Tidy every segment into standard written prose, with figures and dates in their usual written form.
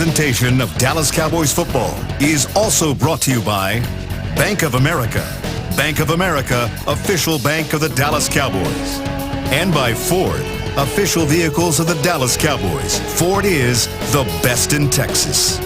presentation of Dallas Cowboys football is also brought to you by Bank of America. Bank of America, official bank of the Dallas Cowboys. And by Ford, official vehicles of the Dallas Cowboys. Ford is the best in Texas.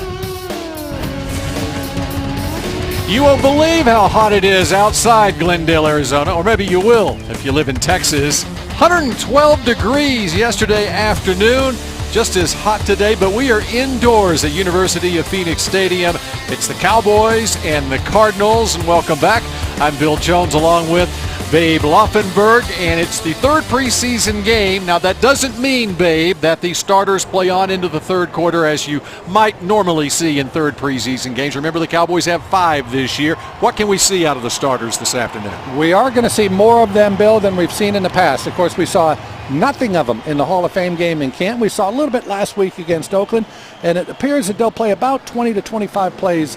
You won't believe how hot it is outside Glendale, Arizona, or maybe you will if you live in Texas. 112 degrees yesterday afternoon. Just as hot today, but we are indoors at University of Phoenix Stadium. It's the Cowboys and the Cardinals, and welcome back. I'm Bill Jones along with Babe Laufenberg, and it's the third preseason game. Now, that doesn't mean, Babe, that the starters play on into the third quarter as you might normally see in third preseason games. Remember, the Cowboys have 5 this year. What can we see out of the starters this afternoon? We are going to see more of them, Bill, than we've seen in the past. Of course, we saw nothing of them in the Hall of Fame game in Canton. We saw a little bit last week against Oakland, and it appears that they'll play about 20 to 25 plays.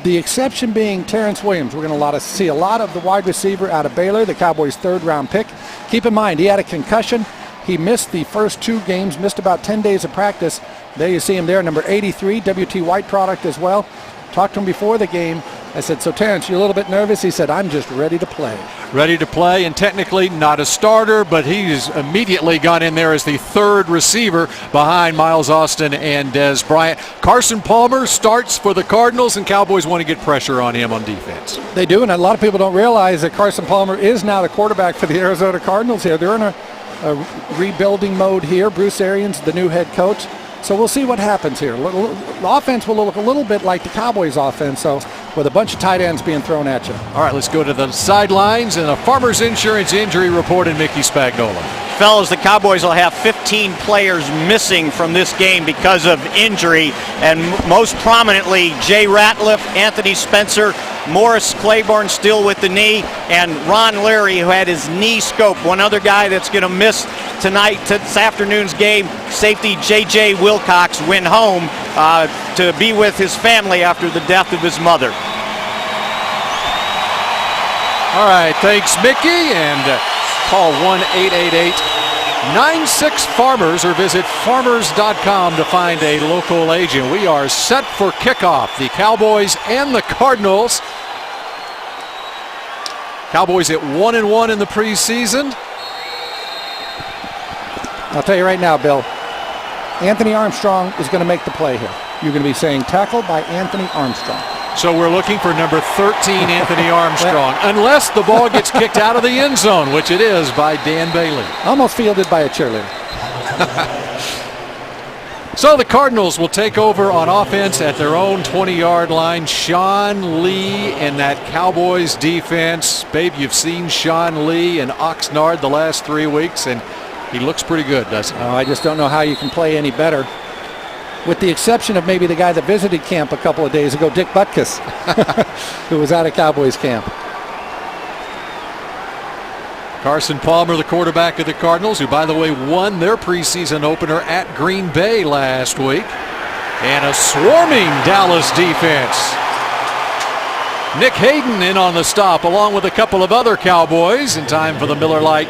The exception being Terrence Williams. We're going to see a lot of the wide receiver out of Baylor, the Cowboys' third-round pick. Keep in mind, he had a concussion. He missed the first 2 games, missed about 10 days of practice. There you see him there, number 83, WT White product as well. Talked to him before the game. I said, so Terrence, you a little bit nervous? He said, I'm just ready to play. Ready to play, and technically not a starter, but he's immediately gone in there as the third receiver behind Miles Austin and Dez Bryant. Carson Palmer starts for the Cardinals, and Cowboys want to get pressure on him on defense. They do, and a lot of people don't realize that Carson Palmer is now the quarterback for the Arizona Cardinals here. They're in a rebuilding mode here. Bruce Arians, the new head coach. So we'll see what happens here. The offense will look a little bit like the Cowboys' offense, so with a bunch of tight ends being thrown at you. All right, let's go to the sidelines and a Farmers Insurance injury report in Mickey Spagnola. Fellas, the Cowboys will have 15 players missing from this game because of injury, and most prominently Jay Ratliff, Anthony Spencer, Morris Claiborne still with the knee, and Ron Leary, who had his knee scoped. One other guy that's going to miss this afternoon's game, safety J.J. Wilcox, went home to be with his family after the death of his mother. All right, thanks, Mickey, and call 1-888-96-FARMERS or visit farmers.com to find a local agent. We are set for kickoff. The Cowboys and the Cardinals. Cowboys at 1-1 in the preseason. I'll tell you right now, Bill, Anthony Armstrong is going to make the play here. You're going to be saying tackled by Anthony Armstrong. So we're looking for number 13, Anthony Armstrong, unless the ball gets kicked out of the end zone, which it is by Dan Bailey. Almost fielded by a cheerleader. So the Cardinals will take over on offense at their own 20-yard line. Sean Lee and that Cowboys defense. Babe, you've seen Sean Lee and Oxnard the last 3 weeks, and he looks pretty good, doesn't he? Oh, I just don't know how you can play any better. With the exception of maybe the guy that visited camp a couple of days ago, Dick Butkus, who was out of Cowboys camp. Carson Palmer, the quarterback of the Cardinals, who, by the way, won their preseason opener at Green Bay last week. And a swarming Dallas defense. Nick Hayden in on the stop, along with a couple of other Cowboys, in time for the Miller Lite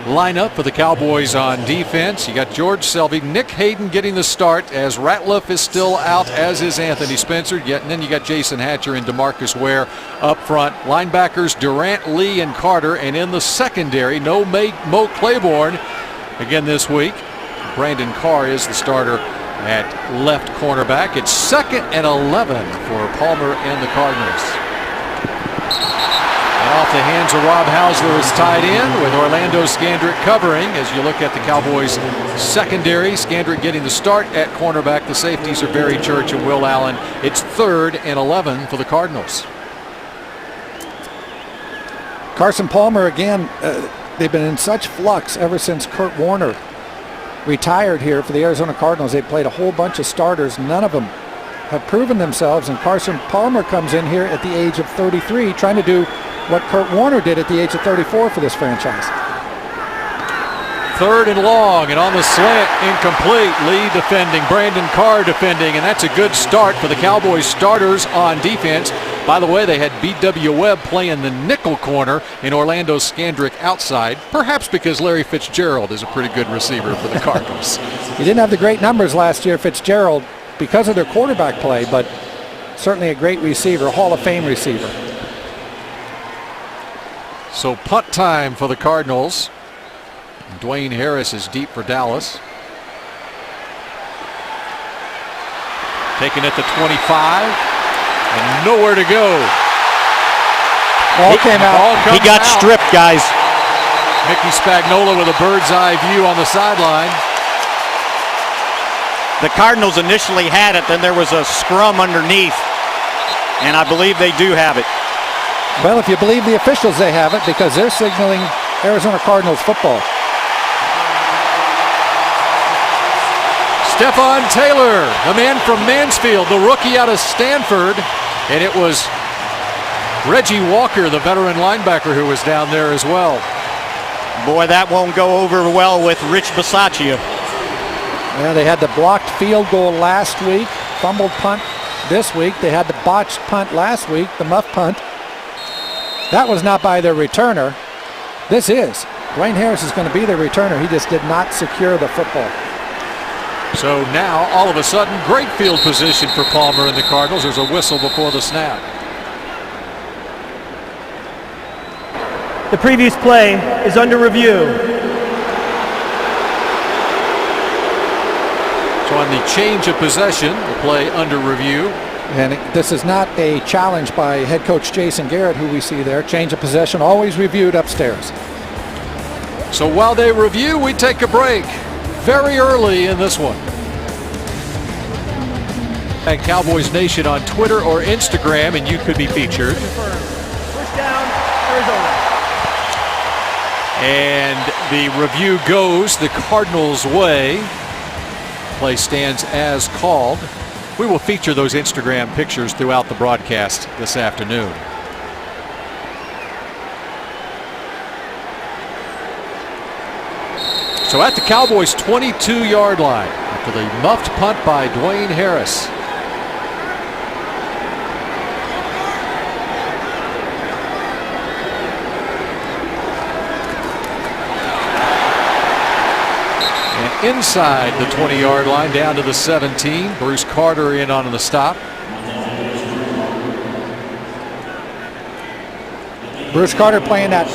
lineup for the Cowboys on defense. You got George Selvey, Nick Hayden getting the start as Ratliff is still out, as is Anthony Spencer. And then you got Jason Hatcher and DeMarcus Ware up front. Linebackers Durant, Lee, and Carter. And in the secondary, no Mo Claiborne again this week. Brandon Carr is the starter at left cornerback. It's 2nd and 11 for Palmer and the Cardinals. Off the hands of Rob Hausler is tied in with Orlando Scandrick covering. As you look at the Cowboys secondary, Scandrick getting the start at cornerback. The safeties are Barry Church and Will Allen. It's 3rd and 11 for the Cardinals. Carson Palmer, again, they've been in such flux ever since Kurt Warner retired here for the Arizona Cardinals. They played a whole bunch of starters. None of them have proven themselves, and Carson Palmer comes in here at the age of 33 trying to do what Kurt Warner did at the age of 34 for this franchise. 3rd and long, and on the slant, incomplete. Lee defending, Brandon Carr defending, and that's a good start for the Cowboys starters on defense. By the way, they had B.W. Webb playing the nickel corner and Orlando Scandrick outside, perhaps because Larry Fitzgerald is a pretty good receiver for the Cardinals. He didn't have the great numbers last year, Fitzgerald, because of their quarterback play, but certainly a great receiver, Hall of Fame receiver. So punt time for the Cardinals. Dwayne Harris is deep for Dallas. Taking it to 25 and nowhere to go. Ball came out. He got stripped, guys. Mickey Spagnola with a bird's eye view on the sideline. The Cardinals initially had it, then there was a scrum underneath, and I believe they do have it. Well, if you believe the officials, they have it because they're signaling Arizona Cardinals football. Stephon Taylor, the man from Mansfield, the rookie out of Stanford, and it was Reggie Walker, the veteran linebacker, who was down there as well. Boy, that won't go over well with Rich Bisaccia. Well, they had the blocked field goal last week, fumbled punt this week. They had the botched punt last week, the muff punt. That was not by their returner. This is. Dwayne Harris is going to be the returner. He just did not secure the football. So now, all of a sudden, great field position for Palmer and the Cardinals. There's a whistle before the snap. The previous play is under review. So on the change of possession, the play under review. And this is not a challenge by head coach Jason Garrett, who we see there. Change of possession always reviewed upstairs. So while they review, we take a break very early in this one. At Cowboys Nation on Twitter or Instagram, and you could be featured. First down, Arizona. And the review goes the Cardinals' way. Play stands as called. We will feature those Instagram pictures throughout the broadcast this afternoon. So at the Cowboys' 22-yard line, after the muffed punt by Dwayne Harris. And inside the 20-yard line, down to the 17. Bruce Carter in on the stop. Bruce Carter playing that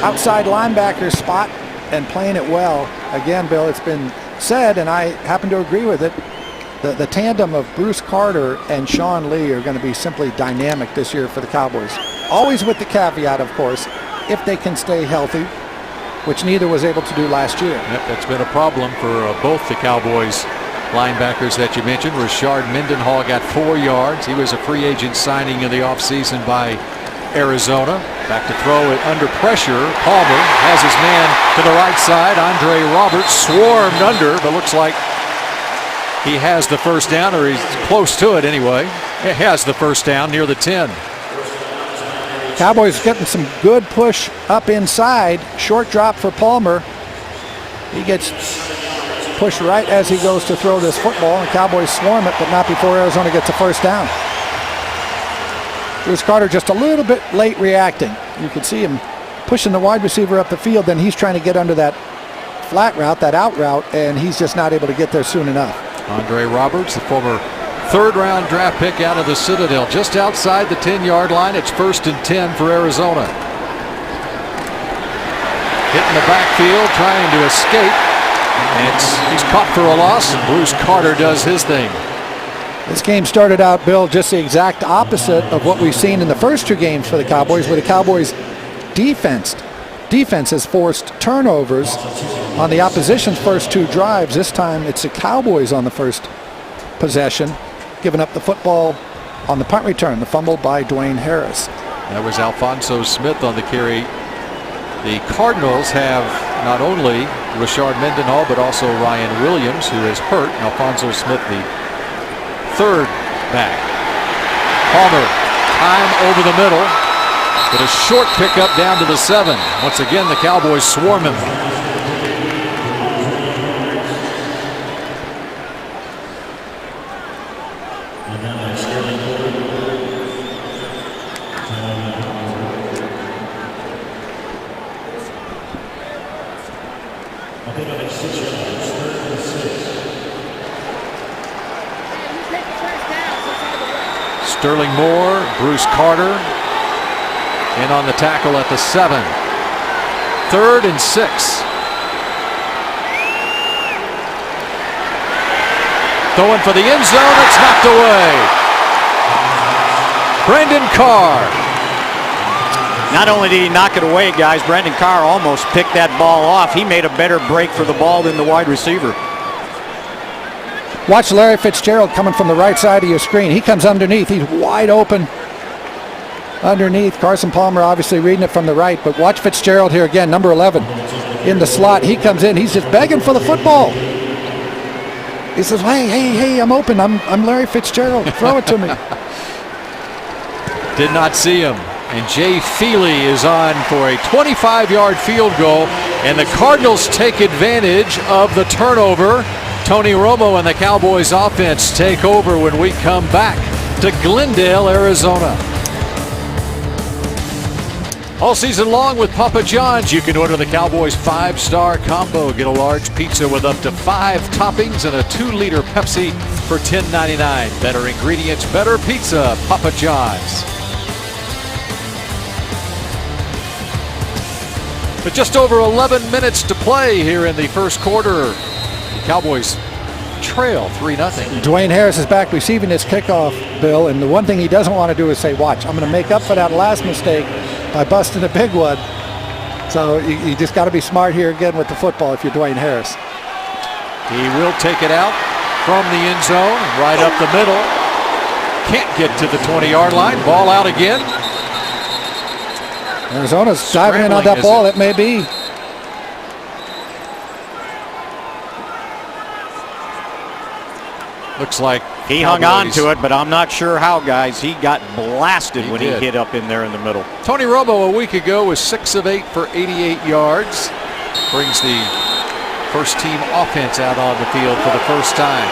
outside linebacker spot and playing it well. Again, Bill, it's been said, and I happen to agree with it, the tandem of Bruce Carter and Sean Lee are going to be simply dynamic this year for the Cowboys. Always with the caveat, of course, if they can stay healthy, which neither was able to do last year. Yep, that's been a problem for both the Cowboys linebackers that you mentioned. Rashard Mendenhall got 4 yards. He was a free agent signing in the offseason by Arizona. Back to throw it under pressure. Palmer has his man to the right side. Andre Roberts swarmed under, but looks like he has the first down, or he's close to it anyway. He has the first down near the 10. Cowboys getting some good push up inside. Short drop for Palmer. He gets pushed right as he goes to throw this football, and Cowboys swarm it, but not before Arizona gets a first down. Bruce Carter just a little bit late reacting. You can see him pushing the wide receiver up the field, then he's trying to get under that flat route, that out route, and he's just not able to get there soon enough. Andre Roberts, the former third-round draft pick out of the Citadel, just outside the 10-yard line. It's 1st and 10 for Arizona. Hitting the backfield, trying to escape. And he's caught for a loss, and Bruce Carter does his thing. This game started out, Bill, just the exact opposite of what we've seen in the first 2 games for the Cowboys, where the Cowboys defense has forced turnovers on the opposition's first 2 drives. This time it's the Cowboys on the first possession, giving up the football on the punt return, the fumble by Dwayne Harris. That was Alphonso Smith on the carry. The Cardinals have not only Rashard Mendenhall, but also Ryan Williams, who is hurt. Alphonso Smith, the third back. Palmer, time over the middle, but a short pickup down to the 7. Once again, the Cowboys swarm him. Sterling Moore, Bruce Carter in on the tackle at the 7. 3rd and 6. Throwing for the end zone, it's knocked away. Brandon Carr. Not only did he knock it away, guys, Brandon Carr almost picked that ball off. He made a better break for the ball than the wide receiver. Watch Larry Fitzgerald coming from the right side of your screen. He comes underneath. He's wide open underneath. Carson Palmer obviously reading it from the right, but watch Fitzgerald here again, number 11 in the slot. He comes in. He's just begging for the football. He says, hey, I'm open. I'm Larry Fitzgerald. Throw it to me. Did not see him. And Jay Feely is on for a 25-yard field goal, and the Cardinals take advantage of the turnover. Tony Romo and the Cowboys offense take over when we come back to Glendale, Arizona. All season long with Papa John's, you can order the Cowboys 5-star combo. Get a large pizza with up to 5 toppings and a 2-liter Pepsi for $10.99. Better ingredients, better pizza, Papa John's. But just over 11 minutes to play here in the first quarter. The Cowboys trail 3-0. Dwayne Harris is back receiving his kickoff, Bill, and the one thing he doesn't want to do is say, watch, I'm going to make up for that last mistake by busting a big one. So you just got to be smart here again with the football if you're Dwayne Harris. He will take it out from the end zone, right up the middle. Can't get to the 20-yard line. Ball out again. Arizona's diving in on that ball. It may be. Looks like he hung on to it, but I'm not sure how, guys. He got blasted when he hit up in there in the middle. Tony Romo a week ago was 6 of 8 for 88 yards. Brings the first team offense out on the field for the first time.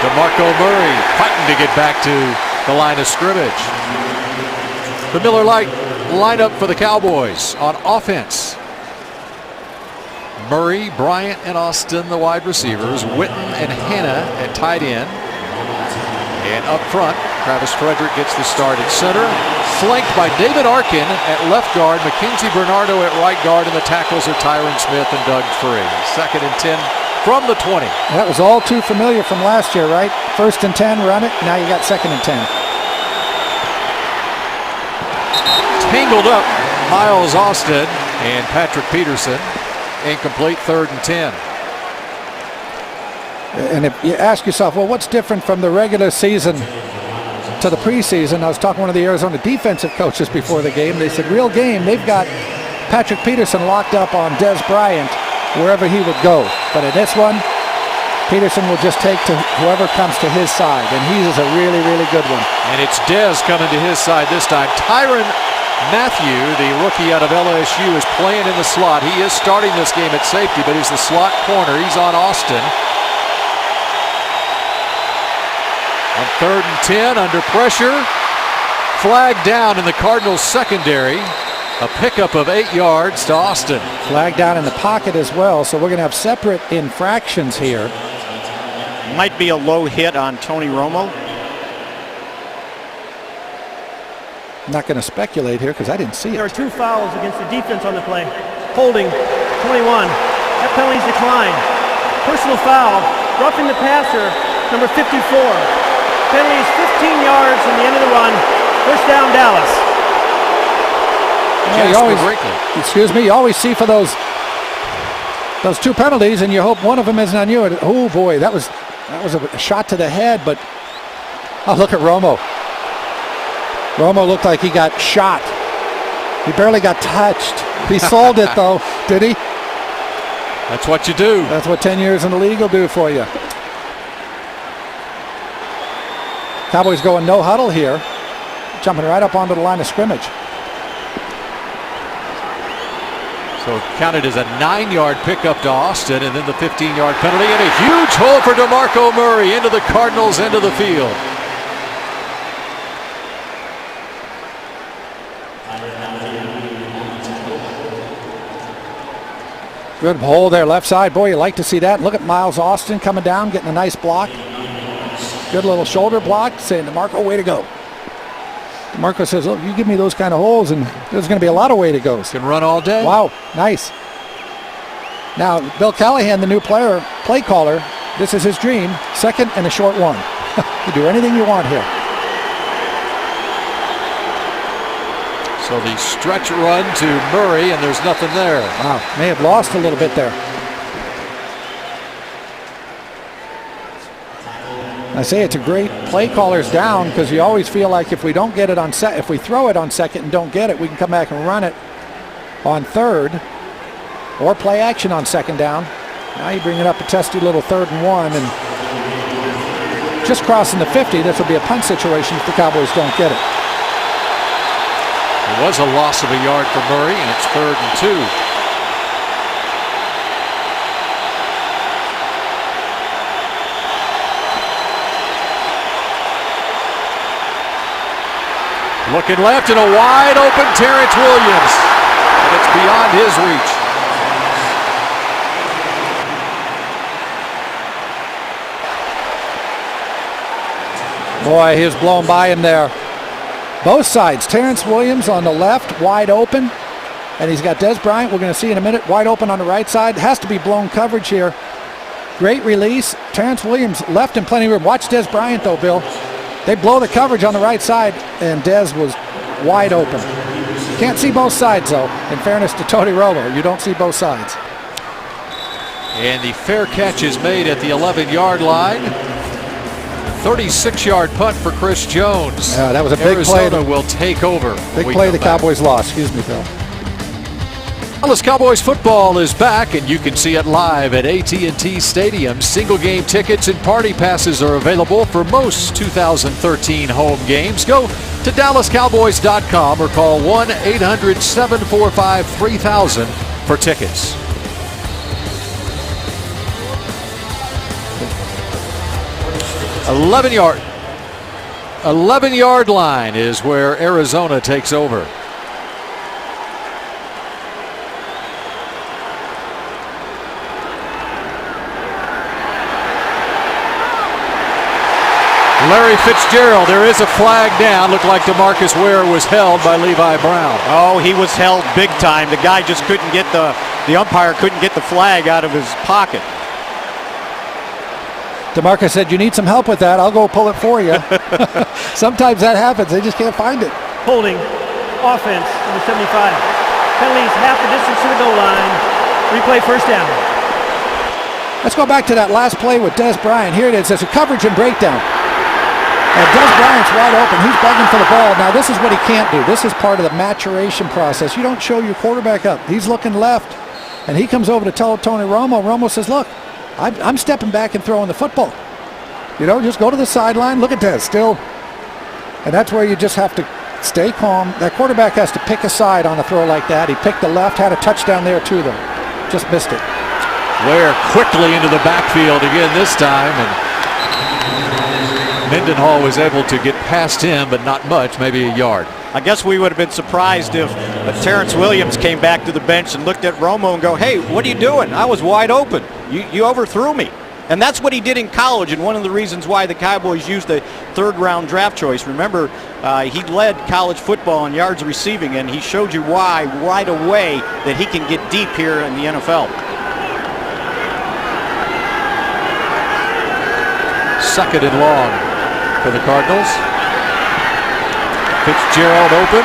DeMarco Murray fighting to get back to the line of scrimmage. The Miller Lite lineup for the Cowboys on offense. Murray, Bryant, and Austin, the wide receivers. Witten and Hanna at tight end. And up front, Travis Frederick gets the start at center. Flanked by David Arkin at left guard, Mackenzie Bernardo at right guard, and the tackles are Tyron Smith and Doug Free. 2nd and 10 from the 20. That was all too familiar from last year, right? 1st and 10, run it. Now you got 2nd and 10. Tangled up Miles Austin and Patrick Peterson. Incomplete, 3rd and 10. And if you ask yourself, well, what's different from the regular season to the preseason? I was talking to one of the Arizona defensive coaches before the game. They said, real game, they've got Patrick Peterson locked up on Des Bryant wherever he would go. But in this one, Peterson will just take to whoever comes to his side, and he is a really, really good one. And it's Dez coming to his side this time. Tyron Matthew, the rookie out of LSU, is playing in the slot. He is starting this game at safety, but he's the slot corner. He's on Austin. On 3rd and 10, under pressure. Flag down in the Cardinals secondary. A pickup of 8 yards to Austin. Flag down in the pocket as well, so we're going to have separate infractions here. Might be a low hit on Tony Romo. I'm not going to speculate here because I didn't see it. There are 2 fouls against the defense on the play. Holding, 21. That penalty's declined. Personal foul, roughing the passer, number 54. Penalty is 15 yards from the end of the run. First down, Dallas. You always see for those 2 penalties, and you hope one of them isn't on you. Oh boy, that was a shot to the head, but oh, look at Romo. Romo looked like he got shot. He barely got touched. He sold it though, did he? That's what you do. That's what 10 years in the league will do for you. Cowboys going no huddle here, jumping right up onto the line of scrimmage. So counted as a 9-yard pickup to Austin, and then the 15-yard penalty, and a huge hole for DeMarco Murray into the Cardinals end of the field. Good hole there, left side. Boy, you like to see that. Look at Miles Austin coming down, getting a nice block. Good little shoulder block, saying to Marco, way to go. Marco says, look, you give me those kind of holes, and there's going to be a lot of way to go. Can run all day. Wow, nice. Now, Bill Callahan, the new play caller, this is his dream. Second and a short one. You do anything you want here. So the stretch run to Murray, and there's nothing there. Wow, may have lost a little bit there. I say it's a great play caller's down because you always feel like if we don't get it on set, if we throw it on second and don't get it, we can come back and run it on third or play action on second down. Now you bring it up a testy little 3rd and 1 and just crossing the 50. This will be a punt situation if the Cowboys don't get it. It was a loss of a yard for Murray, and it's 3rd and 2. Looking left and a wide open Terrence Williams. And it's beyond his reach. Boy, he was blown by him there. Both sides. Terrence Williams on the left, wide open. And he's got Des Bryant, we're going to see in a minute, wide open on the right side. Has to be blown coverage here. Great release. Terrence Williams left in plenty of room. Watch Des Bryant, though, Bill. They blow the coverage on the right side, and Des was wide open. Can't see both sides, though. In fairness to Tony Romo, you don't see both sides. And the fair catch is made at the 11-yard line. 36-yard punt for Chris Jones. Yeah, that was a big play. Arizona will take over. Big play the Cowboys lost. Excuse me, Phil. Dallas Cowboys football is back, and you can see it live at AT&T Stadium. Single game tickets and party passes are available for most 2013 home games. Go to DallasCowboys.com or call 1-800-745-3000 for tickets. Eleven-yard line is where Arizona takes over. Larry Fitzgerald, there is a flag down. Looked like DeMarcus Ware was held by Levi Brown. Oh, he was held big time. The guy just couldn't get the umpire couldn't get the flag out of his pocket. DeMarcus said, you need some help with that. I'll go pull it for you. Sometimes that happens. They just can't find it. Holding. Offense, number 75. Penalties half the distance to the goal line. Replay first down. Let's go back to that last play with Des Bryant. Here it is. There's a coverage and breakdown. And Des Bryant's wide open. He's begging for the ball. Now, this is what he can't do. This is part of the maturation process. You don't show your quarterback up. He's looking left, and he comes over to tell Tony Romo. Romo says, look, I'm stepping back and throwing the football. You know, just go to the sideline. Look at Des still. And that's where you just have to stay calm. That quarterback has to pick a side on a throw like that. He picked the left, had a touchdown there too, though. Just missed it. Ware quickly into the backfield again this time, and Mendenhall was able to get past him, but not much, maybe a yard. I guess we would have been surprised if Terrence Williams came back to the bench and looked at Romo and go, hey, what are you doing? I was wide open. You overthrew me. And that's what he did in college, and one of the reasons why the Cowboys used a 3rd-round draft choice. Remember, he led college football in yards receiving, and he showed you why right away that he can get deep here in the NFL. 2nd and long for the Cardinals. Fitzgerald open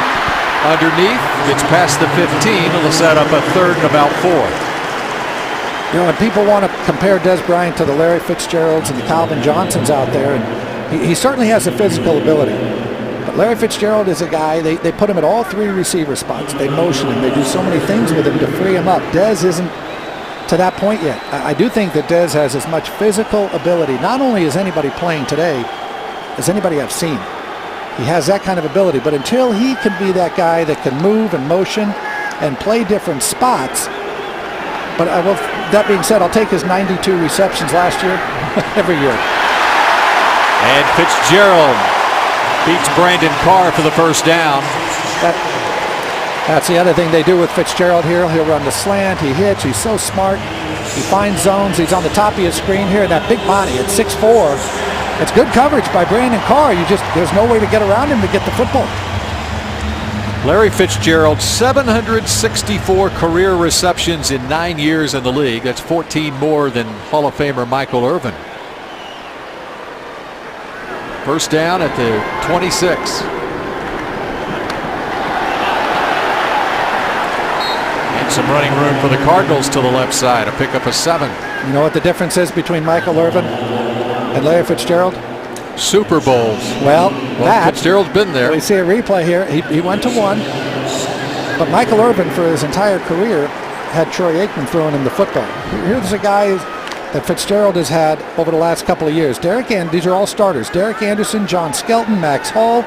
underneath, gets past the 15. It'll set up a 3rd and about 4. You know, and people want to compare Des Bryant to the Larry Fitzgeralds and the Calvin Johnsons out there, and he certainly has the physical ability. But Larry Fitzgerald is a guy, they put him at all 3 receiver spots. They motion him. They do so many things with him to free him up. Des isn't to that point yet. I do think that Des has as much physical ability, not only as anybody playing today, as anybody I've seen. He has that kind of ability, but until he can be that guy that can move and motion and play different spots. But that being said, I'll take his 92 receptions last year every year. And Fitzgerald beats Brandon Carr for the first down. That's the other thing they do with Fitzgerald here. He'll run the slant, he hits, he's so smart. He finds zones, he's on the top of his screen here, that big body at 6'4". It's good coverage by Brandon Carr. There's no way to get around him to get the football. Larry Fitzgerald, 764 career receptions in 9 years in the league. That's 14 more than Hall of Famer Michael Irvin. First down at the 26. And some running room for the Cardinals to the left side. A pickup of 7. You know what the difference is between Michael Irvin and Larry Fitzgerald? Super Bowls. Well, Fitzgerald's been there. We see a replay here. He went to 1. But Michael Irvin, for his entire career, had Troy Aikman throwing him the football. Here's a guy that Fitzgerald has had over the last couple of years. These are all starters. Derek Anderson, John Skelton, Max Hall,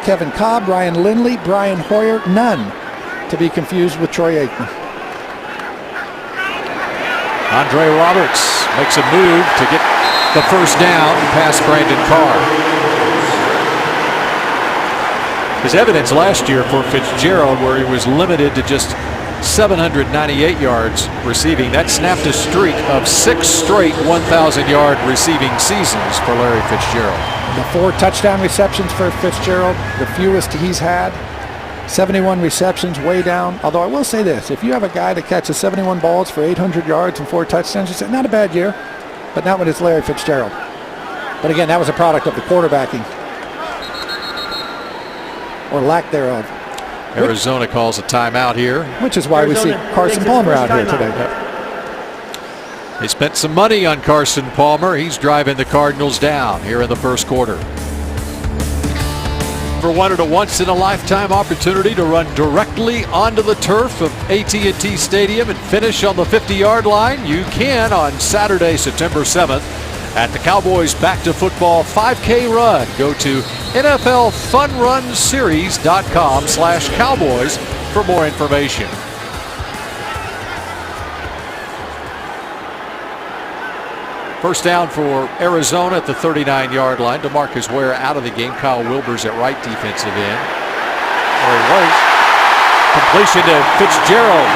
Kevin Cobb, Ryan Lindley, Brian Hoyer. None to be confused with Troy Aikman. Andre Roberts makes a move to get the first down past Brandon Carr. There's evidence last year for Fitzgerald where he was limited to just 798 yards receiving. That snapped a streak of 6 straight 1,000-yard receiving seasons for Larry Fitzgerald. The 4 touchdown receptions for Fitzgerald, the fewest he's had. 71 receptions, way down. Although I will say this, if you have a guy that catches 71 balls for 800 yards and 4 touchdowns, you say, not a bad year. But not when it's Larry Fitzgerald. But again, that was a product of the quarterbacking. Or lack thereof. Arizona calls a timeout here. Which is why Arizona we see Carson Palmer out here today. They spent some money on Carson Palmer. He's driving the Cardinals down here in the first quarter. For wanted a once-in-a-lifetime opportunity to run directly onto the turf of AT&T Stadium and finish on the 50-yard line? You can on Saturday, September 7th at the Cowboys Back to Football 5K Run. Go to NFLFunRunSeries.com/Cowboys for more information. First down for Arizona at the 39-yard line. DeMarcus Ware out of the game. Kyle Wilber's at right defensive end. There he was. Completion to Fitzgerald.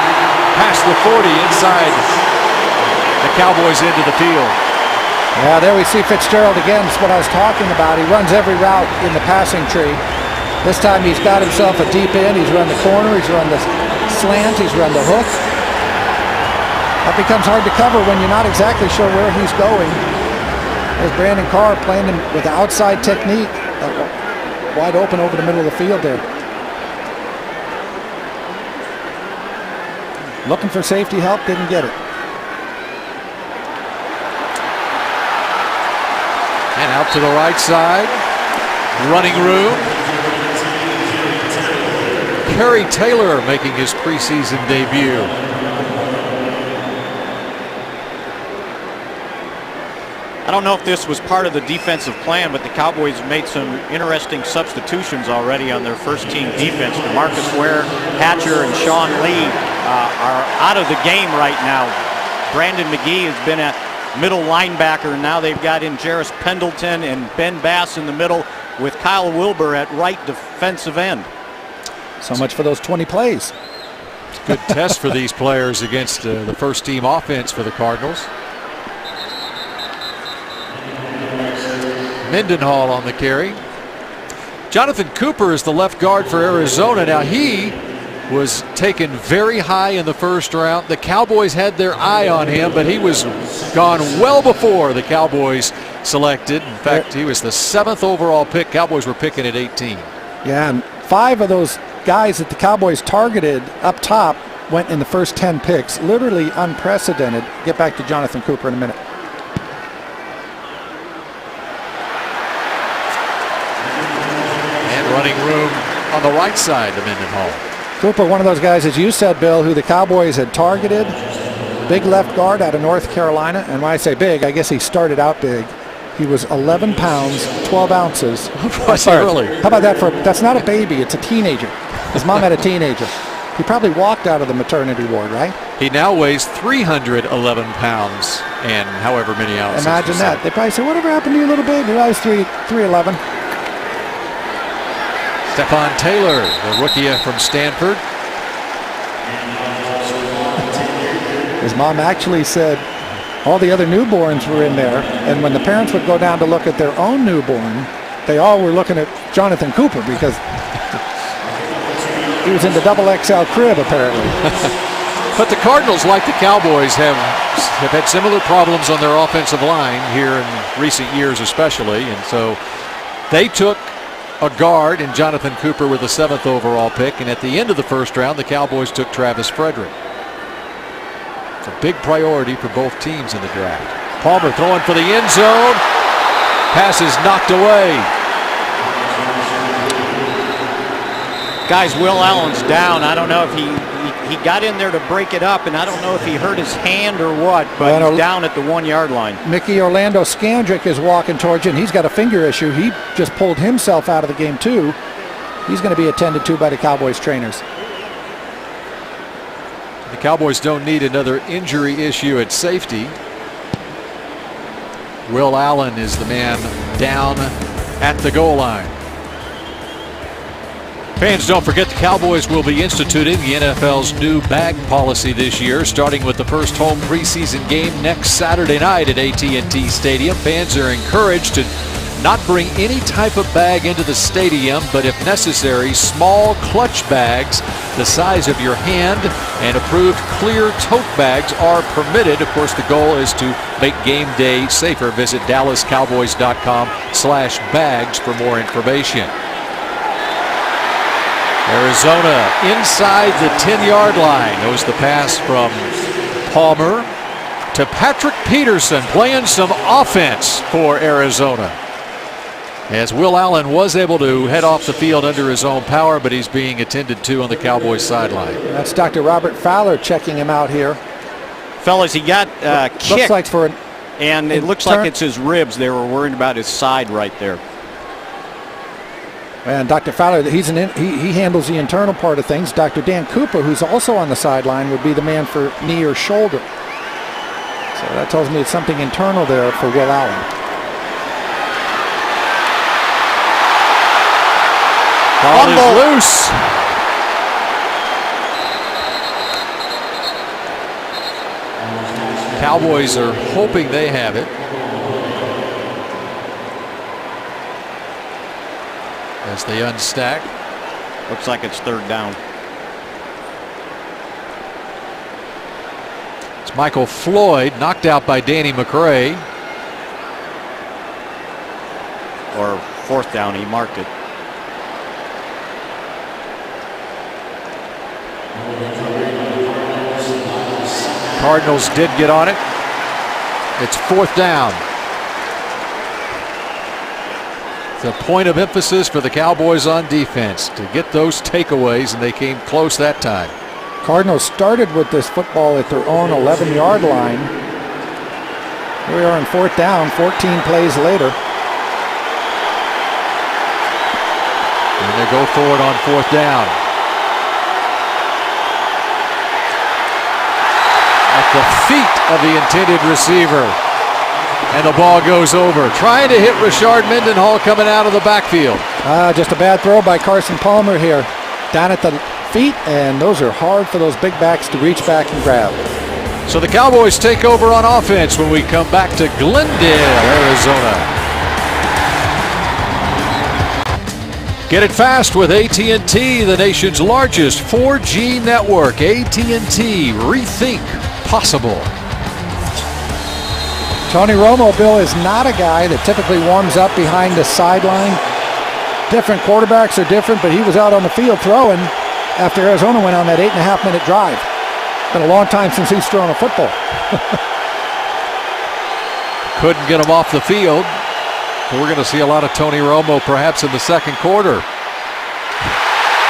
Past the 40 inside the Cowboys into the field. Yeah, there we see Fitzgerald again. That's what I was talking about. He runs every route in the passing tree. This time he's got himself a deep end. He's run the corner. He's run the slant. He's run the hook. That becomes hard to cover when you're not exactly sure where he's going. There's Brandon Carr playing him with the outside technique. Wide open over the middle of the field there. Looking for safety help, didn't get it. And out to the right side. Running room. Kerry Taylor making his preseason debut. I don't know if this was part of the defensive plan, but the Cowboys made some interesting substitutions already on their first team defense. DeMarcus Ware, Hatcher, and Sean Lee are out of the game right now. Brandon McGee has been at middle linebacker, and now they've got in Jarris Pendleton and Ben Bass in the middle with Kyle Wilber at right defensive end. So much for those 20 plays. Good test for these players against the first team offense for the Cardinals. Mendenhall on the carry. Jonathan Cooper is the left guard for Arizona. Now he was taken very high in the first round. The Cowboys had their eye on him, but he was gone well before the Cowboys selected. In fact, he was the 7th overall pick. Cowboys were picking at 18. Yeah, and 5 of those guys that the Cowboys targeted up top went in the first 10 picks. Literally unprecedented. Get back to Jonathan Cooper in a minute. Running room on the right side to Mendenhall. Cooper, one of those guys, as you said, Bill, who the Cowboys had targeted. Big left guard out of North Carolina. And when I say big, I guess he started out big. He was 11 pounds, 12 ounces. Was he really? How about that? That's not a baby. It's a teenager. His mom had a teenager. He probably walked out of the maternity ward, right? He now weighs 311 pounds and however many ounces. Imagine that. They probably say, whatever happened to your little baby? Well, I was 311. Stephon Taylor, the rookie from Stanford. His mom actually said all the other newborns were in there, and when the parents would go down to look at their own newborn, they all were looking at Jonathan Cooper because he was in the double XL crib apparently. But the Cardinals, like the Cowboys, have had similar problems on their offensive line here in recent years especially, and so they took a guard in Jonathan Cooper with the 7th overall pick, and at the end of the first round the Cowboys took Travis Frederick. It's a big priority for both teams in the draft. Palmer throwing for the end zone. Pass is knocked away. Guys, Will Allen's down. I don't know if he got in there to break it up, and I don't know if he hurt his hand or what, but he's down at the 1-yard line. Mickey Orlando Scandrick is walking towards you, and he's got a finger issue. He just pulled himself out of the game too. He's going to be attended to by the Cowboys trainers. The Cowboys don't need another injury issue at safety. Will Allen is the man down at the goal line. Fans, don't forget the Cowboys will be instituting the NFL's new bag policy this year, starting with the first home preseason game next Saturday night at AT&T Stadium. Fans are encouraged to not bring any type of bag into the stadium, but if necessary, small clutch bags the size of your hand and approved clear tote bags are permitted. Of course, the goal is to make game day safer. Visit DallasCowboys.com/bags for more information. Arizona inside the 10-yard line. Goes the pass from Palmer to Patrick Peterson, playing some offense for Arizona. As Will Allen was able to head off the field under his own power, but he's being attended to on the Cowboys sideline. That's Dr. Robert Fowler checking him out here. Fellas, he got kicked. Looks like for and it looks like it's his ribs. They were worried about his side right there. And Dr. Fowler, he handles the internal part of things. Dr. Dan Cooper, who's also on the sideline, would be the man for knee or shoulder. So that tells me it's something internal there for Will Allen. Ball is loose. Cowboys are hoping they have it. As they unstack. Looks like it's 3rd down. It's Michael Floyd knocked out by Danny McRae. Or 4th down, he marked it. Cardinals did get on it. It's 4th down. The point of emphasis for the Cowboys on defense to get those takeaways, and they came close that time. Cardinals started with this football at their own 11-yard line. Here we are on 4th down, 14 plays later. And they go forward on 4th down. At the feet of the intended receiver. And the ball goes over. Trying to hit Rashard Mendenhall coming out of the backfield. Just a bad throw by Carson Palmer here. Down at the feet, and those are hard for those big backs to reach back and grab. So the Cowboys take over on offense when we come back to Glendale, Arizona. Get it fast with AT&T, the nation's largest 4G network. AT&T, rethink possible. Tony Romo, Bill, is not a guy that typically warms up behind the sideline. Different quarterbacks are different, but he was out on the field throwing after Arizona went on that 8.5-minute drive. It's been a long time since he's thrown a football. Couldn't get him off the field. But we're going to see a lot of Tony Romo perhaps in the second quarter.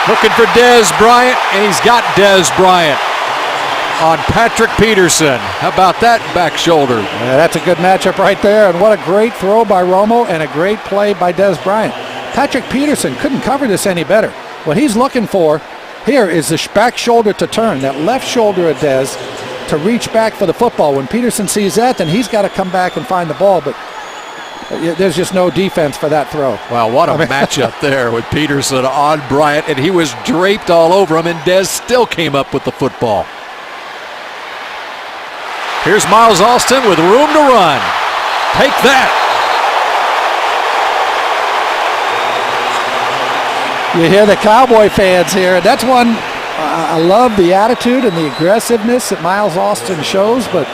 Looking for Dez Bryant, and he's got Dez Bryant on Patrick Peterson. How about that back shoulder? Yeah, that's a good matchup right there, and what a great throw by Romo and a great play by Dez Bryant. Patrick Peterson couldn't cover this any better. What he's looking for here is the back shoulder to turn, that left shoulder of Dez to reach back for the football. When Peterson sees that, then he's got to come back and find the ball, but there's just no defense for that throw. Wow, what a matchup there with Peterson on Bryant, and he was draped all over him, and Dez still came up with the football. Here's Miles Austin with room to run. Take that. You hear the Cowboy fans here. That's one, I love the attitude and the aggressiveness that Miles Austin shows, but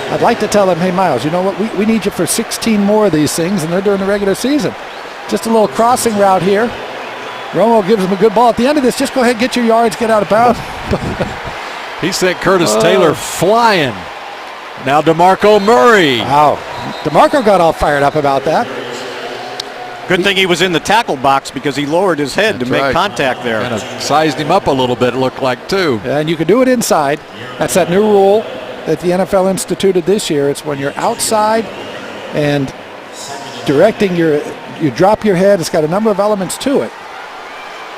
I'd like to tell them, hey, Miles, you know what? We need you for 16 more of these things, and they're during the regular season. Just a little crossing route here. Romo gives him a good ball. At the end of this, just go ahead, get your yards, get out of bounds. He sent Curtis Taylor flying. Now DeMarco Murray. Wow. DeMarco got all fired up about that. Good thing he was in the tackle box because he lowered his head to make contact there. Kind of sized him up a little bit, it looked like, too. And you can do it inside. That's that new rule that the NFL instituted this year. It's when you're outside and directing you drop your head. It's got a number of elements to it.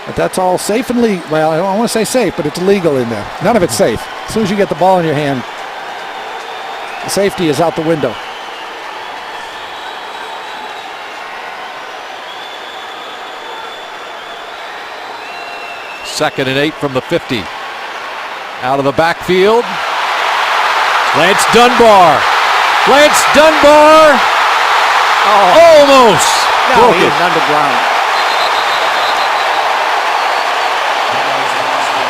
But that's all safe and legal. Well, I don't want to say safe, but it's legal in there. None of it's safe. As soon as you get the ball in your hand, the safety is out the window. Second and 8 from the 50. Out of the backfield. Lance Dunbar. Lance Dunbar. Almost. No, he is underground.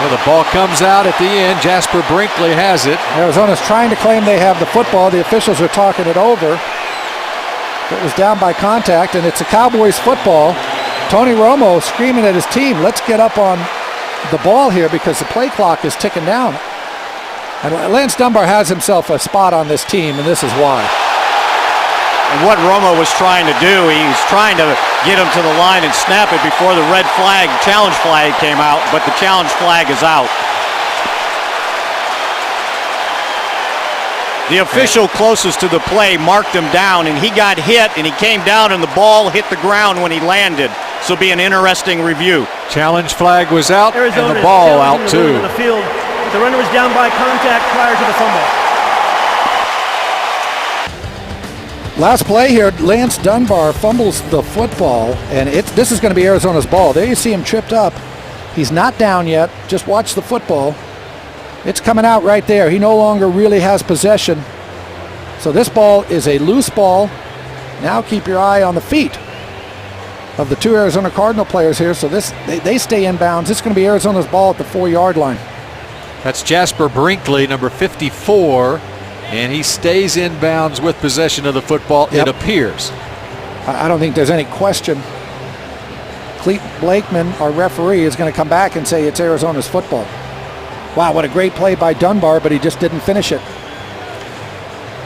Well, the ball comes out at the end. Jasper Brinkley has it. Arizona's trying to claim they have the football. The officials are talking it over. It was down by contact, and it's a Cowboys football. Tony Romo screaming at his team, let's get up on the ball here because the play clock is ticking down. And Lance Dunbar has himself a spot on this team, and this is why. And what Romo was trying to do, he was trying to get him to the line and snap it before the red flag, challenge flag came out, but the challenge flag is out. The official closest to the play marked him down, and he got hit, and he came down, and the ball hit the ground when he landed. This will be an interesting review. Challenge flag was out, Arizona and the ball out the too. On the field. The runner was down by contact prior to the fumble. Last play here, Lance Dunbar fumbles the football, and this is going to be Arizona's ball. There you see him tripped up. He's not down yet. Just watch the football. It's coming out right there. He no longer really has possession. So this ball is a loose ball. Now keep your eye on the feet of the two Arizona Cardinal players here. So they stay inbounds. It's going to be Arizona's ball at the 4-yard line. That's Jasper Brinkley, number 54. And he stays inbounds with possession of the football, it appears. I don't think there's any question. Cleet Blakeman, our referee, is going to come back and say it's Arizona's football. Wow, what a great play by Dunbar, but he just didn't finish it.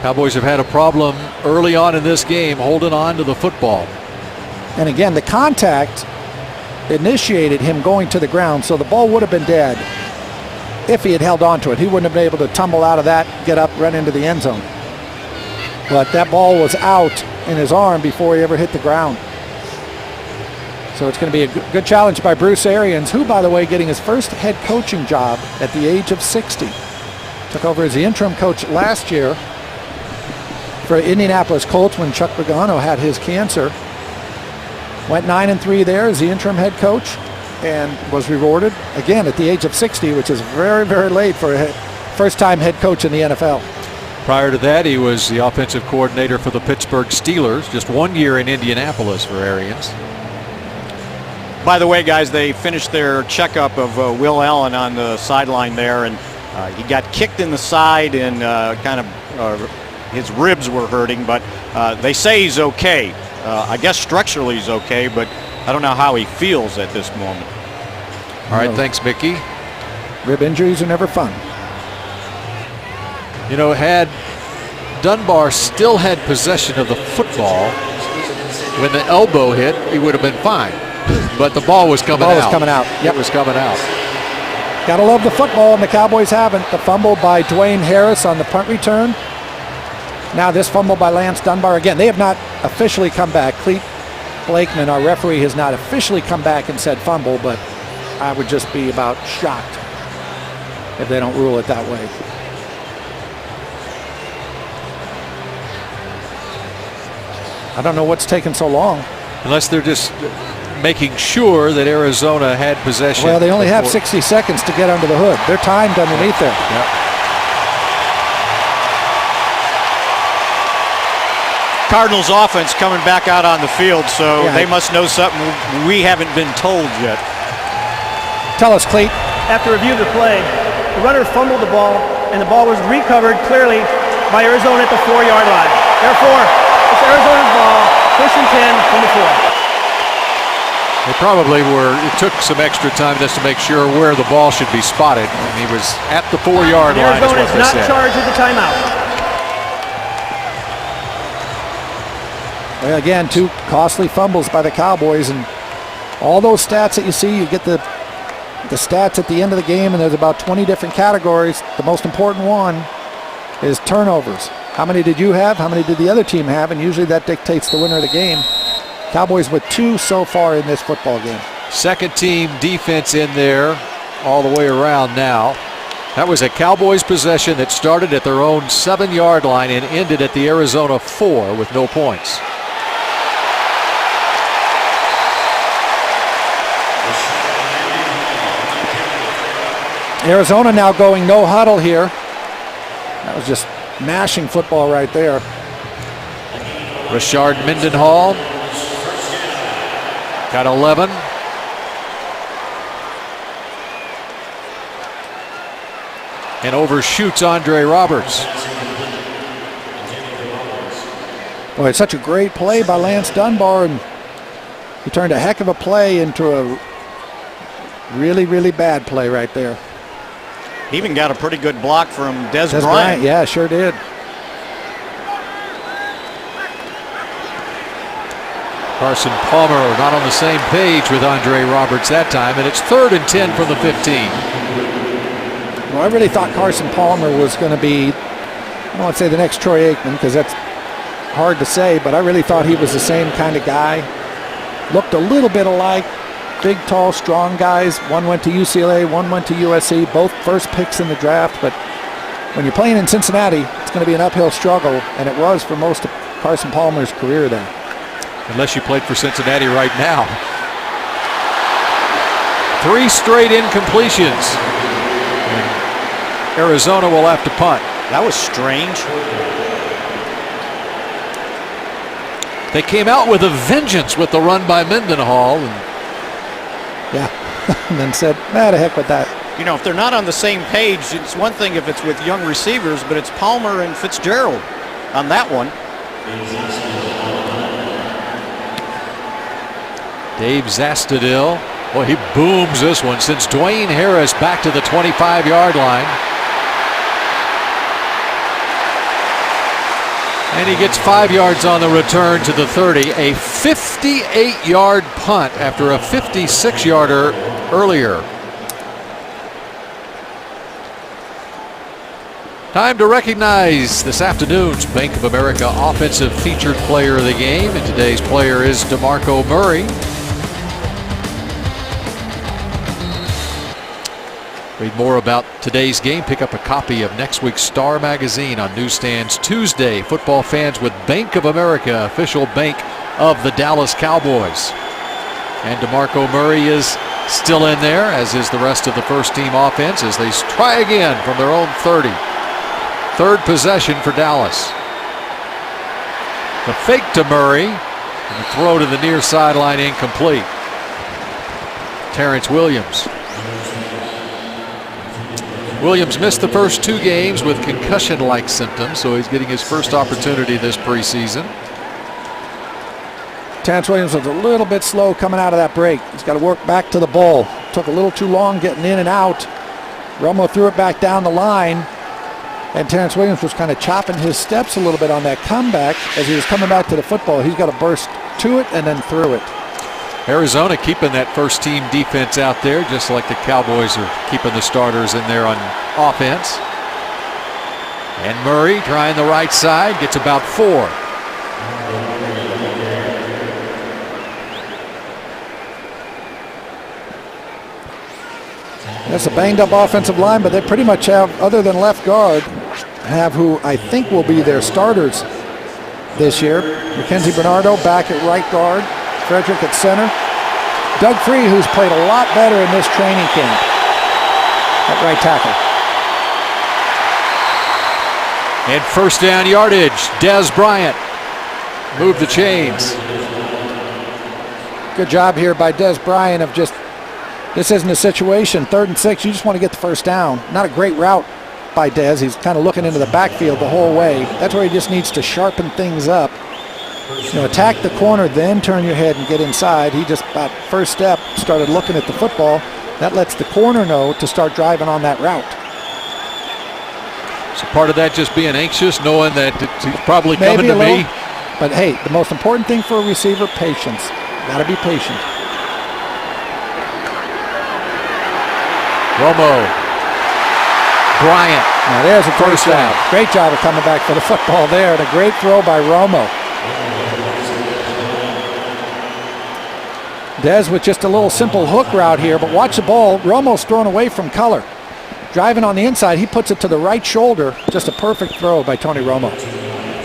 Cowboys have had a problem early on in this game holding on to the football. And again, the contact initiated him going to the ground, so the ball would have been dead if he had held on to it. He wouldn't have been able to tumble out of that, get up, run into the end zone. But that ball was out in his arm before he ever hit the ground. So it's going to be a good challenge by Bruce Arians, who, by the way, getting his first head coaching job at the age of 60. Took over as the interim coach last year for Indianapolis Colts when Chuck Pagano had his cancer. Went 9-3 there as the interim head coach, and was rewarded again at the age of 60, which is very, very late for a first-time head coach in the NFL. Prior to that, he was the offensive coordinator for the Pittsburgh Steelers, just 1 year in Indianapolis for Arians. By the way, guys, they finished their checkup of Will Allen on the sideline there, and he got kicked in the side and his ribs were hurting, but they say he's okay. I guess structurally he's okay, but I don't know how he feels at this moment. All right, thanks, Mickey. Rib injuries are never fun. You know, had Dunbar still had possession of the football when the elbow hit, he would have been fine. But the ball was coming out. The ball was coming out. Yep. It was coming out. Gotta love the football, and the Cowboys haven't. The fumble by Dwayne Harris on the punt return. Now this fumble by Lance Dunbar. Again, they have not officially come back. Cleet Blakeman, our referee, has not officially come back and said fumble, but I would just be about shocked if they don't rule it that way. I don't know what's taking so long. Unless they're just making sure that Arizona had possession. Well, they only have 60 seconds to get under the hood. They're timed underneath there. Yep. Cardinals offense coming back out on the field, so Yeah. they must know something we haven't been told yet. Tell us, Cleat. After review of the play, the runner fumbled the ball, and the ball was recovered clearly by Arizona at the 4-yard line. Therefore, it's Arizona's ball, 1st and 10 from the 4. They probably were. It took some extra time just to make sure where the ball should be spotted. And he was at the 4-yard line. Arizona is not said. charged with the timeout. Well, again, 2 costly fumbles by the Cowboys, and all those stats that you see, you get the stats at the end of the game, and there's about 20 different categories. The most important one is turnovers. How many did you have? How many did the other team have? And usually that dictates the winner of the game. Cowboys with 2 so far in this football game. Second team defense in there all the way around now. That was a Cowboys possession that started at their own 7-yard line and ended at the Arizona 4 with no points. Arizona now going no huddle here. That was just mashing football right there. Rashard Mendenhall got 11. And overshoots Andre Roberts. Boy, it's such a great play by Lance Dunbar, and he turned a heck of a play into a really, really bad play right there. He even got a pretty good block from Des Bryant. Bryant. Yeah, sure did. Carson Palmer not on the same page with Andre Roberts that time, and it's 3rd and 10 from the 15. Well, I really thought Carson Palmer was going to be, I don't want to say the next Troy Aikman, because that's hard to say, but I really thought he was the same kind of guy. Looked a little bit alike. Big, tall, strong guys. One went to UCLA, one went to USC, both first picks in the draft. But when you're playing in Cincinnati, it's going to be an uphill struggle, and it was for most of Carson Palmer's career there. Unless you played for Cincinnati right now. 3 straight incompletions. And Arizona will have to punt. That was strange. They came out with a vengeance with the run by Mendenhall. And and then said, the heck with that. You know, if they're not on the same page, it's one thing if it's with young receivers, but it's Palmer and Fitzgerald on that one. Dave Zastudil, boy, he booms this one. Sends Dwayne Harris back to the 25-yard line. And he gets 5 yards on the return to the 30. A 58-yard punt after a 56-yarder earlier. Time to recognize this afternoon's Bank of America Offensive Featured Player of the Game. And today's player is DeMarco Murray. Read more about today's game. Pick up a copy of next week's Star Magazine on newsstands Tuesday. Football fans with Bank of America, official bank of the Dallas Cowboys. And DeMarco Murray is still in there, as is the rest of the first team offense, as they try again from their own 30. 3rd possession for Dallas. The fake to Murray, and the throw to the near sideline incomplete. Terrence Williams. Williams missed the first 2 games with concussion-like symptoms, so he's getting his first opportunity this preseason. Terrence Williams was a little bit slow coming out of that break. He's got to work back to the ball. Took a little too long getting in and out. Romo threw it back down the line, and Terrence Williams was kind of chopping his steps a little bit on that comeback as he was coming back to the football. He's got to burst to it and then through it. Arizona keeping that first team defense out there, just like the Cowboys are keeping the starters in there on offense. And Murray trying the right side, gets about 4. That's a banged up offensive line, but they pretty much have, other than left guard, have who I think will be their starters this year. Mackenzie Bernardo back at right guard. Frederick at center. Doug Free, who's played a lot better in this training camp at right tackle. And first down yardage, Des Bryant. move the chains. Good job here by Des Bryant of just, this isn't a situation, 3rd and 6, you just want to get the first down. Not a great route by Des. He's kind of looking into the backfield the whole way. That's where he just needs to sharpen things up. Attack the corner, then turn your head and get inside. He just, about first step, started looking at the football. That lets the corner know to start driving on that route. So part of that just being anxious, knowing that he's probably Maybe coming to me. But hey, the most important thing for a receiver, patience. Got to be patient. Romo. Bryant. Now there's a first down. Great job of coming back for the football there, and a great throw by Romo. Dez with just a little simple hook route here, but watch the ball. Romo's thrown away from color. Driving on the inside, he puts it to the right shoulder. Just a perfect throw by Tony Romo.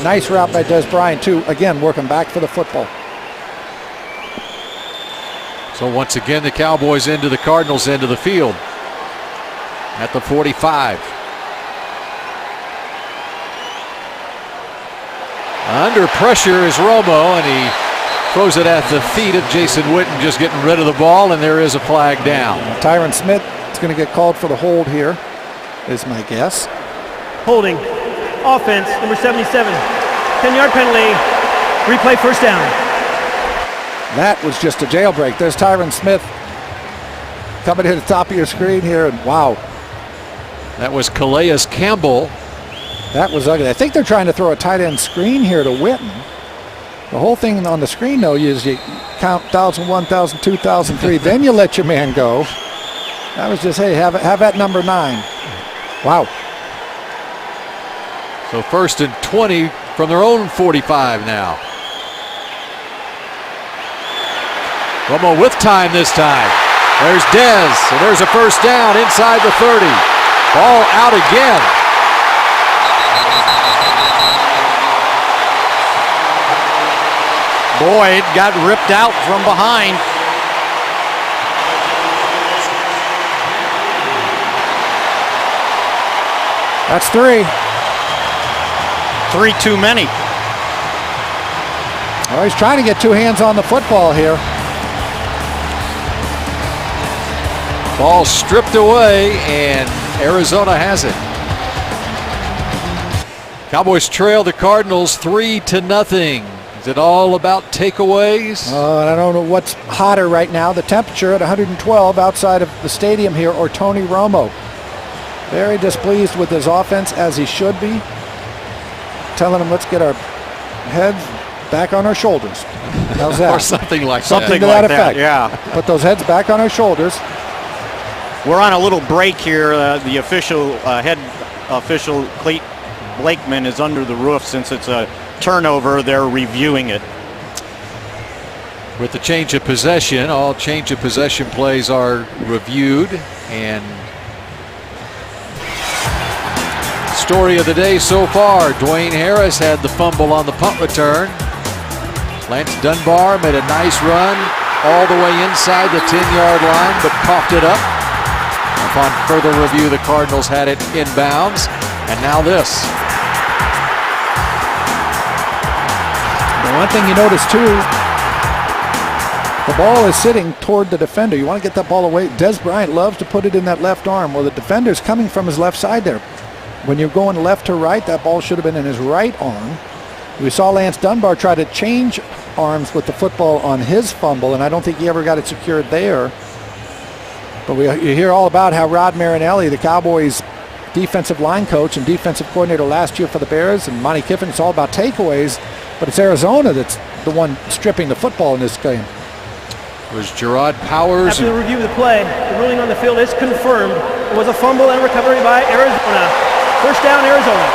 Nice route by Des Bryant too. Again, working back for the football. So once again, the Cowboys into the Cardinals end of the field at the 45. Under pressure is Romo, and he throws it at the feet of Jason Witten, just getting rid of the ball, and there is a flag down. Tyron Smith is going to get called for the hold here, is my guess. Holding. Offense, number 77. 10-yard penalty. Replay first down. That was just a jailbreak. There's Tyron Smith coming to the top of your screen here, and wow. That was Calais Campbell. That was ugly. I think they're trying to throw a tight end screen here to Witten. The whole thing on the screen, though, is you count 1,000, 1,000, 2,000, 3, then you let your man go. That was just, hey, have at number 9. Wow. So 1st and 20 from their own 45 now. Romo with time this time. There's Dez, and there's a first down inside the 30. Ball out again. Boyd got ripped out from behind. That's 3. 3 too many. Oh, he's trying to get 2 hands on the football here. Ball stripped away, and Arizona has it. Cowboys trail the Cardinals 3-0. Is it all about takeaways? I don't know what's hotter right now. The temperature at 112 outside of the stadium here, or Tony Romo. Very displeased with his offense, as he should be. Telling him, let's get our heads back on our shoulders. How's that? Or something like Something that. to that effect. Yeah. Put those heads back on our shoulders. We're on a little break here. The official, head official, Cleet Blakeman, is under the roof since it's a turnover. They're reviewing it. With the change of possession, all change of possession plays are reviewed. And story of the day so far, Dwayne Harris had the fumble on the punt return. Lance Dunbar made a nice run all the way inside the 10-yard line, but coughed it up. Upon further review, the Cardinals had it inbounds. And now this. One thing you notice too, the ball is sitting toward the defender. You want to get that ball away. Des Bryant loves to put it in that left arm. Well, the defender's coming from his left side there. When you're going left to right, that ball should have been in his right arm. We saw Lance Dunbar try to change arms with the football on his fumble, and I don't think he ever got it secured there. But you hear all about how Rod Marinelli, the Cowboys defensive line coach and defensive coordinator last year for the Bears, and Monty Kiffin, it's all about takeaways. But it's Arizona that's the one stripping the football in this game. It was Gerard Powers. After the review of the play, the ruling on the field is confirmed. It was a fumble and recovery by Arizona. First down, Arizona.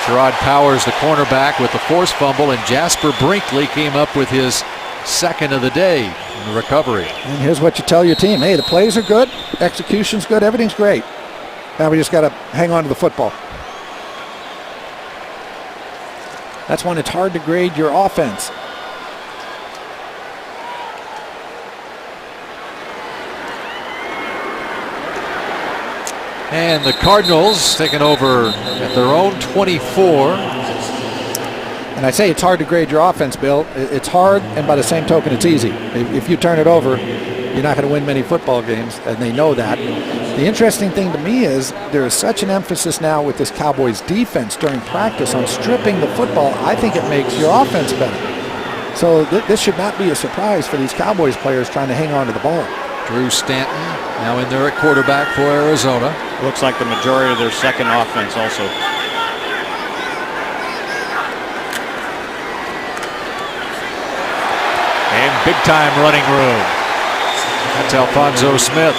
Gerard Powers, the cornerback, with the forced fumble, and Jasper Brinkley came up with his second of the day in the recovery. And here's what you tell your team. Hey, the plays are good, execution's good, everything's great. Now we just got to hang on to the football. That's when it's hard to grade your offense. And the Cardinals taking over at their own 24. And I say it's hard to grade your offense, Bill. It's hard, and by the same token, it's easy. If you turn it over, you're not going to win many football games, and they know that. The interesting thing to me is there is such an emphasis now with this Cowboys defense during practice on stripping the football. I think it makes your offense better. So this should not be a surprise for these Cowboys players trying to hang on to the ball. Drew Stanton now in there at quarterback for Arizona. Looks like the majority of their second offense also. And big time running room. That's Alfonso Smith.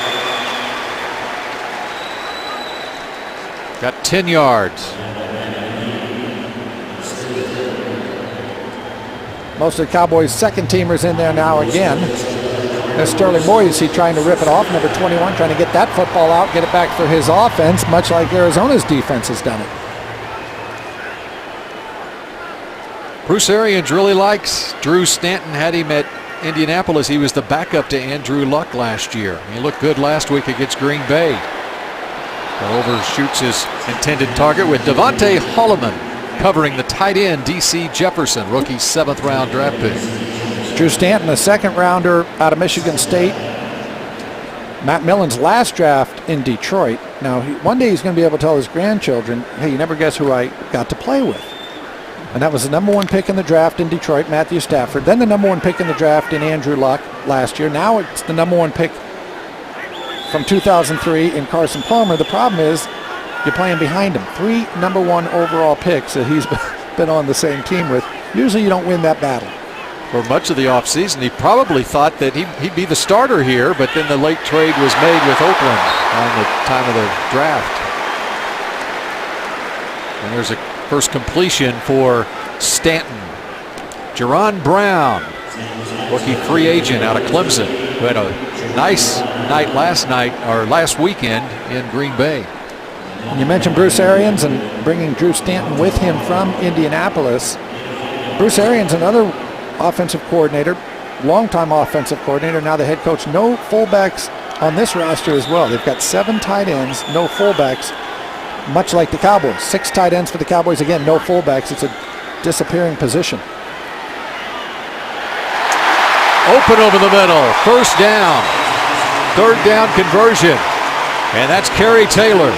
Got 10 yards. Most of the Cowboys' second teamers in there now again. There's Sterling Moore. You see trying to rip it off. Number 21 trying to get that football out, get it back for his offense, much like Arizona's defense has done it. Bruce Arians really likes Drew Stanton. Had him at Indianapolis, he was the backup to Andrew Luck last year. He looked good last week against Green Bay. Overshoots his intended target with Devontae Holloman covering the tight end DC Jefferson, rookie 7th round draft pick. Drew Stanton, a second rounder out of Michigan State. Matt Millen's last draft in Detroit. Now, one day he's going to be able to tell his grandchildren, hey, you never guess who I got to play with. And that was the number 1 pick in the draft in Detroit, Matthew Stafford. Then the number 1 pick in the draft in Andrew Luck last year. Now it's the number 1 pick from 2003 in Carson Palmer. The problem is you're playing behind him. 3 number 1 overall picks that he's been on the same team with. Usually you don't win that battle. For much of the offseason, he probably thought that he'd be the starter here, but then the late trade was made with Oakland on the time of the draft. And there's a first completion for Stanton. Jaron Brown, rookie free agent out of Clemson, who had a nice night last weekend in Green Bay. And you mentioned Bruce Arians and bringing Drew Stanton with him from Indianapolis. Bruce Arians, another offensive coordinator, longtime offensive coordinator, now the head coach. No fullbacks on this roster as well. They've got 7 tight ends, no fullbacks, much like the Cowboys. 6 tight ends for the Cowboys. Again, no fullbacks. It's a disappearing position. Open over the middle. First down. 3rd down conversion. And that's Kerry Taylor.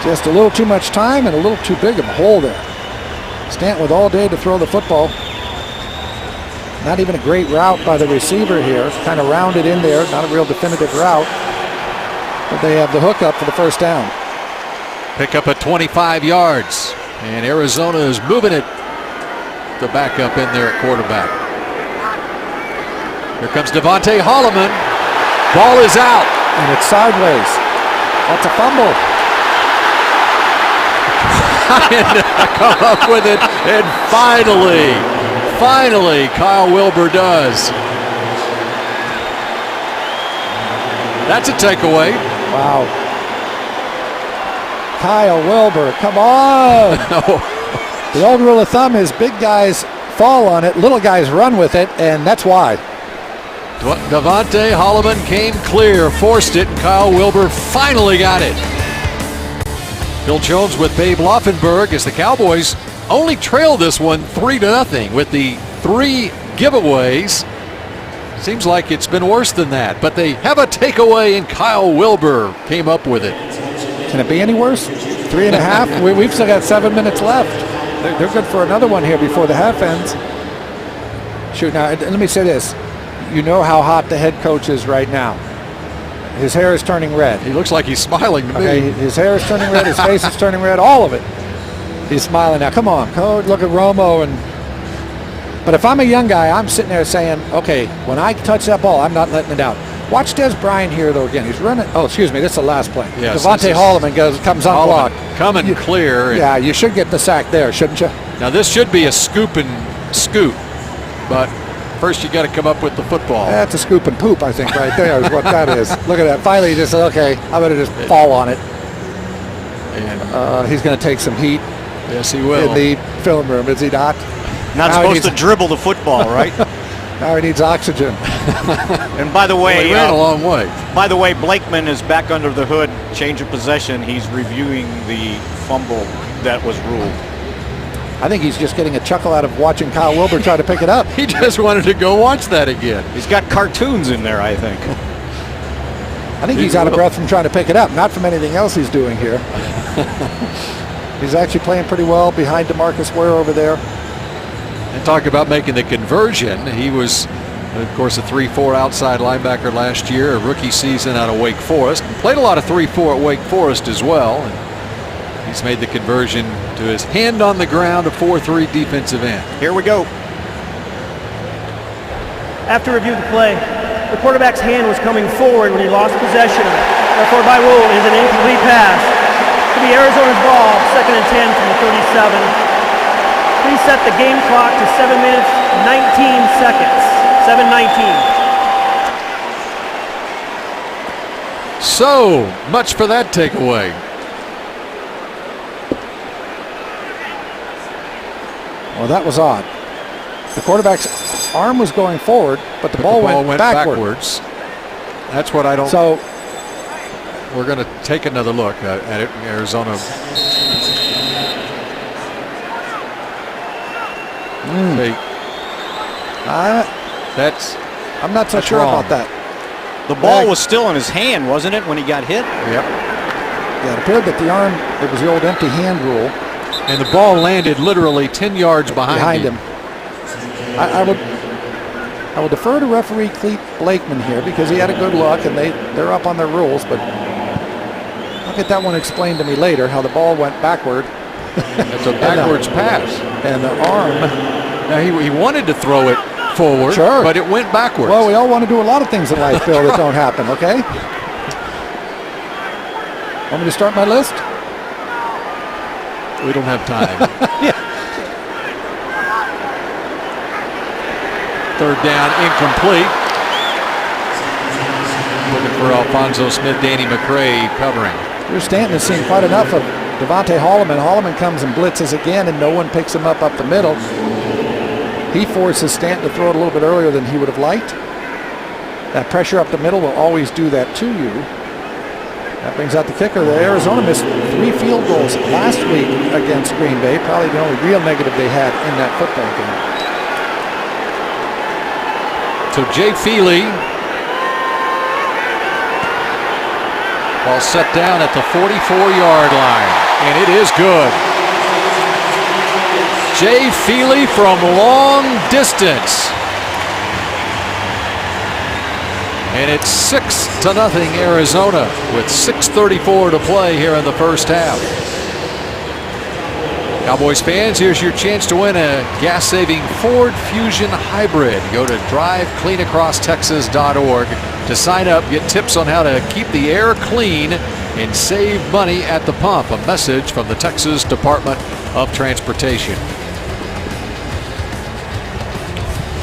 Just a little too much time and a little too big of a hole there. Stanton with all day to throw the football. Not even a great route by the receiver here. Kind of rounded in there. Not a real definitive route. But they have the hookup for the first down. Pick up at 25 yards. And Arizona is moving it to back up in there at quarterback. Here comes Devontae Holloman. Ball is out. And it's sideways. That's a fumble. I come up with it, and finally, Kyle Wilbur does. That's a takeaway. Wow. Kyle Wilbur, come on. The old rule of thumb is big guys fall on it, little guys run with it, and that's why. Devontae Holloman came clear, forced it, and Kyle Wilbur finally got it. Bill Jones with Babe Laufenberg as the Cowboys only trail this one 3-0 with the 3 giveaways. Seems like it's been worse than that, but they have a takeaway and Kyle Wilbur came up with it. Can it be any worse? 3.5? We've still got 7 minutes left. They're good for another one here before the half ends. Shoot, now let me say this. You know how hot the head coach is right now. His hair is turning red. He looks like he's smiling to me. Okay, his hair is turning red. His face is turning red. All of it. He's smiling now. Come on, coach. Look at Romo. But if I'm a young guy, I'm sitting there saying, okay, when I touch that ball, I'm not letting it out. Watch Des Bryant here, though, again. He's running. Oh, excuse me. This is the last play. Yes, Devontae Holloman comes unblocked. Coming clear. Yeah, you should get the sack there, shouldn't you? Now, this should be a scoop and scoot, but first you got to come up with the football. That's a scoop and poop, I think, right there is what that is. Look at that. Finally, he just said, okay, I'm going to just fall on it. And he's going to take some heat. Yes, he will. In the film room, is he not? Not supposed to dribble the football, right? Now he needs oxygen. And by the way, Well, he ran a long way. by the way, Blakeman is back under the hood, change of possession. He's reviewing the fumble that was ruled. I think he's just getting a chuckle out of watching Kyle Wilbur try to pick it up. He just wanted to go watch that again. He's got cartoons in there, I think. I think he's out of breath from trying to pick it up, not from anything else he's doing here. He's actually playing pretty well behind DeMarcus Ware over there. And talk about making the conversion. He was, of course, a 3-4 outside linebacker last year, a rookie season out of Wake Forest. Played a lot of 3-4 at Wake Forest as well. And he's made the conversion to his hand on the ground, a 4-3 defensive end. Here we go. After review of the play, the quarterback's hand was coming forward when he lost possession of it. Therefore, by rule, it is an incomplete pass. To be Arizona's ball, 2nd and 10 from the 37. Please set the game clock to 7 minutes, 19 seconds. 7:19. So much for that takeaway. Well, that was odd. The quarterback's arm was going forward, but the ball went backwards. That's what I don't. So we're going to take another look at it. Arizona. I'm not so sure wrong. about that. The ball was still in his hand, wasn't it, when he got hit? Yep. Yeah, it appeared that the arm, it was the old empty hand rule. And the ball landed literally 10 yards behind him. I will defer to referee Clete Blakeman here because he had a good look and they're up on their rules, but I'll get that one explained to me later, how the ball went backward. It's a backwards pass. And the arm. Now he wanted to throw it forward, sure, but it went backwards. Well, we all want to do a lot of things in life, Bill, that don't happen, okay? Want me to start my list? We don't have time. Yeah. 3rd down, incomplete. Looking for Alfonso Smith, Danny McCray covering. Drew Stanton has seen quite enough of Devontae Holloman. Holloman comes and blitzes again, and no one picks him up the middle. He forces Stanton to throw it a little bit earlier than he would have liked. That pressure up the middle will always do that to you. That brings out the kicker. Arizona missed 3 field goals last week against Green Bay. Probably the only real negative they had in that football game. So Jay Feely, ball set down at the 44-yard line, and it is good. Jay Feely from long distance. And it's 6-0 Arizona with 6:34 to play here in the first half. Cowboys fans, here's your chance to win a gas-saving Ford Fusion Hybrid. Go to drivecleanacrosstexas.org to sign up, get tips on how to keep the air clean and save money at the pump. A message from the Texas Department of Transportation.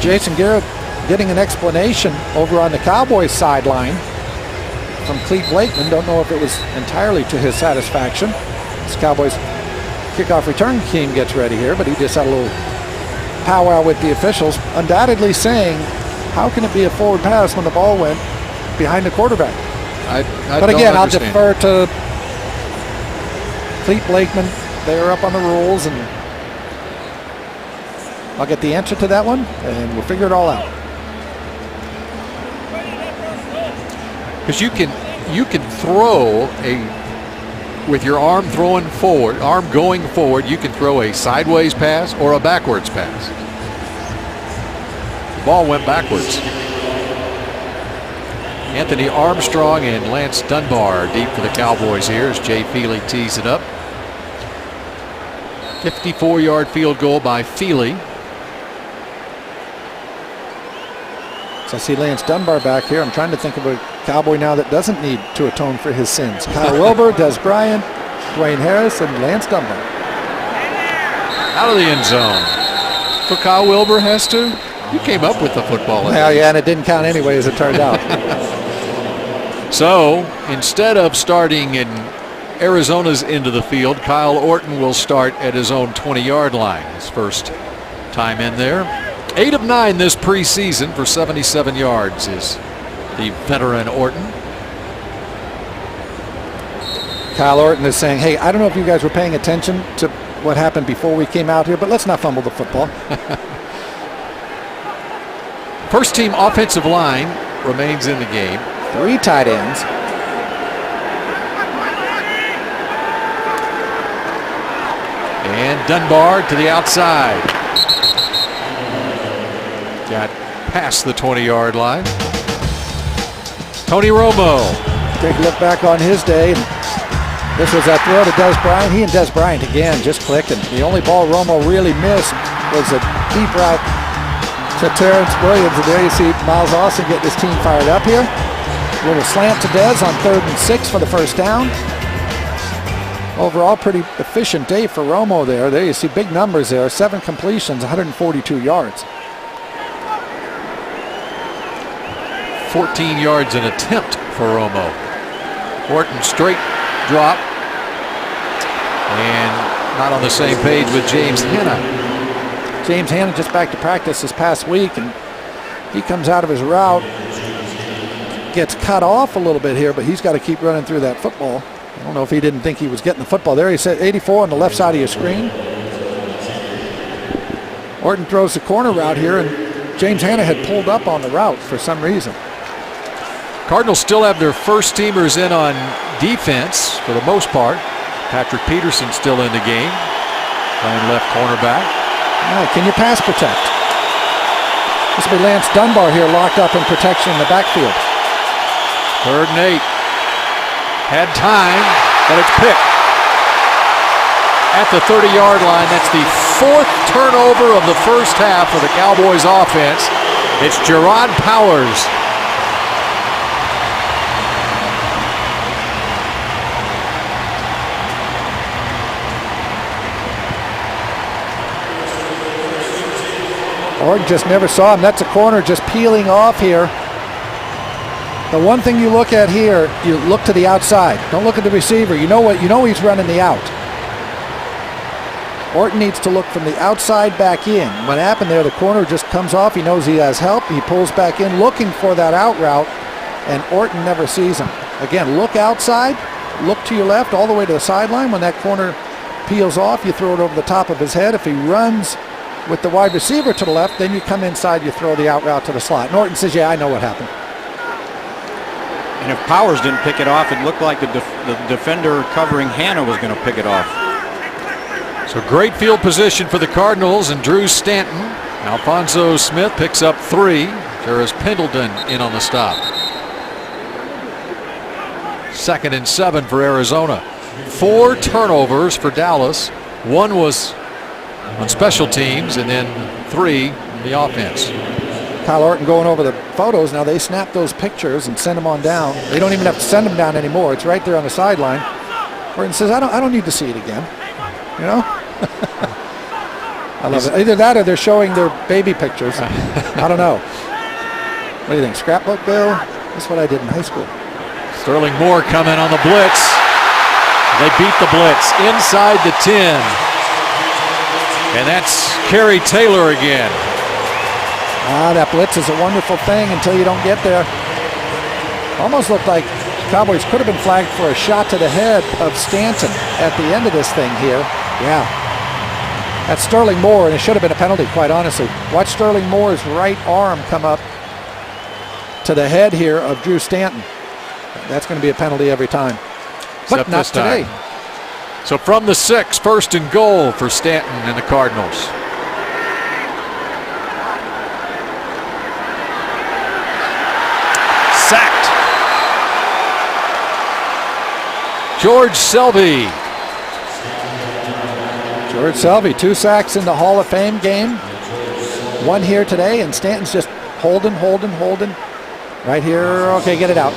Jason Garrett getting an explanation over on the Cowboys sideline from Clete Blakeman. Don't know if it was entirely to his satisfaction. This Cowboys kickoff return team gets ready here, but he just had a little powwow with the officials, undoubtedly saying, how can it be a forward pass when the ball went behind the quarterback? But again, I'll defer to Clete Blakeman. They are up on the rules, and I'll get the answer to that one, and we'll figure it all out. Because you can throw with your arm throwing forward, arm going forward, you can throw a sideways pass or a backwards pass. The ball went backwards. Anthony Armstrong and Lance Dunbar deep for the Cowboys here as Jay Feely tees it up. 54-yard field goal by Feely. So I see Lance Dunbar back here. I'm trying to think of a Cowboy now that doesn't need to atone for his sins. Kyle Wilbur, Des Bryant, Dwayne Harris, and Lance Dunbar. Out of the end zone. So Kyle Wilbur has to? You came up with the football. Well, yeah, and it didn't count anyway, as it turned out. So instead of starting in Arizona's end of the field, Kyle Orton will start at his own 20-yard line. His first time in there. 8 of 9 this preseason for 77 yards is the veteran Orton. Kyle Orton is saying, hey, I don't know if you guys were paying attention to what happened before we came out here, but let's not fumble the football. First team offensive line remains in the game. 3 tight ends. And Dunbar to the outside. Got past the 20-yard line. Tony Romo. Take a look back on his day. This was that throw to Des Bryant. He and Des Bryant again just clicked, and the only ball Romo really missed was a deep route to Terrence Williams. And there you see Miles Austin getting his team fired up here. A little slant to Des on 3rd and 6 for the first down. Overall, pretty efficient day for Romo there. There you see big numbers there. 7 completions, 142 yards. 14 yards an attempt for Romo. Orton straight drop. And not on the same page with James Hanna. James Hanna just back to practice this past week, and he comes out of his route. Gets cut off a little bit here, but he's got to keep running through that football. I don't know if he didn't think he was getting the football. There he said 84 on the left side of your screen. Orton throws the corner route here, and James Hanna had pulled up on the route for some reason. Cardinals still have their first teamers in on defense for the most part. Patrick Peterson still in the game, playing left cornerback. All right, can you pass protect? This will be Lance Dunbar here locked up in protection in the backfield. 3rd and 8. Had time, but it's picked. At the 30-yard line, that's the 4th turnover of the first half for the Cowboys offense. It's Gerard Powers. Orton just never saw him. That's a corner just peeling off here. The one thing you look at here, you look to the outside. Don't look at the receiver. You know he's running the out. Orton needs to look from the outside back in. What happened there, the corner just comes off. He knows he has help. He pulls back in looking for that out route, and Orton never sees him. Again, look outside, look to your left all the way to the sideline. When that corner peels off, you throw it over the top of his head. If he runs with the wide receiver to the left, then you come inside, you throw the out route to the slot. And Orton says, yeah, I know what happened. And if Powers didn't pick it off, it looked like the defender covering Hanna was going to pick it off. So great field position for the Cardinals and Drew Stanton. Alfonso Smith picks up 3. There is Pendleton in on the stop. 2nd and 7 for Arizona. 4 turnovers for Dallas. 1 was on special teams, and then 3 in the offense. Kyle Orton going over the photos. Now they snap those pictures and send them on down. They don't even have to send them down anymore. It's right there on the sideline. Orton says, I don't need to see it again. You know? I love it. Either that or they're showing their baby pictures. I don't know. What do you think? Scrapbook, Bill? That's what I did in high school. Sterling Moore coming on the blitz. They beat the blitz inside the 10. And that's Kerry Taylor again. That blitz is a wonderful thing until you don't get there. Almost looked like Cowboys could have been flagged for a shot to the head of Stanton at the end of this thing here. Yeah. That's Sterling Moore, and it should have been a penalty, quite honestly. Watch Sterling Moore's right arm come up to the head here of Drew Stanton. That's going to be a penalty every time. But not today. So from the 6, 1st and goal for Stanton and the Cardinals. Sacked. George Selby. George Selby, 2 sacks in the Hall of Fame game. 1 here today, and Stanton's just holding. Right here. Okay, get it out.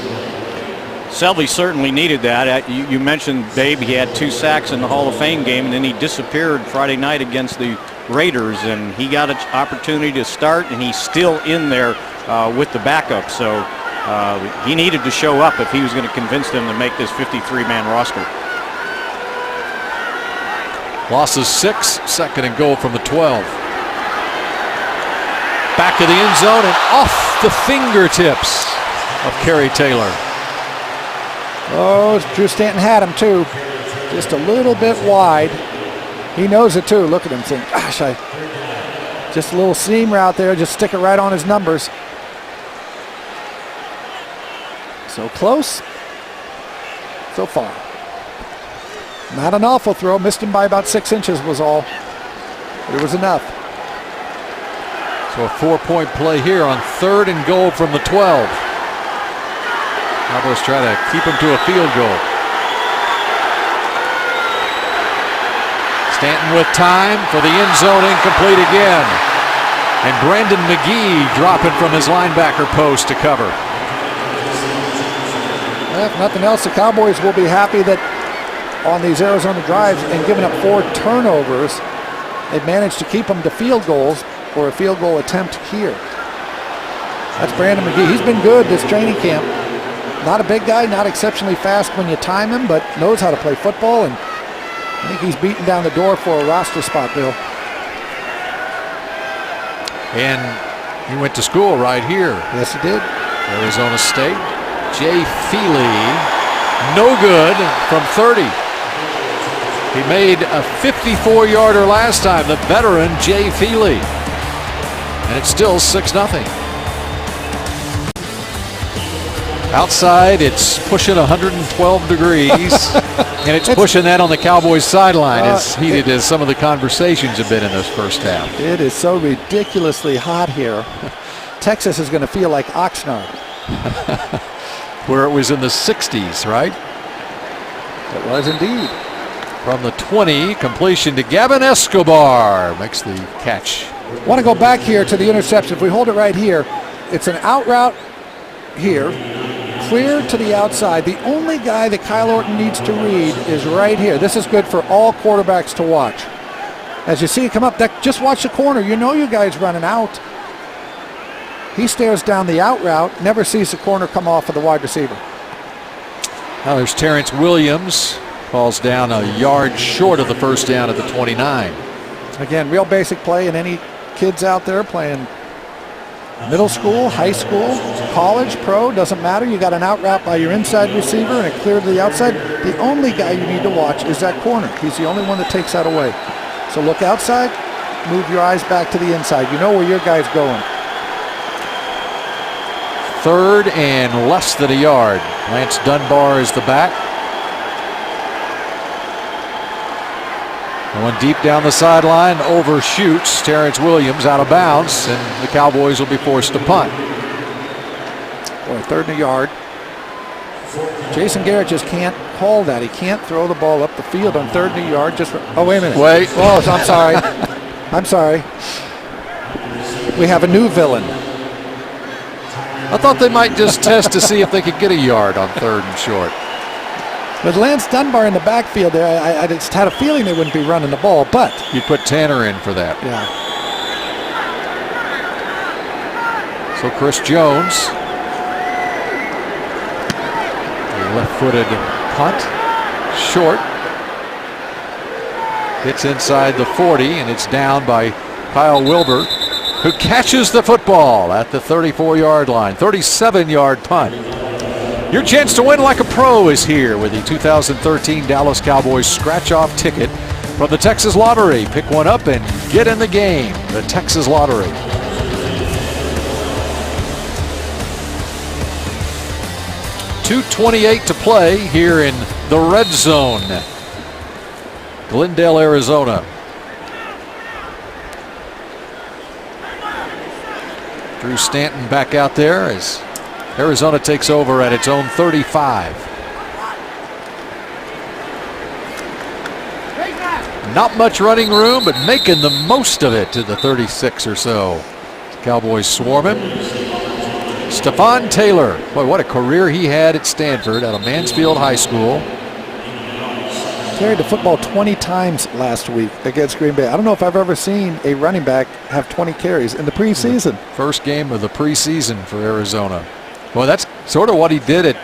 Selby certainly needed that. You mentioned, Babe, he had 2 sacks in the Hall of Fame game, and then he disappeared Friday night against the Raiders, and he got an opportunity to start, and he's still in there with the backup. So he needed to show up if he was going to convince them to make this 53-man roster. Losses 6, 2nd and goal from the 12. Back of the end zone and off the fingertips of Kerry Taylor. Oh, Drew Stanton had him too. Just a little bit wide. He knows it too. Look at him saying, gosh, just a little seam route there. Just stick it right on his numbers. So close. So far. Not an awful throw. Missed him by about 6 inches was all. But it was enough. So a 4-point play here on 3rd and goal from the 12. Cowboys try to keep him to a field goal. Stanton with time for the end zone, incomplete again. And Brandon McGee dropping from his linebacker post to cover. Well, if nothing else, the Cowboys will be happy that on these Arizona drives and giving up 4 turnovers, they've managed to keep them to field goals or a field goal attempt here. That's Brandon McGee. He's been good this training camp. Not a big guy, not exceptionally fast when you time him, but knows how to play football, and I think he's beating down the door for a roster spot, Bill. And he went to school right here. Yes, he did. Arizona State. Jay Feely, no good from 30. He made a 54-yarder last time, the veteran Jay Feely. And it's still 6-0. Outside, it's pushing 112 degrees, and it's pushing that on the Cowboys sideline as heated as some of the conversations have been in this first half. It is so ridiculously hot here. Texas is going to feel like Oxnard. Where it was in the 60s, right? It was indeed. From the 20, completion to Gavin Escobar. Makes the catch. Want to go back here to the interception. If we hold it right here, it's an out route here. Clear to the outside. The only guy that Kyle Orton needs to read is right here. This is good for all quarterbacks to watch. As you see it come up, just watch the corner. You know your guy's running out. He stares down the out route, never sees the corner come off of the wide receiver. Now there's Terrence Williams. Falls down a yard short of the first down at the 29. Again, real basic play, and any kids out there playing middle school, high school, college, pro, doesn't matter. You got an out route by your inside receiver and it cleared to the outside. The only guy you need to watch is that corner. He's the only one that takes that away. So look outside, move your eyes back to the inside. You know where your guy's going. 3rd and less than a yard. Lance Dunbar is the back. Going deep down the sideline, overshoots Terrence Williams out of bounds, and the Cowboys will be forced to punt. Boy, 3rd and a yard. Jason Garrett just can't call that. He can't throw the ball up the field on 3rd and a yard. Oh, wait a minute. Wait. Oh, I'm sorry. I'm sorry. We have a new villain. I thought they might just test to see if they could get a yard on 3rd and short. With Lance Dunbar in the backfield there, I just had a feeling they wouldn't be running the ball, but You'd put Tanner in for that. yeah. So Chris Jones, a left-footed punt, short. Hits inside the 40, and it's down by Kyle Wilbur, who catches the football at the 34-yard line. 37-yard punt. Your chance to win like a pro is here with the 2013 Dallas Cowboys scratch-off ticket from the Texas Lottery. Pick one up and get in the game. The Texas Lottery. .228 to play here in the red zone. Glendale, Arizona. Drew Stanton back out there as Arizona takes over at its own 35. Not much running room, but making the most of it to the 36 or so. Cowboys swarming. Stephon Taylor. Boy, what a career he had at Stanford out of Mansfield High School. Carried the football 20 times last week against Green Bay. I don't know if I've ever seen a running back have 20 carries in the preseason. First game of the preseason for Arizona. Well, that's sort of what he did at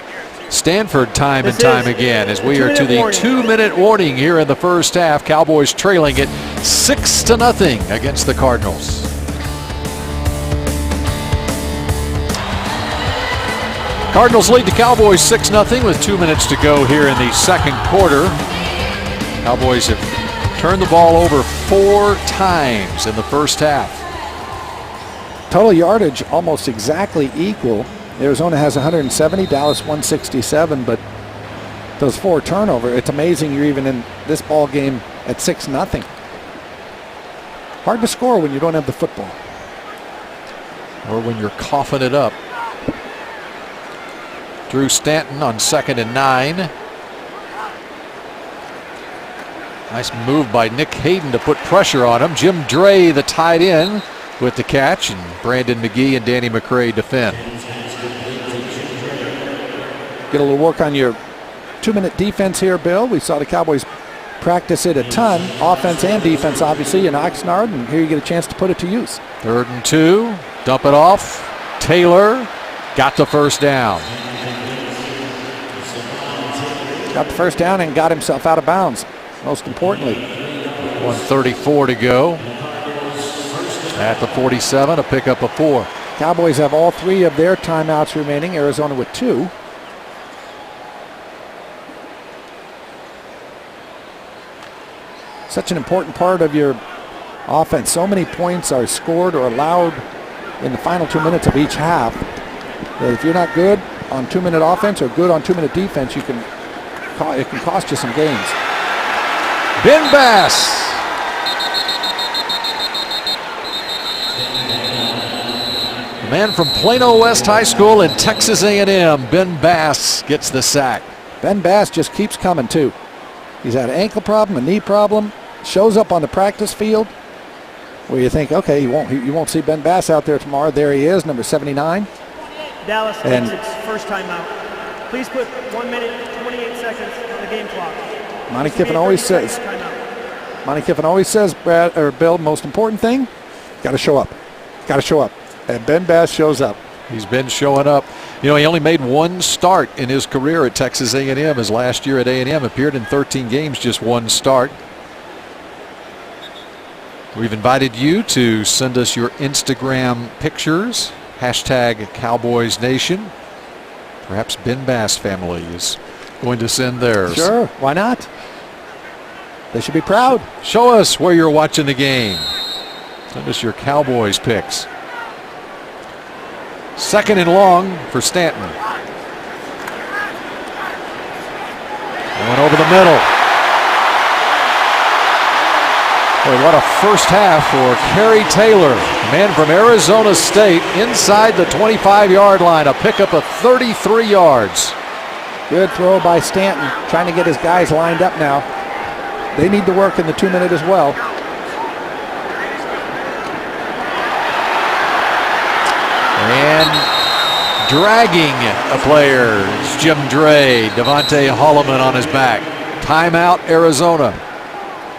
Stanford time and time again, as we are to the 2-minute warning here in the first half. Cowboys trailing it 6-0 against the Cardinals. Cardinals lead the Cowboys 6-0 with 2 minutes to go here in the second quarter. Cowboys have turned the ball over 4 times in the first half. Total yardage almost exactly equal. Arizona has 170, Dallas 167, but those 4 turnovers, it's amazing you're even in this ball game at 6-0. Hard to score when you don't have the football. Or when you're coughing it up. Drew Stanton on 2nd and 9. Nice move by Nick Hayden to put pressure on him. Jim Dre, the tight end, with the catch, and Brandon McGee and Danny McCray defend. Get a little work on your 2-minute defense here, Bill. We saw the Cowboys practice it a ton, offense and defense, obviously, in Oxnard, and here you get a chance to put it to use. 3rd and 2, dump it off. Taylor got the first down. Got the first down and got himself out of bounds, most importantly. 1:34 to go. At the 47, a pickup of 4. Cowboys have all 3 of their timeouts remaining, Arizona with 2. Such an important part of your offense. So many points are scored or allowed in the final 2 minutes of each half. If you're not good on 2-minute offense or good on 2-minute defense, it can cost you some games. Ben Bass. The man from Plano West High School in Texas A&M, Ben Bass, gets the sack. Ben Bass just keeps coming too. He's had an ankle problem, a knee problem, shows up on the practice field where you think, okay, you won't see Ben Bass out there tomorrow. There he is, number 79. Dallas takes its first timeout. Please put 1 minute, 28 seconds on the game clock. Monty Kiffin always says, Brad or Bill, most important thing, got to show up. Got to show up. And Ben Bass shows up. He's been showing up. You know, he only made 1 start in his career at Texas A&M. His last year at A&M, appeared in 13 games, just 1 start. We've invited you to send us your Instagram pictures, #CowboysNation. Perhaps Ben Bass family is going to send theirs. Sure, why not? They should be proud. Show us where you're watching the game. Send us your Cowboys picks. 2nd and long for Stanton. Going over the middle. Boy, what a first half for Kerry Taylor, the man from Arizona State, inside the 25-yard line, a pickup of 33 yards. Good throw by Stanton, trying to get his guys lined up now. They need to work in the 2-minute as well. And dragging a player is Jim Dre, Devontae Holloman on his back. Timeout, Arizona.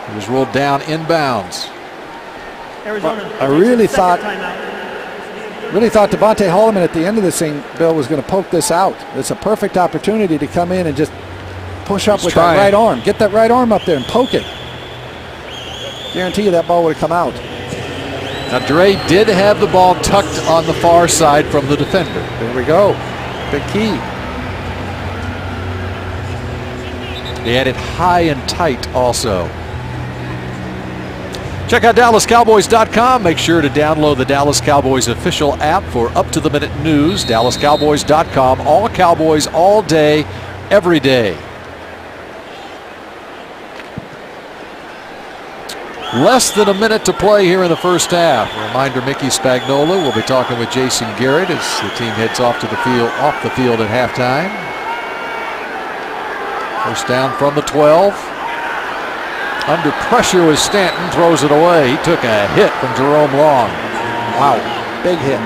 He was rolled down inbounds. Arizona. I really thought Devontae Holloman at the end of this thing, Bill, was going to poke this out. It's a perfect opportunity to come in and just push up with that right arm. Get that right arm up there and poke it. Guarantee you that ball would have come out. Now Dre did have the ball tucked on the far side from the defender. There we go. Big key. They had it high and tight also. Check out DallasCowboys.com. Make sure to download the Dallas Cowboys official app for up-to-the-minute news. DallasCowboys.com. All Cowboys, all day, every day. Less than a minute to play here in the first half. A reminder, Mickey Spagnola will be talking with Jason Garrett as the team heads off the field at halftime. First down from the 12. Under pressure with Stanton, throws it away. He took a hit from Jerome Long. Wow, big hit.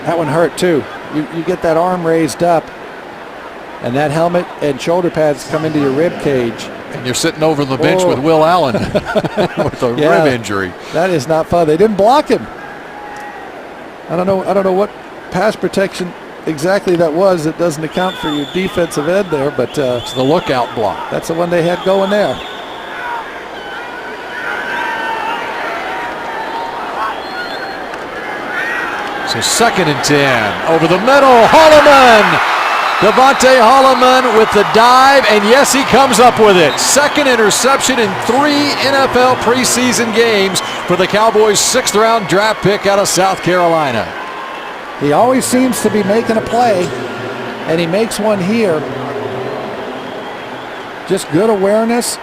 That one hurt too. You get that arm raised up, and that helmet and shoulder pads come into your rib cage. And you're sitting over the bench with Will Allen with a rib injury. That is not fun. They didn't block him. I don't know what pass protection exactly that was. It doesn't account for your defensive end there, but it's the lookout block. That's the one they had going there. So 2nd and 10. Over the middle. Holloman. Devontae Holloman with the dive, and yes, he comes up with it. 2nd interception in 3 NFL preseason games for the Cowboys' 6th-round draft pick out of South Carolina. He always seems to be making a play, and he makes one here. Just good awareness,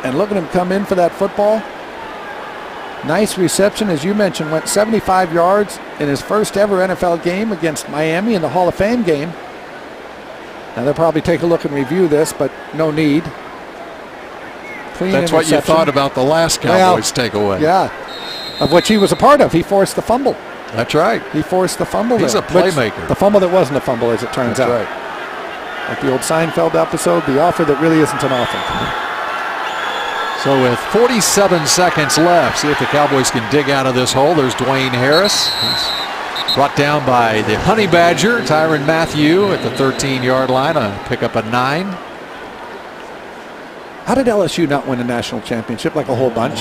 and look at him come in for that football. Nice reception, as you mentioned, went 75 yards in his first ever NFL game against Miami in the Hall of Fame game. Now they'll probably take a look and review this, but no need. Clean That's what you thought about the last Cowboys takeaway. Yeah, of which he was a part of. He forced the fumble. That's right. He forced the fumble. He's a playmaker. The fumble that wasn't a fumble, as it turns out. Right. Like the old Seinfeld episode, the offer that really isn't an offer. So with 47 seconds left, see if the Cowboys can dig out of this hole. There's Dwayne Harris. He's brought down by the Honey Badger, Tyrann Mathieu, at the 13-yard line. Pick up a 9. How did LSU not win a national championship like a whole bunch?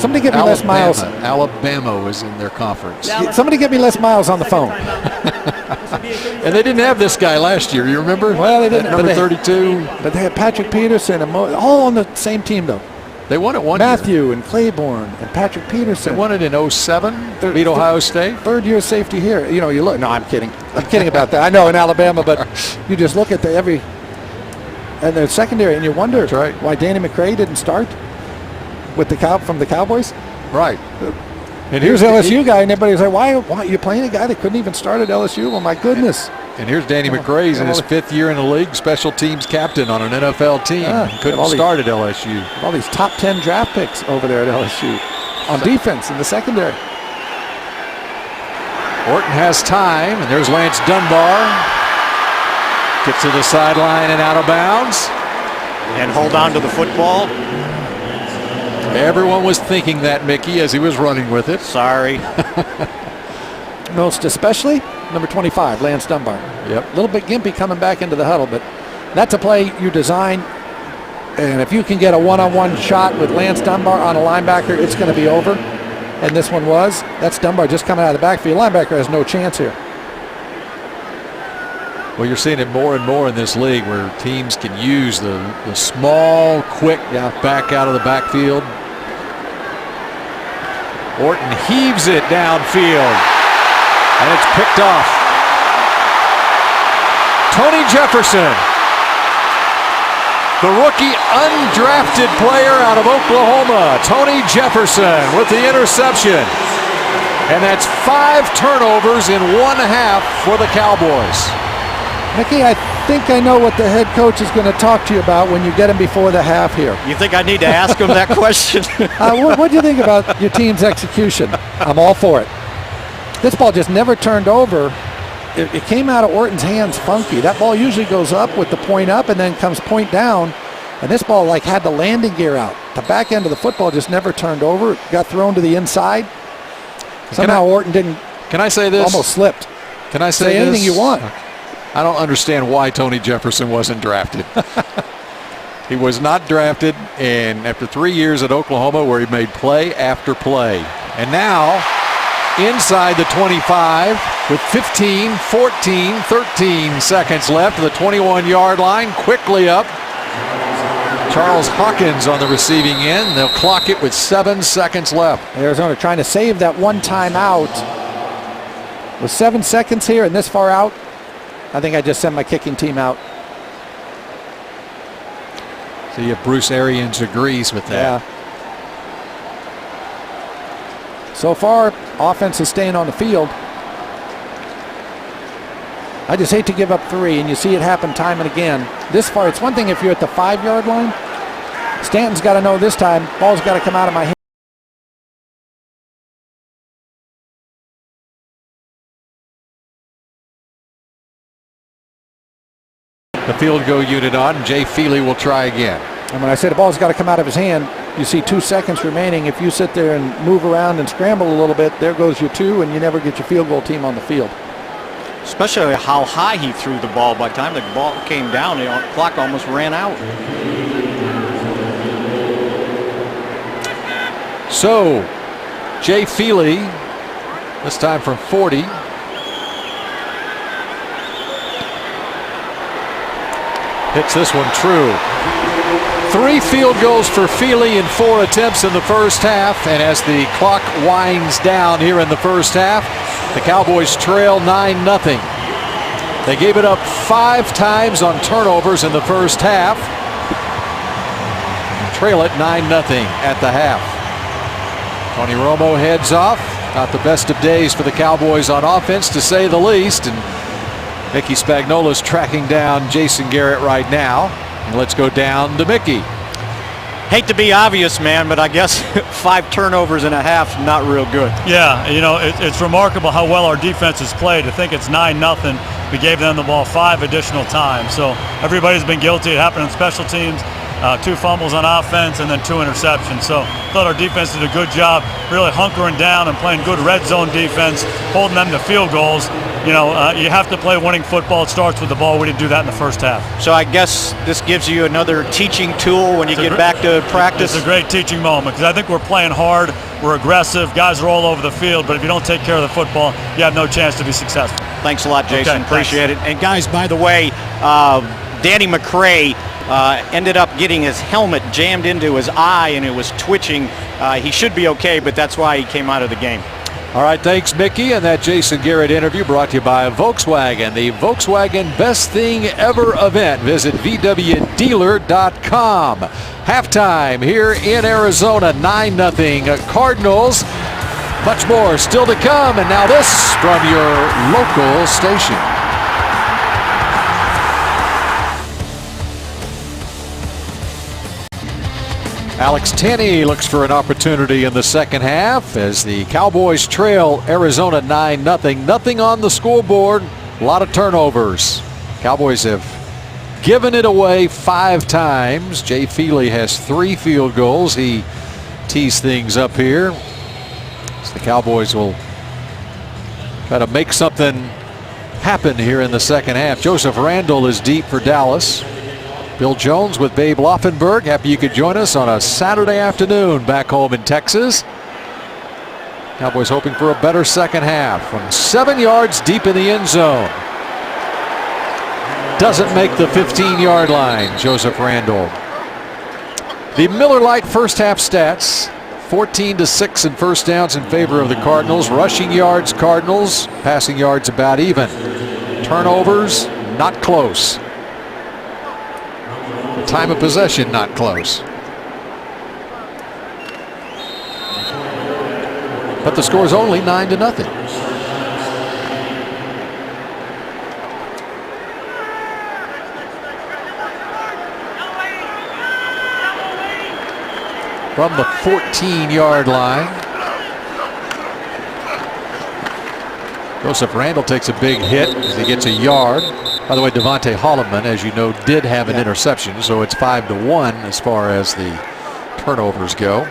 Somebody get me Les Miles. Alabama was in their conference. Somebody get me Les Miles on the phone. And they didn't have this guy last year, you remember? Well, they didn't. Number 32. But they had Patrick Peterson, and all on the same team, though. They won it one Mathieu year. and Claiborne and Patrick Peterson. They won it in 07, beat Ohio State. 3rd-year safety here. You know, you look. No, I'm kidding. I'm kidding about that. I know in Alabama, but you just look at and the secondary, and you wonder why Danny McCray didn't start with from the Cowboys. Right. And here's LSU guy, and everybody's like, why are you playing a guy that couldn't even start at LSU? Well, my goodness. And here's Danny McCray in his 5th year in the league, special teams captain on an NFL team. Couldn't start at LSU. All these top 10 draft picks over there at LSU on defense in the secondary. Orton has time, and there's Lance Dunbar. Gets to the sideline and out of bounds. And hold on to the football. Everyone was thinking that, Mickey, as he was running with it. Sorry. Most especially number 25, Lance Dunbar. Yep. A little bit gimpy coming back into the huddle, but that's a play you design. And if you can get a one-on-one shot with Lance Dunbar on a linebacker, it's going to be over. And this one was. That's Dunbar just coming out of the backfield. Linebacker has no chance here. Well, you're seeing it more and more in this league where teams can use the small, quick back out of the backfield. Orton heaves it downfield, and it's picked off. Tony Jefferson, the rookie undrafted player out of Oklahoma. Tony Jefferson with the interception. And that's 5 turnovers in 1/2 for the Cowboys. Mickey, I think I know what the head coach is going to talk to you about when you get him before the half here. You think I need to ask him that question? What do you think about your team's execution? I'm all for it. This ball just never turned over. It came out of Orton's hands funky. That ball usually goes up with the point up and then comes point down. And this ball had the landing gear out. The back end of the football just never turned over. It got thrown to the inside. Somehow Orton didn't. Can I say this? Almost slipped. Can I say anything you want? I don't understand why Tony Jefferson wasn't drafted. He was not drafted, and after 3 years at Oklahoma where he made play after play. And now, inside the 25 with 15, 14, 13 seconds left, the 21-yard line, quickly up. Charles Hawkins on the receiving end. They'll clock it with 7 seconds left. Arizona trying to save that one timeout. With 7 seconds here and this far out, I think I just sent my kicking team out. See if Bruce Arians agrees with that. Yeah. So far, offense is staying on the field. I just hate to give up 3, and you see it happen time and again. This far, it's one thing if you're at the 5-yard line. Stanton's got to know this time, ball's got to come out of my hand. The field goal unit on. Jay Feely will try again. And when I say the ball's got to come out of his hand, you see 2 seconds remaining. If you sit there and move around and scramble a little bit, there goes your 2, and you never get your field goal team on the field. Especially how high he threw the ball. By the time the ball came down, the clock almost ran out. So, Jay Feely, this time from 40, Hits this one true. 3 field goals for Feely in 4 attempts in the first half. And as the clock winds down here in the first half, the Cowboys trail 9-0. They gave it up 5 times on turnovers in the first half. Trail it 9-0 at the half. Tony Romo heads off. Not the best of days for the Cowboys on offense, to say the least. And Mickey Spagnola's tracking down Jason Garrett right now. And let's go down to Mickey. Hate to be obvious, man, but I guess 5 turnovers in a half, not real good. Yeah, you know, it's remarkable how well our defense has played. I think it's 9-0. We gave them the ball 5 additional times. So everybody's been guilty. It happened on special teams. 2 fumbles on offense and then 2 interceptions. So I thought our defense did a good job really hunkering down and playing good red zone defense, holding them to field goals. You know, you have to play winning football. It starts with the ball. We didn't do that in the first half. So I guess this gives you another teaching tool when you get back to practice. It's a great teaching moment because I think we're playing hard. We're aggressive. Guys are all over the field. But if you don't take care of the football, you have no chance to be successful. Thanks a lot, Jason. Okay, appreciate it. And guys, by the way, Danny McCray ended up getting his helmet jammed into his eye and it was twitching. He should be okay, but that's why he came out of the game. All right, thanks, Mickey. And that Jason Garrett interview brought to you by Volkswagen, the Volkswagen Best Thing Ever event. Visit VWDealer.com. Halftime here in Arizona, 9-0 Cardinals. Much more still to come. And now this from your local station. Alex Tenney looks for an opportunity in the second half as the Cowboys trail Arizona 9-0. Nothing on the scoreboard. A lot of turnovers. Cowboys have given it away 5 times. Jay Feely has 3 field goals. He tees things up here. So the Cowboys will try to make something happen here in the second half. Joseph Randall is deep for Dallas. Bill Jones with Babe Laufenberg. Happy you could join us on a Saturday afternoon back home in Texas. Cowboys hoping for a better second half from 7 yards deep in the end zone. Doesn't make the 15-yard line, Joseph Randall. The Miller Lite first half stats: 14-6 in first downs in favor of the Cardinals. Rushing yards, Cardinals. Passing yards about even. Turnovers, not close. Time of possession, not close. But the score is only 9-0. From the 14-yard line, Joseph Randall takes a big hit as he gets a yard. By the way, Devontae Holloman, as you know, did have an interception, so it's 5-1 as far as the turnovers go.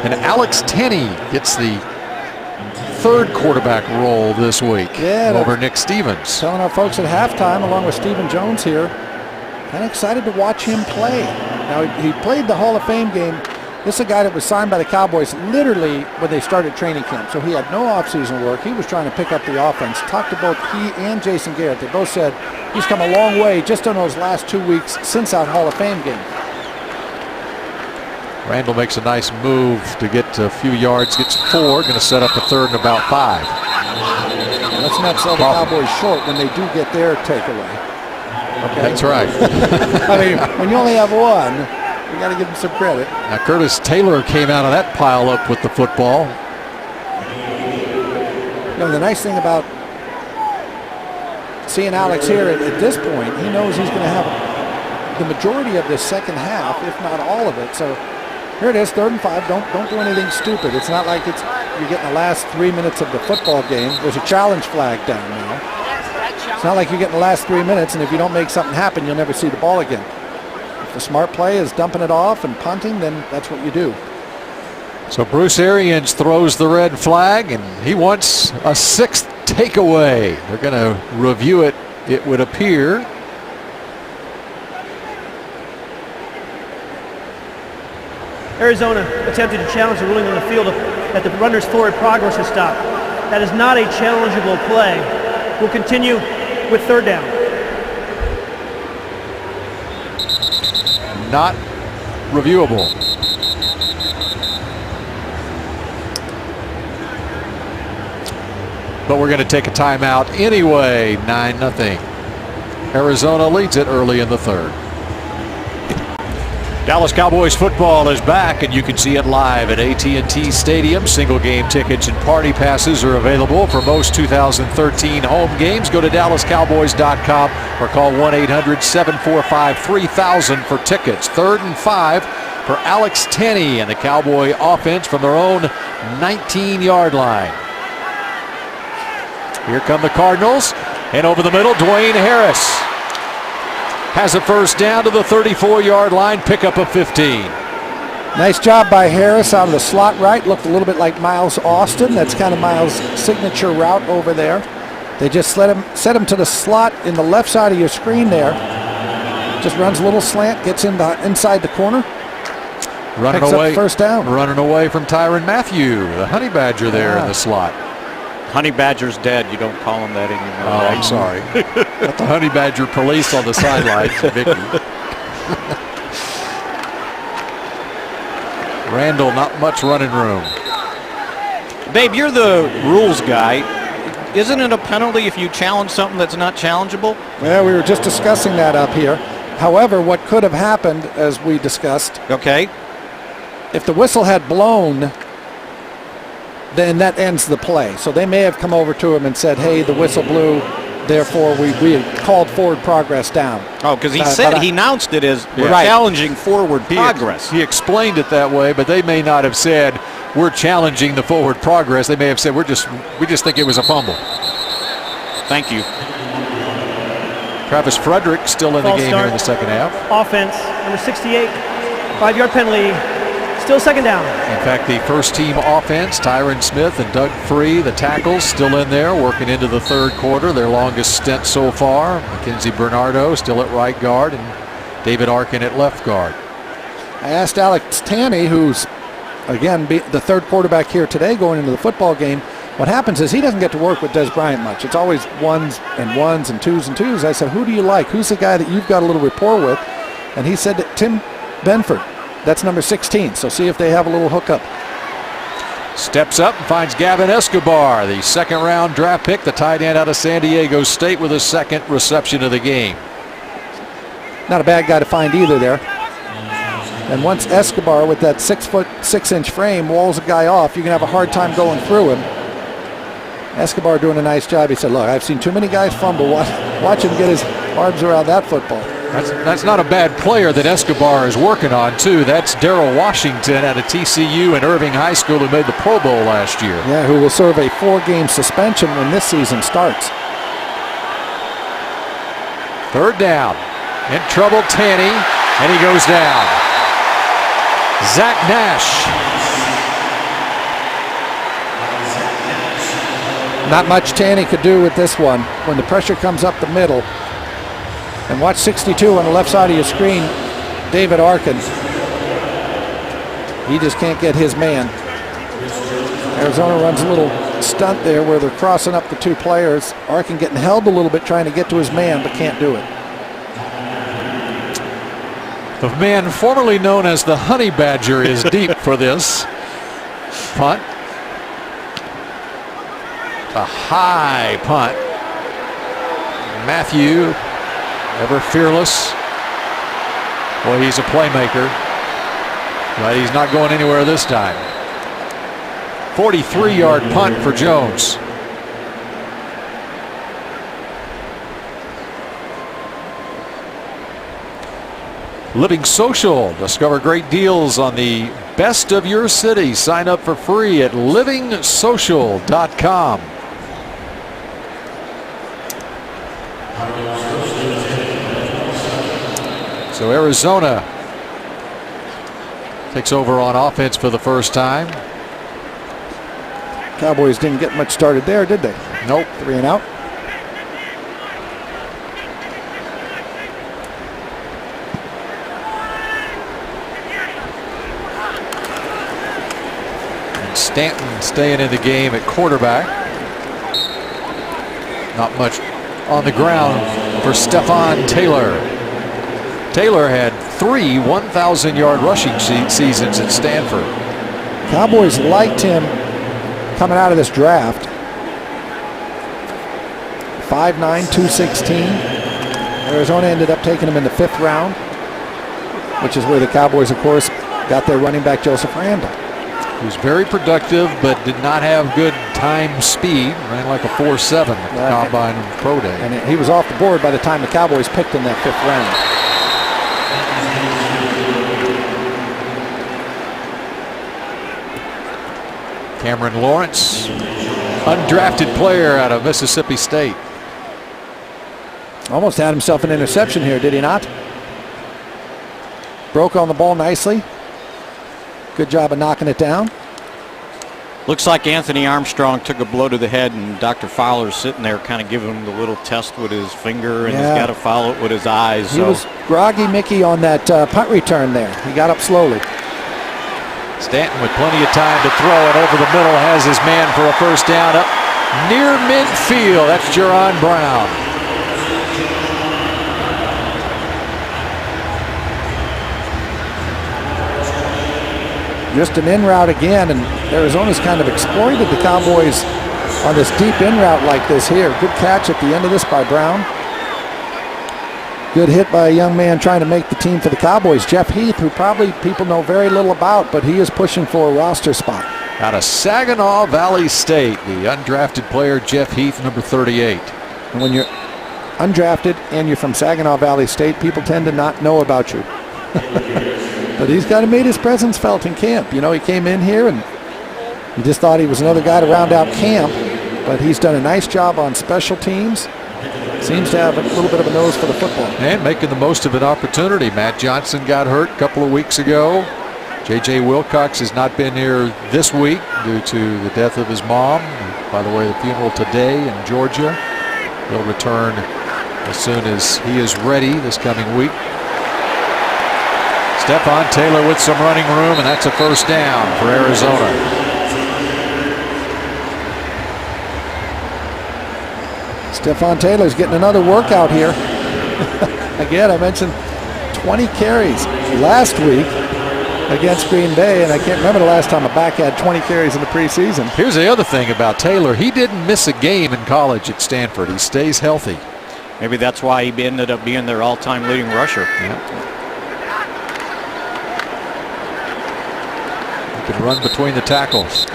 And Alex Tenney gets the 3rd quarterback role this week over Nick Stevens. Telling our folks at halftime, along with Stephen Jones here, kind of excited to watch him play. Now, he played the Hall of Fame game. This is a guy that was signed by the Cowboys literally when they started training camp. So he had no offseason work. He was trying to pick up the offense. Talked to both he and Jason Garrett. They both said he's come a long way just in those last 2 weeks since that Hall of Fame game. Randall makes a nice move to get a few yards. Gets 4. Going to set up a 3rd and about 5. Let's not sell the Cowboys short when they do get their takeaway. Okay? That's right. I mean, when you only have one, you got to give him some credit. Now Curtis Taylor came out of that pile up with the football. You know, the nice thing about seeing Alex here at this point, he knows he's going to have the majority of this second half, if not all of it. So here it is, 3rd and 5. Don't do anything stupid. It's not like you're getting the last 3 minutes of the football game. There's a challenge flag down now. It's not like you're getting the last 3 minutes, and if you don't make something happen, you'll never see the ball again. If the smart play is dumping it off and punting, then that's what you do. So Bruce Arians throws the red flag, and he wants a 6th takeaway. They're going to review it, it would appear. Arizona attempted to challenge the ruling on the field that the runner's forward progress has stopped. That is not a challengeable play. We'll continue with 3rd down. Not reviewable. But we're going to take a timeout anyway. 9-0. Arizona leads it early in the third. Dallas Cowboys football is back, and you can see it live at AT&T Stadium. Single game tickets and party passes are available for most 2013 home games. Go to DallasCowboys.com or call 1-800-745-3000 for tickets. 3rd and 5 for Alex Tenney and the Cowboy offense from their own 19-yard line. Here come the Cardinals, and over the middle, Dwayne Harris has a first down to the 34-yard line, pickup of 15. Nice job by Harris out of the slot right. Looked a little bit like Miles Austin. That's kind of Miles' signature route over there. They just set him to the slot in the left side of your screen there. Just runs a little slant, gets inside the corner. Running picks away, up first down. Running away from Tyrann Mathieu, the Honey Badger there in the slot. Honey Badger's dead. You don't call him that anymore. Oh, right? I'm sorry. Got the Honey Badger police on the sidelines, Vicky. Randall, not much running room. Babe, you're the rules guy. Isn't it a penalty if you challenge something that's not challengeable? Well, we were just discussing that up here. However, what could have happened, as we discussed, Okay. if the whistle had blown, then that ends the play. So they may have come over to him and said, hey, the whistle blew, therefore we had called forward progress down. Oh, because he announced it as we're Right. challenging forward progress. He explained it that way, but they may not have said we're challenging the forward progress. They may have said we just think it was a fumble. Thank you. Travis Frederick still in the False game start. here in the second half. Offense, number 68, 5-yard penalty. Still second down. In fact, the first team offense, Tyron Smith and Doug Free, the tackles, still in there, working into the third quarter, their longest stint so far. Mackenzie Bernardo still at right guard and David Arkin at left guard. I asked Alex Tanney, who's, again, the third quarterback here today going into the football game, what happens is he doesn't get to work with Des Bryant much. It's always ones and twos and twos. I said, who do you like? Who's the guy that you've got a little rapport with? And he said that Tim Benford. That's number 16, so see if they have a little hookup. Steps up and finds Gavin Escobar, the second-round draft pick, the tight end out of San Diego State with his second reception of the game. Not a bad guy to find either there. And once Escobar, with that 6'6" frame, walls a guy off, you can have a hard time going through him. Escobar doing a nice job. He said, look, I've seen too many guys fumble. Watch him get his arms around that football. That's not a bad player that Escobar is working on, too. That's Darrell Washington out of TCU and Irving High School who made the Pro Bowl last year. Yeah, who will serve a 4-game suspension when this season starts. Third down. In trouble, Tanney, and he goes down. Zach Nash. Not much Tanney could do with this one. When the pressure comes up the middle, and watch 62 on the left side of your screen, David Arkin. He just can't get his man. Arizona runs a little stunt there where they're crossing up the two players. Arkin getting held a little bit trying to get to his man, but can't do it. The man formerly known as the Honey Badger is deep for this. Punt. A high punt. Mathieu, ever fearless. Boy, he's a playmaker, but he's not going anywhere this time. 43-yard punt for Jones. Living Social. Discover great deals on the best of your city. Sign up for free at livingsocial.com. So Arizona takes over on offense for the first time. Cowboys didn't get much started there, did they? Nope. 3 and out. And Stanton staying in the game at quarterback. Not much on the ground for Stephon Taylor. Taylor had 3 1,000-yard rushing seasons at Stanford. Cowboys liked him coming out of this draft. 5'9", 216. Arizona ended up taking him in the 5th round, which is where the Cowboys, of course, got their running back Joseph Randall. He was very productive, but did not have good time speed. Ran like a 4.7 at the Combine and Pro Day. And he was off the board by the time the Cowboys picked in that 5th round. Cameron Lawrence, undrafted player out of Mississippi State. Almost had himself an interception here, did he not? Broke on the ball nicely. Good job of knocking it down. Looks like Anthony Armstrong took a blow to the head, and Dr. Fowler's sitting there kind of giving him the little test with his finger, and he's got to follow it with his eyes. He was groggy Mickey on that punt return there. He got up slowly. Stanton with plenty of time to throw it over the middle, has his man for a first down up near midfield. That's Jerron Brown. Just an in route again, and Arizona's kind of exploited the Cowboys on this deep in route like this here. Good catch at the end of this by Brown. Good hit by a young man trying to make the team for the Cowboys, Jeff Heath, who probably people know very little about, but he is pushing for a roster spot. Out of Saginaw Valley State, the undrafted player Jeff Heath, number 38. And when you're undrafted and you're from Saginaw Valley State, people tend to not know about you. But he's got to made his presence felt in camp. You know, he came in here and you just thought he was another guy to round out camp, but he's done a nice job on special teams. Seems to have a little bit of a nose for the football. And making the most of an opportunity. Matt Johnson got hurt a couple of weeks ago. J.J. Wilcox has not been here this week due to the death of his mom. By the way, the funeral today in Georgia. He'll return as soon as he is ready this coming week. Stephon Taylor with some running room, and that's a first down for Arizona. Stephon Taylor's getting another workout here. Again, I mentioned 20 carries last week against Green Bay, and I can't remember the last time a back had 20 carries in the preseason. Here's the other thing about Taylor. He didn't miss a game in college at Stanford. He stays healthy. Maybe that's why he ended up being their all-time leading rusher. Yeah. Can run between the tackles.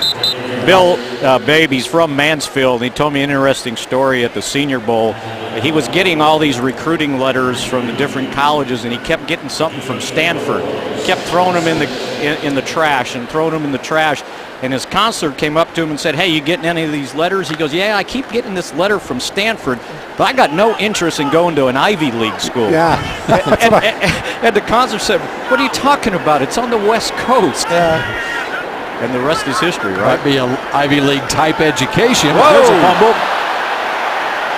Bill Baby's from Mansfield. He told me an interesting story at the Senior Bowl. He was getting all these recruiting letters from the different colleges, and he kept getting something from Stanford. He kept throwing them in the trash and throwing them in the trash. And his counselor came up to him and said, "Hey, you getting any of these letters?" He goes, "Yeah, I keep getting this letter from Stanford, but I got no interest in going to an Ivy League school." Yeah. And the counselor said, "What are you talking about? It's on the West Coast." Yeah. And the rest is history, right? Might be an Ivy League type education. Whoa. There's a fumble.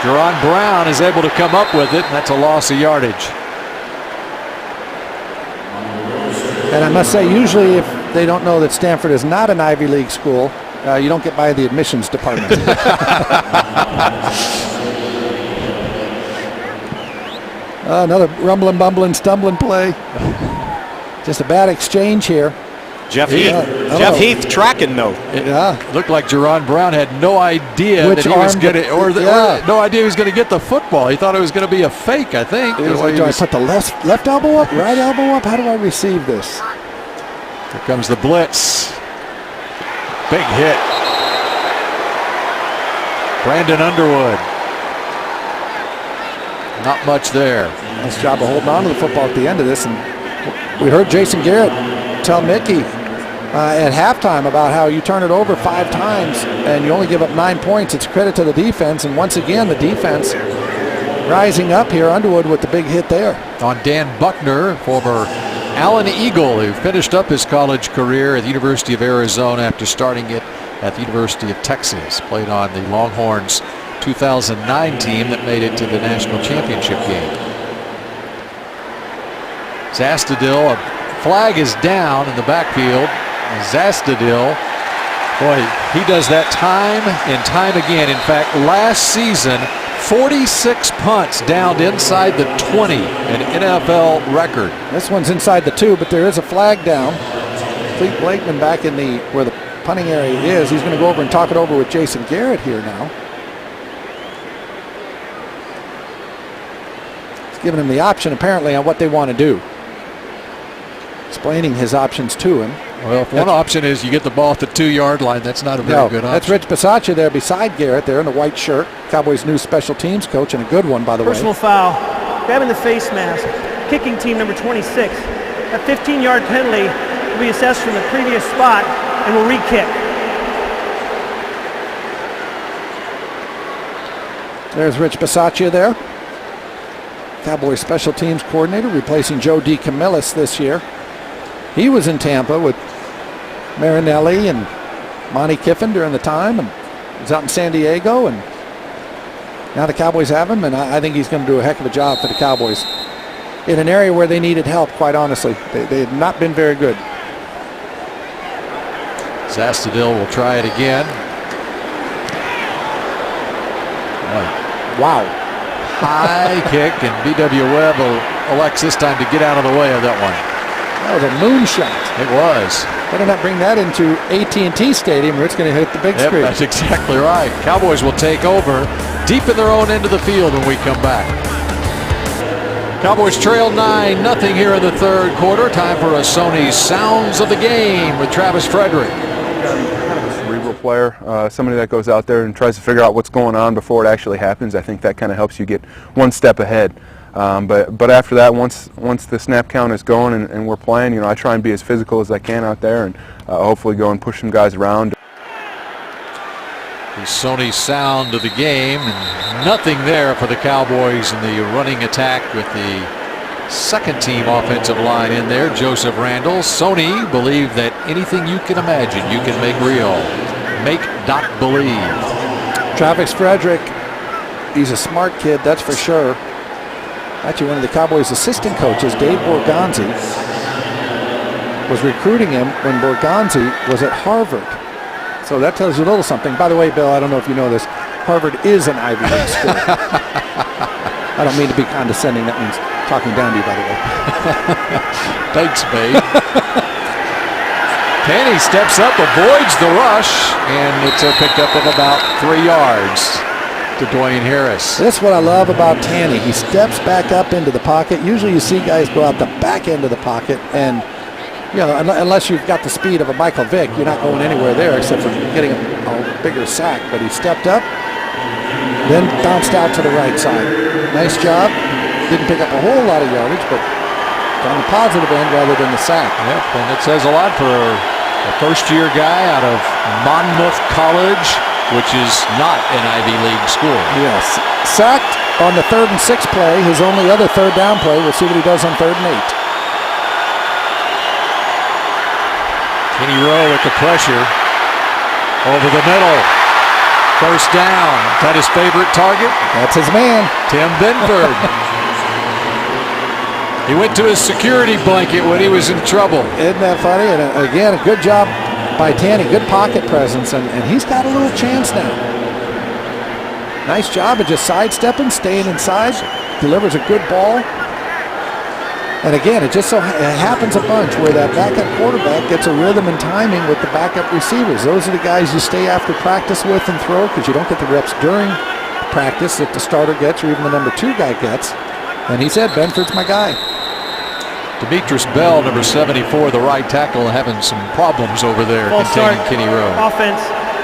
Jerron Brown is able to come up with it, and that's a loss of yardage. And I must say, usually if they don't know that Stanford is not an Ivy League school, you don't get by the admissions department. Another rumbling, bumbling, stumbling play. Just a bad exchange here. Jeff Heath tracking though. It looked like Jerron Brown had no idea that he was going to, or no idea he was going to get the football. He thought it was going to be a fake, I think. He was like, do I put the left elbow up, right elbow up? How do I receive this? Here comes the blitz. Big hit. Brandon Underwood. Not much there. Nice job of holding on to the football at the end of this. And we heard Jason Garrett tell Mickey at halftime about how you turn it over 5 times and you only give up 9 points. It's a credit to the defense, and once again the defense rising up here. Underwood with the big hit there. On Dan Buckner, former Allen Eagle, who finished up his college career at the University of Arizona after starting it at the University of Texas. Played on the Longhorns 2009 team that made it to the national championship game. Zastudil, a flag is down in the backfield. Zastudil, boy, he does that time and time again. In fact, last season, 46 punts downed inside the 20, an NFL record. This one's inside the 2, but there is a flag down. Clete Blakeman back in where the punting area is. He's going to go over and talk it over with Jason Garrett here now. He's giving him the option apparently on what they want to do. Explaining his options to him. Well, if one option is you get the ball at the 2-yard line, that's not a very good option. That's Rich Bisaccia there beside Garrett there in the white shirt. Cowboys' new special teams coach, and a good one, by the way. Personal foul, grabbing the face mask, kicking team number 26. A 15-yard penalty will be assessed from the previous spot and will re-kick. There's Rich Bisaccia there. Cowboys special teams coordinator, replacing Joe DeCamillis this year. He was in Tampa with Marinelli and Monty Kiffin during the time, and was out in San Diego, and now the Cowboys have him, and I think he's going to do a heck of a job for the Cowboys in an area where they needed help, quite honestly. They had not been very good. Zastudil will try it again. Wow. High kick, and B.W. Webb elects this time to get out of the way of that one. That was a moonshot. It was. Better not bring that into AT&T Stadium or it's going to hit the big screen. That's exactly right. Cowboys will take over deep in their own end of the field when we come back. Cowboys trail 9-0 here in the third quarter. Time for a Sony Sounds of the Game with Travis Frederick. Kind of a cerebral player, somebody that goes out there and tries to figure out what's going on before it actually happens. I think that kind of helps you get one step ahead. But after that, once the snap count is going and we're playing, I try and be as physical as I can out there and hopefully go and push some guys around. The Sony Sound of the Game, and nothing there for the Cowboys in the running attack with the second team offensive line in there. Joseph Randall. Sony believe that anything you can imagine you can make real. Make Doc believe. Travis Frederick, he's a smart kid, that's for sure. Actually, one of the Cowboys' assistant coaches, Dave Borgonzi, was recruiting him when Borgonzi was at Harvard. So that tells you a little something. By the way, Bill, I don't know if you know this, Harvard is an Ivy League school. I don't mean to be condescending. That means talking down to you, by the way. Thanks, babe. Tanny steps up, avoids the rush, and it's a pickup of about 3 yards to Dwayne Harris. That's what I love about Tanny. He steps back up into the pocket. Usually you see guys go out the back end of the pocket, and unless you've got the speed of a Michael Vick, you're not going anywhere there except for getting a bigger sack. But he stepped up, then bounced out to the right side. Nice job. Didn't pick up a whole lot of yardage, but on the positive end rather than the sack. Yep, and it says a lot for a first-year guy out of Monmouth College, which is not an Ivy League school. Yes. Sacked on the 3rd and 6 play, his only other third down play. We'll see what he does on 3rd and 8. Kenny Rowe with the pressure. Over the middle. First down. Is that his favorite target? That's his man. Tim Benford. He went to his security blanket when he was in trouble. Isn't that funny? And again, a good job by Tanny. Good pocket presence, and he's got a little chance now. Nice job of just sidestepping, staying inside. Delivers a good ball. And again, it just it happens a bunch where that backup quarterback gets a rhythm and timing with the backup receivers. Those are the guys you stay after practice with and throw because you don't get the reps during practice that the starter gets or even the number 2 guy gets. And he said, Benford's my guy. Demetrius Bell, number 74, the right tackle, having some problems over there False containing start. Kenny Rowe. Offense,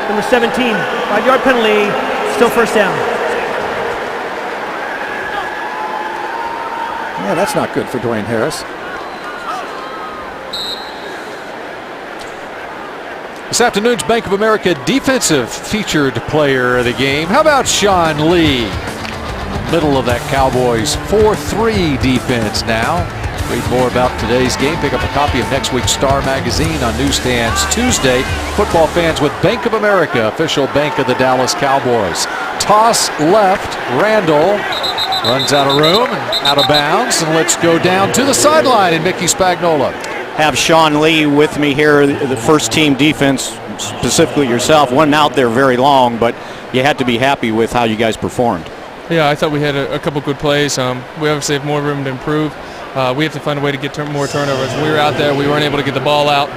number 17, 5-yard penalty, still first down. Yeah, that's not good for Dwayne Harris. This afternoon's Bank of America defensive featured player of the game. How about Sean Lee? Middle of that Cowboys 4-3 defense now. Read more about today's game. Pick up a copy of next week's Star Magazine on newsstands Tuesday. Football fans with Bank of America, official bank of the Dallas Cowboys. Toss left, Randall runs out of room and out of bounds. And let's go down to the sideline and Mickey Spagnola. Have Sean Lee with me here, the first team defense, specifically yourself. Wasn't out there very long, but you had to be happy with how you guys performed. Yeah, I thought we had a couple good plays. We obviously have more room to improve. We have to find a way to get more turnovers. When we were out there, we weren't able to get the ball out.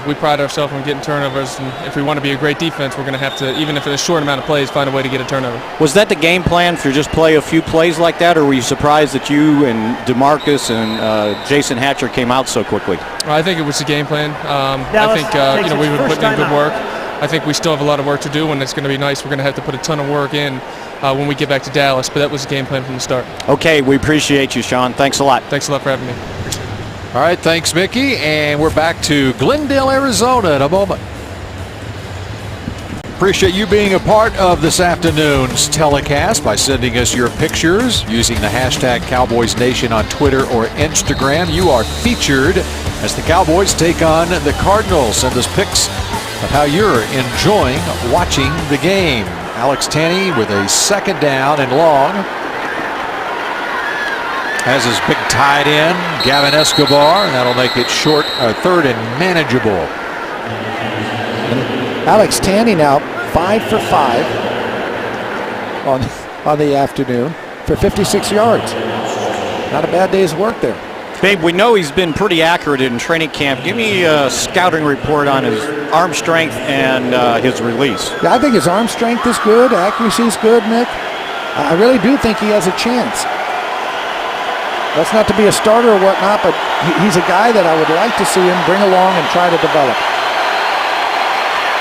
We pride ourselves on getting turnovers, and if we want to be a great defense, we're going to have to, even if it's a short amount of plays, find a way to get a turnover. Was that the game plan for just play a few plays like that, or were you surprised that you and DeMarcus and Jason Hatcher came out so quickly? I think it was the game plan. Dallas I think we've been first putting in good time work. I think we still have a lot of work to do, and it's going to be nice. We're going to have to put a ton of work in when we get back to Dallas, but that was the game plan from the start. Okay, we appreciate you, Sean. Thanks a lot. Thanks a lot for having me. All right, thanks, Mickey. And we're back to Glendale, Arizona in a moment. Appreciate you being a part of this afternoon's telecast by sending us your pictures using the hashtag Cowboys Nation on Twitter or Instagram. You are featured as the Cowboys take on the Cardinals. Send us pics of how you're enjoying watching the game. Alex Tanney with a second down and long. Has his big tight end, Gavin Escobar, and that'll make it short, third and manageable. Alex Tanney now 5 for 5 on the afternoon for 56 yards. Not a bad day's work there. Babe, we know he's been pretty accurate in training camp. Give me a scouting report on his arm strength and his release. Yeah, I think his arm strength is good. Accuracy is good, Nick. I really do think he has a chance. That's not to be a starter or whatnot, but he's a guy that I would like to see him bring along and try to develop.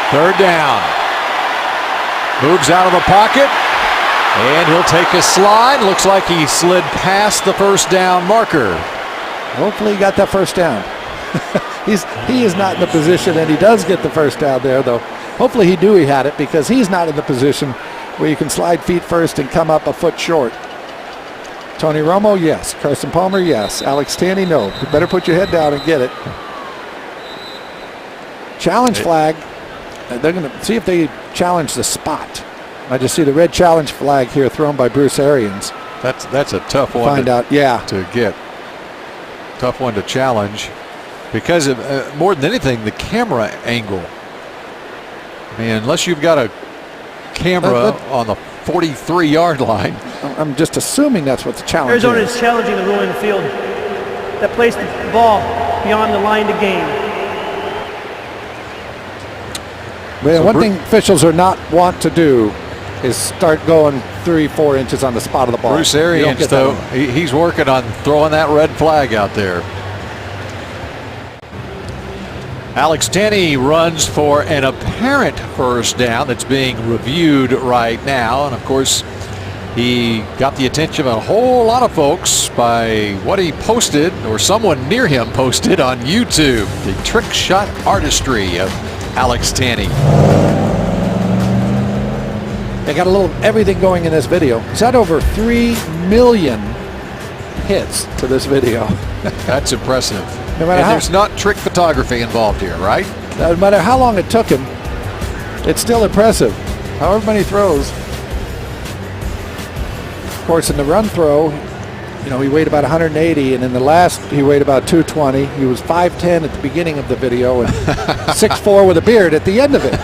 Third down. Moves out of the pocket, and he'll take a slide. Looks like he slid past the first down marker. Hopefully he got that first down. He is not in the position, and he does get the first down there, though. Hopefully he knew he had it, because he's not in the position where you can slide feet first and come up a foot short. Tony Romo, yes. Carson Palmer, yes. Alex Tanney, no. You better put your head down and get it. Challenge flag. They're going to see if they challenge the spot. I just see the red challenge flag here thrown by Bruce Arians. That's a tough one to get. Tough one to challenge because of more than anything, the camera angle. I mean, unless you've got a camera on the 43-yard line. I'm just assuming that's what the challenge Arizona is. is challenging the rule in the field that placed the ball beyond the line to gain. Well, one thing officials are not want to do is start going 3-4 inches on the spot of the ball. Bruce Arians, though, he's working on throwing that red flag out there. Alex Tanney runs for an apparent first down that's being reviewed right now. And, of course, he got the attention of a whole lot of folks by what he posted, or someone near him posted on YouTube, the trick shot artistry of Alex Tanney. They got a little everything going in this video. He's had over 3 million hits to this video. That's impressive. No matter there's not trick photography involved here, right? No matter how long it took him, it's still impressive. However many throws. Of course, in the run throw, he weighed about 180, and in the last, he weighed about 220. He was 5'10" at the beginning of the video and 6'4" with a beard at the end of it.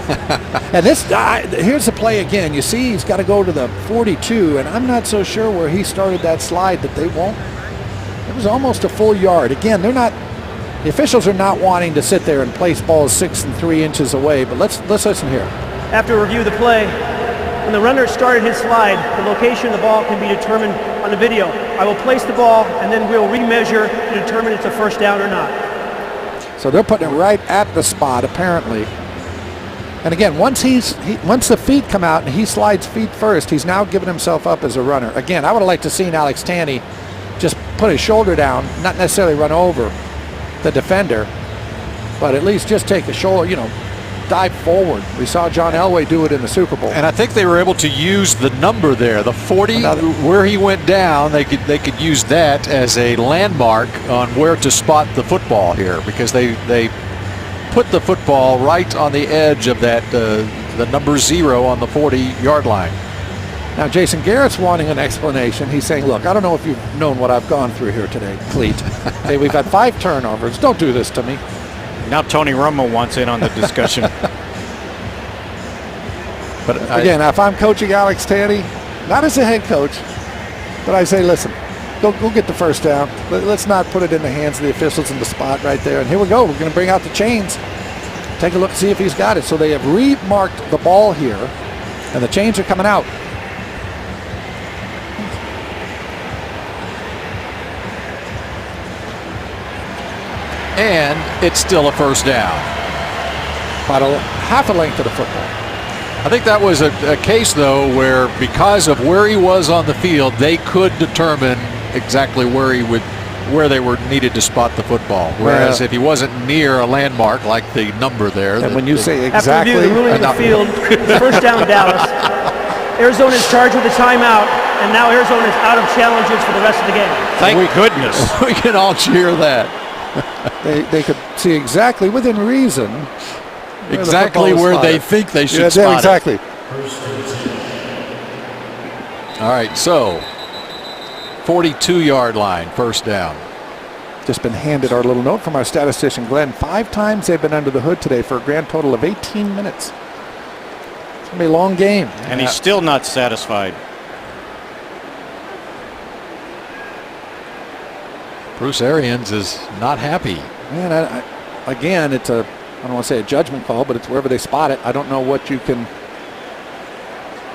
And here's the play again. You see, he's got to go to the 42, and I'm not so sure where he started that slide that they won't. It was almost a full yard. Again, the officials are not wanting to sit there and place balls 6 and 3 inches away, but let's listen here. After review of the play, when the runner started his slide, the location of the ball can be determined on the video. I will place the ball, and then we'll remeasure to determine if it's a first down or not. So they're putting it right at the spot, apparently. And again, once the feet come out and he slides feet first, he's now giving himself up as a runner. Again, I would have liked to seen Alex Tanney just put his shoulder down, not necessarily run over the defender, but at least just take a shoulder, dive forward. We saw John Elway do it in the Super Bowl. And I think they were able to use the number there, the 40, where he went down. They could use that as a landmark on where to spot the football here, because they put the football right on the edge of that the number 0 on the 40-yard line. Now, Jason Garrett's wanting an explanation. He's saying, look, I don't know if you've known what I've gone through here today, Cleat. Hey, we've had 5 turnovers. Don't do this to me. Now Tony Romo wants in on the discussion. But again, if I'm coaching Alex Tanney, not as a head coach, but I say, listen, go get the first down. Let's not put it in the hands of the officials in the spot right there. And here we go. We're going to bring out the chains. Take a look and see if he's got it. So they have remarked the ball here, and the chains are coming out. And it's still a first down. About half a length of the football. I think that was a case, though, where because of where he was on the field, they could determine exactly where they were needed to spot the football. Whereas if he wasn't near a landmark like the number there. And when you say exactly. After reviewing the ruling of the field, first down Dallas. Arizona is charged with a timeout, and now Arizona is out of challenges for the rest of the game. Thank goodness. We can all cheer that. They could see exactly within reason. Exactly where they think they should spot exactly. it. All right, so 42-yard line, first down. Just been handed our little note from our statistician, Glenn. 5 times they've been under the hood today for a grand total of 18 minutes. It's going to be a long game. And he's still not satisfied. Bruce Arians is not happy. Man, again, it's I don't want to say a judgment call, but it's wherever they spot it. I don't know what you can,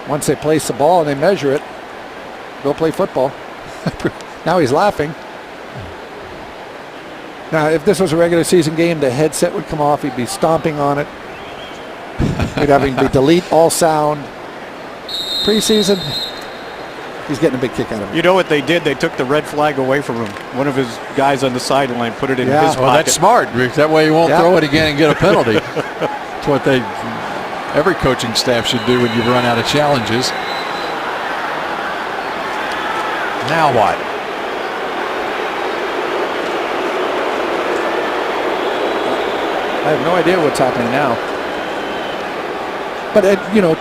once they place the ball and they measure it, go play football. Now he's laughing. Now, if this was a regular season game, the headset would come off. He'd be stomping on it. He'd having to delete all sound. Preseason, he's getting a big kick out of it. You know what they did? They took the red flag away from him. One of his guys on the sideline put it in his pocket. Well, that's smart, Rick. That way he won't throw it again and get a penalty. That's what every coaching staff should do when you run out of challenges. Now what? I have no idea what's happening now. But,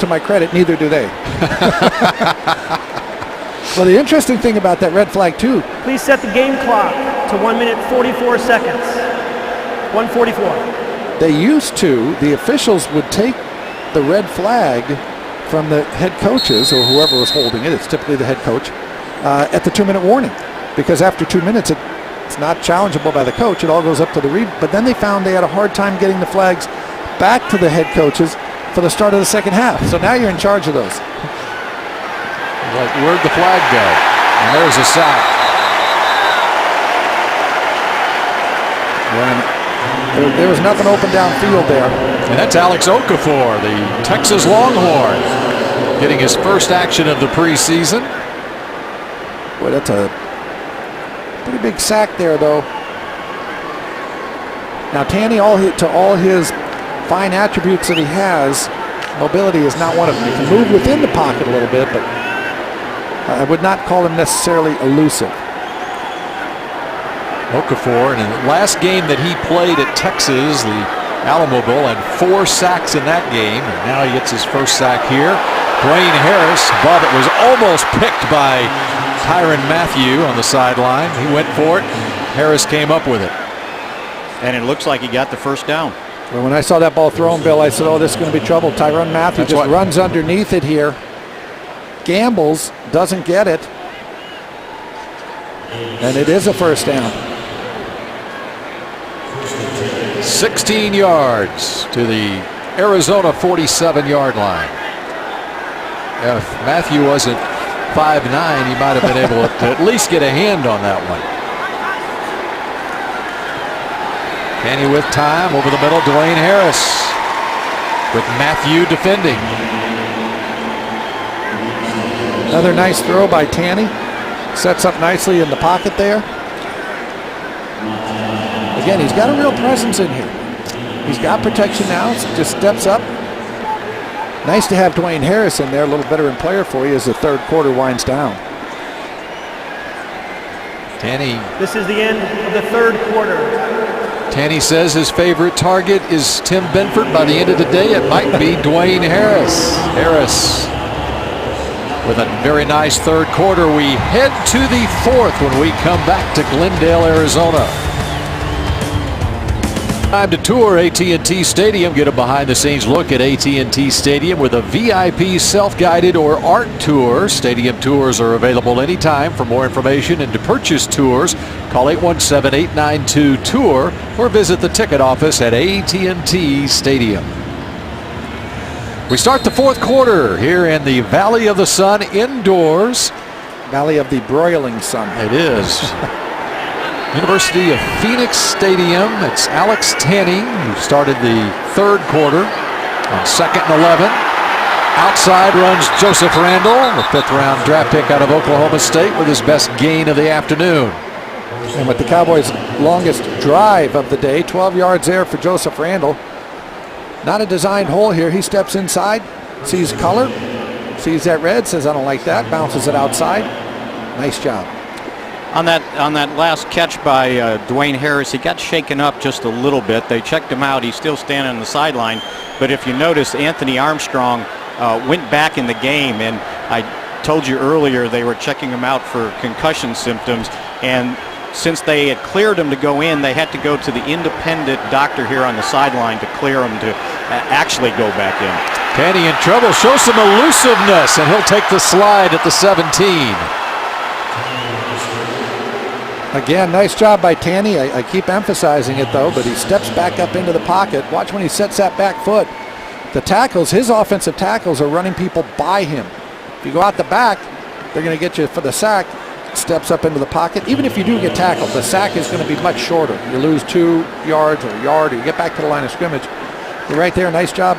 to my credit, neither do they. Well, the interesting thing about that red flag, too. Please set the game clock to 1 minute 44 seconds. 1:44. The officials would take the red flag from the head coaches or whoever was holding it. It's typically the head coach at the 2-minute warning. Because after 2 minutes, it's not challengeable by the coach. It all goes up to the read. But then they found they had a hard time getting the flags back to the head coaches for the start of the second half. So now you're in charge of those. Like, where'd the flag go? And there's a sack. There was nothing open downfield there. And that's Alex Okafor, the Texas Longhorn, getting his first action of the preseason. Boy, that's a pretty big sack there, though. Now, Tanny, to all his fine attributes that he has, mobility is not one of them. He can move within the pocket a little bit, but I would not call him necessarily elusive. Okafor, and in the last game that he played at Texas, the Alamobile, had 4 sacks in that game, and now he gets his first sack here. Dwayne Harris, ball that was almost picked by Tyrann Mathieu on the sideline. He went for it. Harris came up with it. And it looks like he got the first down. Well, when I saw that ball thrown, Bill, I said, oh, this is going to be trouble. Tyrann Mathieu just runs underneath it here. Gambles, doesn't get it. And it is a first down. 16 yards to the Arizona 47-yard line. If Mathieu wasn't 5'9", he might have been able to at least get a hand on that one. Kenny with time over the middle. Dwayne Harris with Mathieu defending. Another nice throw by Tanny. Sets up nicely in the pocket there. Again, he's got a real presence in here. He's got protection now. Just steps up. Nice to have Dwayne Harris in there, a little veteran player for you as the third quarter winds down. Tanny. This is the end of the third quarter. Tanny says his favorite target is Tim Benford. By the end of the day, it might be Dwayne Harris. Harris with a very nice third quarter. We head to the fourth when we come back to Glendale, Arizona. Time to tour AT&T Stadium. Get a behind-the-scenes look at AT&T Stadium with a VIP self-guided or art tour. Stadium tours are available anytime. For more information and to purchase tours, call 817-892-TOUR or visit the ticket office at AT&T Stadium. We start the fourth quarter here in the Valley of the Sun indoors. Valley of the broiling sun. It is. University of Phoenix Stadium. It's Alex Tanney who started the third quarter on 2nd and 11. Outside runs Joseph Randall, the 5th-round draft pick out of Oklahoma State, with his best gain of the afternoon. And with the Cowboys' longest drive of the day, 12 yards there for Joseph Randall. Not a designed hole here. He steps inside, sees color, sees that red, says, I don't like that, bounces it outside. Nice job. On that last catch by Dwayne Harris, he got shaken up just a little bit. They checked him out. He's still standing on the sideline. But if you notice, Anthony Armstrong went back in the game. And I told you earlier they were checking him out for concussion symptoms. And since they had cleared him to go in, they had to go to the independent doctor here on the sideline to clear him to actually go back in. Tanney in trouble. Shows some elusiveness, and he'll take the slide at the 17. Again, nice job by Tanney. I keep emphasizing it, though, but he steps back up into the pocket. Watch when he sets that back foot. The tackles, his offensive tackles, are running people by him. If you go out the back, they're going to get you for the sack. Steps up into the pocket. Even if you do get tackled, the sack is going to be much shorter. You lose 2 yards or a yard, or you get back to the line of scrimmage. You're right there. Nice job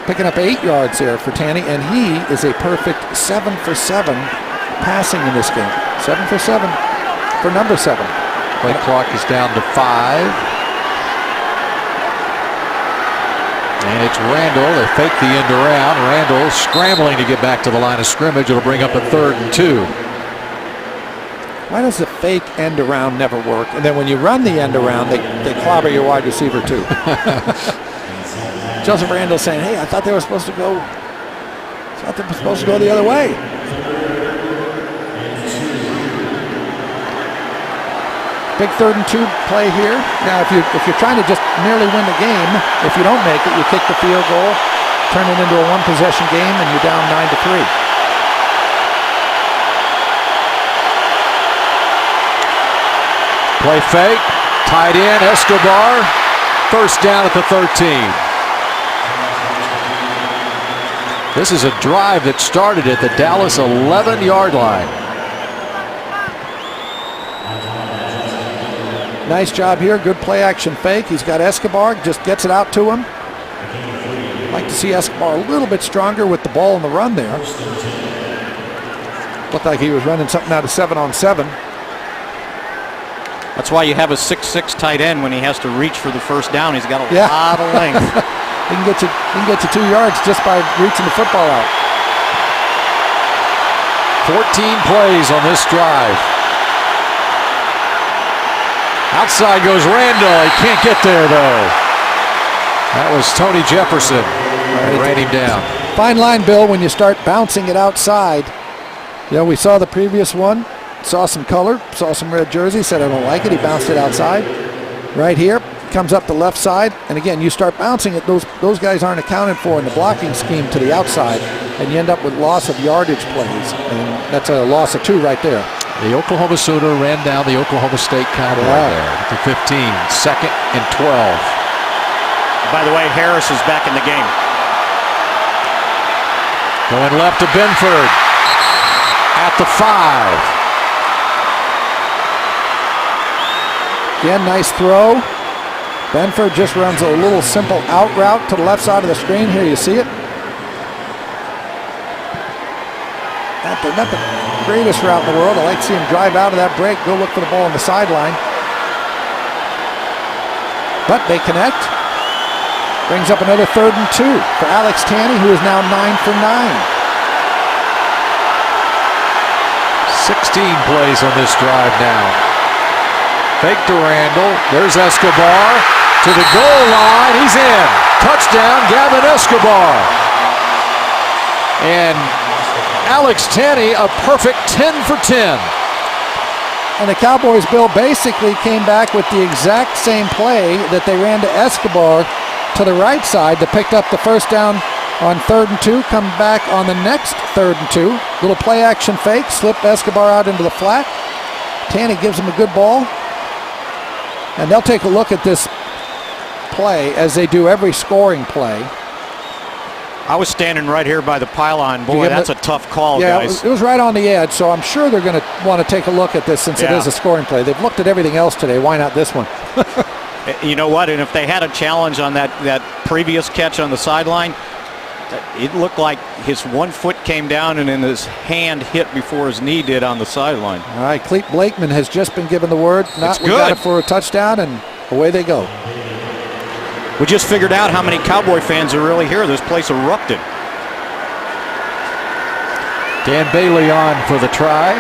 picking up 8 yards there for Tanney, and he is a perfect 7 for 7 passing in this game. 7 for 7. For number 7. Play clock is down to 5. And it's Randall. They fake the end around. Randall scrambling to get back to the line of scrimmage. It'll bring up a 3rd and 2. Why does the fake end around never work? And then when you run the end around, they clobber your wide receiver too. Joseph Randall saying, hey, I thought they were supposed to go the other way. Big 3rd and 2 play here. Now, if you're trying to just merely win the game, if you don't make it, you kick the field goal, turn it into a 1-possession game, and you're down 9-3. Play fake, tight end, Escobar, 1st down at the 13. This is a drive that started at the Dallas 11-yard line. Nice job here, good play action fake. He's got Escobar, just gets it out to him. Like to see Escobar a little bit stronger with the ball in the run there. Looked like he was running something out of 7-on-7. That's why you have a 6'6" tight end when he has to reach for the 1st down. He's got a lot of length. He can get you 2 yards just by reaching the football out. 14 plays on this drive. Outside goes Randall. He can't get there, though. That was Tony Jefferson. Ran him down. Fine line, Bill, when you start bouncing it outside. You know, we saw the previous one. Saw some color. Saw some red jersey. Said, I don't like it. He bounced it outside. Right here. Comes up the left side. And again, you start bouncing it. Those guys aren't accounted for in the blocking scheme to the outside. And you end up with loss of yardage plays. And that's a loss of 2 right there. The Oklahoma Sooner ran down the Oklahoma State Cowboy there at the 15, 2nd and 12. By the way, Harris is back in the game. Going left to Benford at the 5. Again, nice throw. Benford just runs a little simple out route to the left side of the screen. Here you see it. Not the greatest route in the world. I like to see him drive out of that break, go look for the ball on the sideline. But they connect. Brings up another 3rd and 2 for Alex Tanney, who is now 9 for 9. 16 plays on this drive now. Fake to Randall. There's Escobar to the goal line. He's in. Touchdown, Gavin Escobar. And Alex Tanney, a perfect 10 for 10. And the Cowboys, Bill, basically came back with the exact same play that they ran to Escobar to the right side that picked up the first down on 3rd and 2, come back on the next 3rd and 2. Little play action fake, slip Escobar out into the flat. Tanny gives him a good ball. And they'll take a look at this play as they do every scoring play. I was standing right here by the pylon. Boy, that's a tough call, guys. It was right on the edge, so I'm sure they're going to want to take a look at this since it is a scoring play. They've looked at everything else today. Why not this one? You know what? And if they had a challenge on that previous catch on the sideline, it looked like his 1 foot came down and then his hand hit before his knee did on the sideline. All right, Clete Blakeman has just been given the word. We got it for a touchdown, and away they go. We just figured out how many Cowboy fans are really here. This place erupted. Dan Bailey on for the try.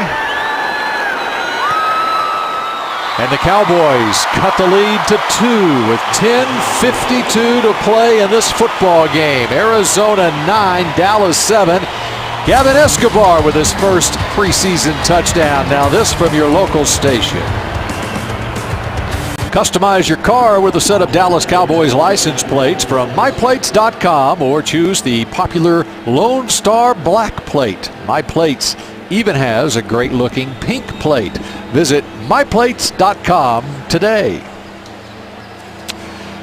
And the Cowboys cut the lead to 2 with 10:52 to play in this football game. Arizona 9, Dallas 7. Gavin Escobar with his first preseason touchdown. Now this from your local station. Customize your car with a set of Dallas Cowboys license plates from myplates.com or choose the popular Lone Star Black plate. My Plates even has a great looking pink plate. Visit myplates.com today.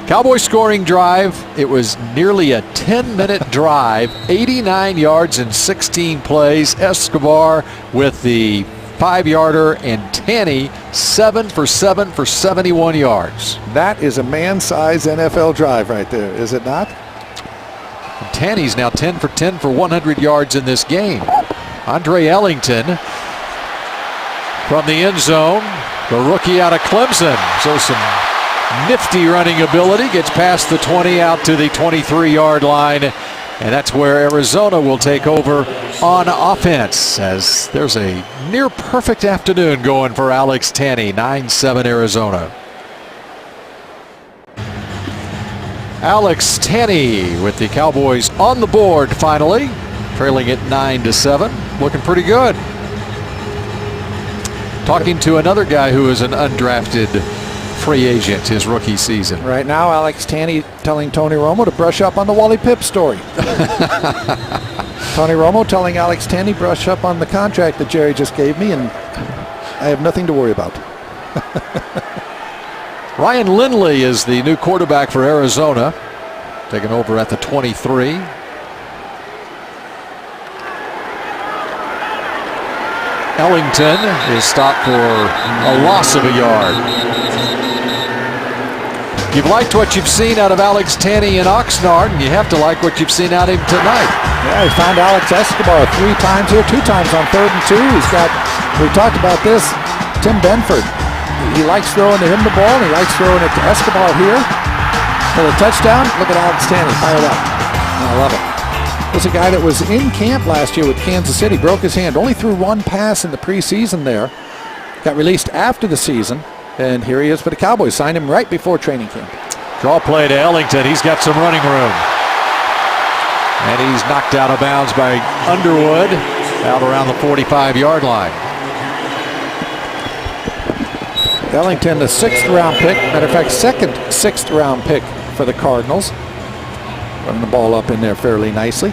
Cowboy scoring drive. It was nearly a 10-minute drive, 89 yards and 16 plays. Escobar with the 5-yarder and Tanny 7 for 7 for 71 yards. That is a man-sized NFL drive right there, is it not? And Tanny's now 10 for 10 for 100 yards in this game. Andre Ellington from the end zone, the rookie out of Clemson. So some nifty running ability, gets past the 20 out to the 23-yard line. And that's where Arizona will take over on offense, as there's a near perfect afternoon going for Alex Tanny. 9-7 Arizona. Alex Tanny with the Cowboys on the board finally, trailing at 9-7. Looking pretty good. Talking to another guy who is an undrafted free agent his rookie season. Right now, Alex Tanny telling Tony Romo to brush up on the Wally Pipp story. Tony Romo telling Alex Tanny brush up on the contract that Jerry just gave me, and I have nothing to worry about. Ryan Lindley is the new quarterback for Arizona, taking over at the 23. Ellington is stopped for a loss of a yard. You've liked what you've seen out of Alex Tanny in Oxnard, and you have to like what you've seen out of him tonight. Yeah, he found Alex Escobar 3 times here, 2 times on 3rd and 2. He's got, we talked about this, Tim Benford. He likes throwing to him the ball, and he likes throwing it to Escobar here. For the touchdown, look at Alex Tanny, fired up. I love it. There's a guy that was in camp last year with Kansas City, broke his hand, only threw 1 pass in the preseason there. Got released after the season. And here he is for the Cowboys. Signed him right before training camp. Draw play to Ellington. He's got some running room. And he's knocked out of bounds by Underwood out around the 45-yard line. Ellington, the 6th round pick. Matter of fact, 2nd 6th round pick for the Cardinals. Running the ball up in there fairly nicely.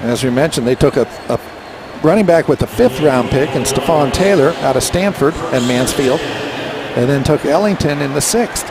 As we mentioned, they took a running back with the 5th round pick and Stephon Taylor out of Stanford and Mansfield, and then took Ellington in the 6th.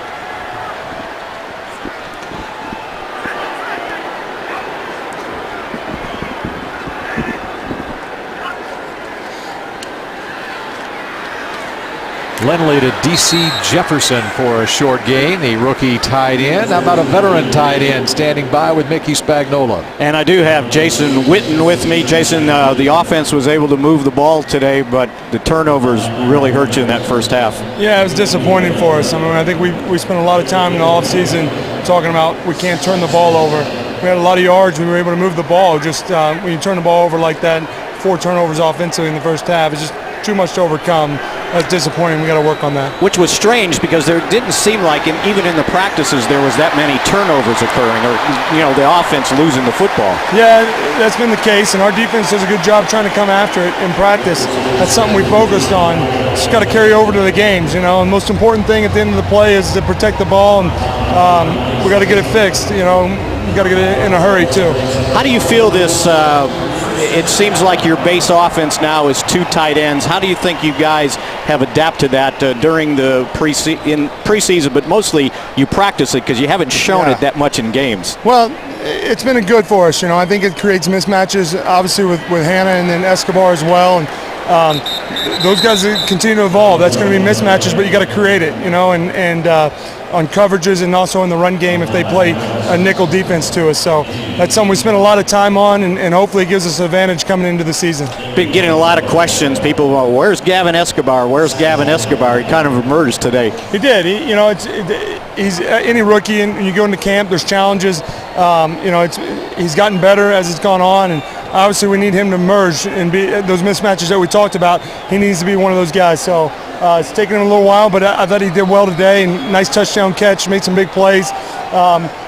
Lindley to D.C. Jefferson for a short gain. The rookie tight end. How about a veteran tight end standing by with Mickey Spagnola? And I do have Jason Witten with me. Jason, the offense was able to move the ball today, but the turnovers really hurt you in that first half. Yeah, it was disappointing for us. I mean, I think we spent a lot of time in the offseason talking about we can't turn the ball over. We had a lot of yards. We were able to move the ball. Just when you turn the ball over like that, 4 turnovers offensively in the first half, it's just too much to overcome. That's disappointing. We got to work on that. Which was strange because there didn't seem like, even in the practices, there was that many turnovers occurring, or the offense losing the football. Yeah, that's been the case, and our defense does a good job trying to come after it in practice. That's something we focused on. Just got to carry over to the games, And the most important thing at the end of the play is to protect the ball, and we got to get it fixed. We got to get it in a hurry too. How do you feel this? It seems like your base offense now is 2 tight ends. How do you think you guys have adapted that during the preseason, but mostly you practice it because you haven't shown it that much in games? Well, it's been good for us. I think it creates mismatches, obviously with Hannah and then Escobar as well. And those guys continue to evolve. That's going to be mismatches, but you got to create it, and on coverages and also in the run game if they play a nickel defense to us. So that's something we spend a lot of time on, and hopefully it gives us an advantage coming into the season. Been getting a lot of questions. People, where's Gavin Escobar? Where's Gavin Escobar? He kind of emerged today. He did. He's any rookie, and you go into camp, there's challenges. He's gotten better as it's gone on, and obviously we need him to emerge and be those mismatches that we talked about. He needs to be one of those guys. So it's taken him a little while, but I thought he did well today, and nice touchdown catch, made some big plays.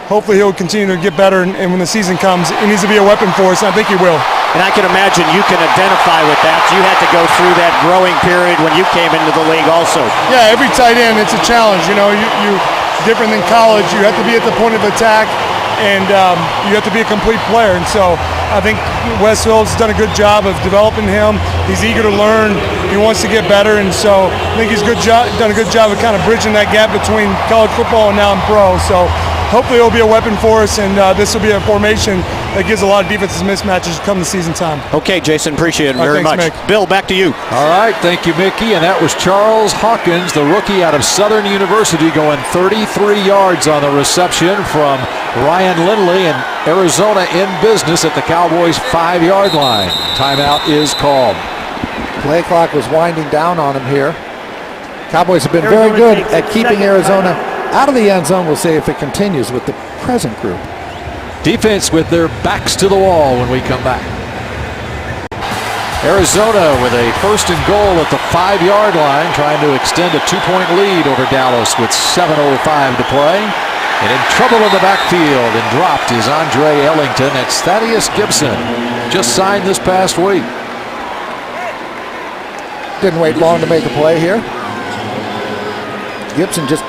Hopefully he'll continue to get better, and when the season comes, he needs to be a weapon for us, and I think he will. And I can imagine you can identify with that. You had to go through that growing period when you came into the league also. Yeah, every tight end, it's a challenge. You different than college. You have to be at the point of attack, and you have to be a complete player. And so I think Wes Phillips has done a good job of developing him. He's eager to learn. He wants to get better, and so I think he's done a good job of kind of bridging that gap between college football and now in pro. So hopefully it'll be a weapon for us, and this will be a formation that gives a lot of defenses mismatches come the season time. Okay, Jason, appreciate it very thanks, much. Mick. Bill, back to you. All right, thank you, Mickey. And that was Charles Hawkins, the rookie out of Southern University, going 33 yards on the reception from Ryan Lindley, and Arizona in business at the Cowboys' 5-yard line. Timeout is called. Play clock was winding down on him here. Cowboys have been very good at keeping Arizona out of the end zone. We'll see if it continues with the present group. Defense with their backs to the wall when we come back. Arizona with a 1st and goal at the 5-yard line, trying to extend a 2-point lead over Dallas with 7:05 to play. And in trouble in the backfield and dropped is Andre Ellington. That's Thaddeus Gibson, just signed this past week. Didn't wait long to make a play here. Gibson just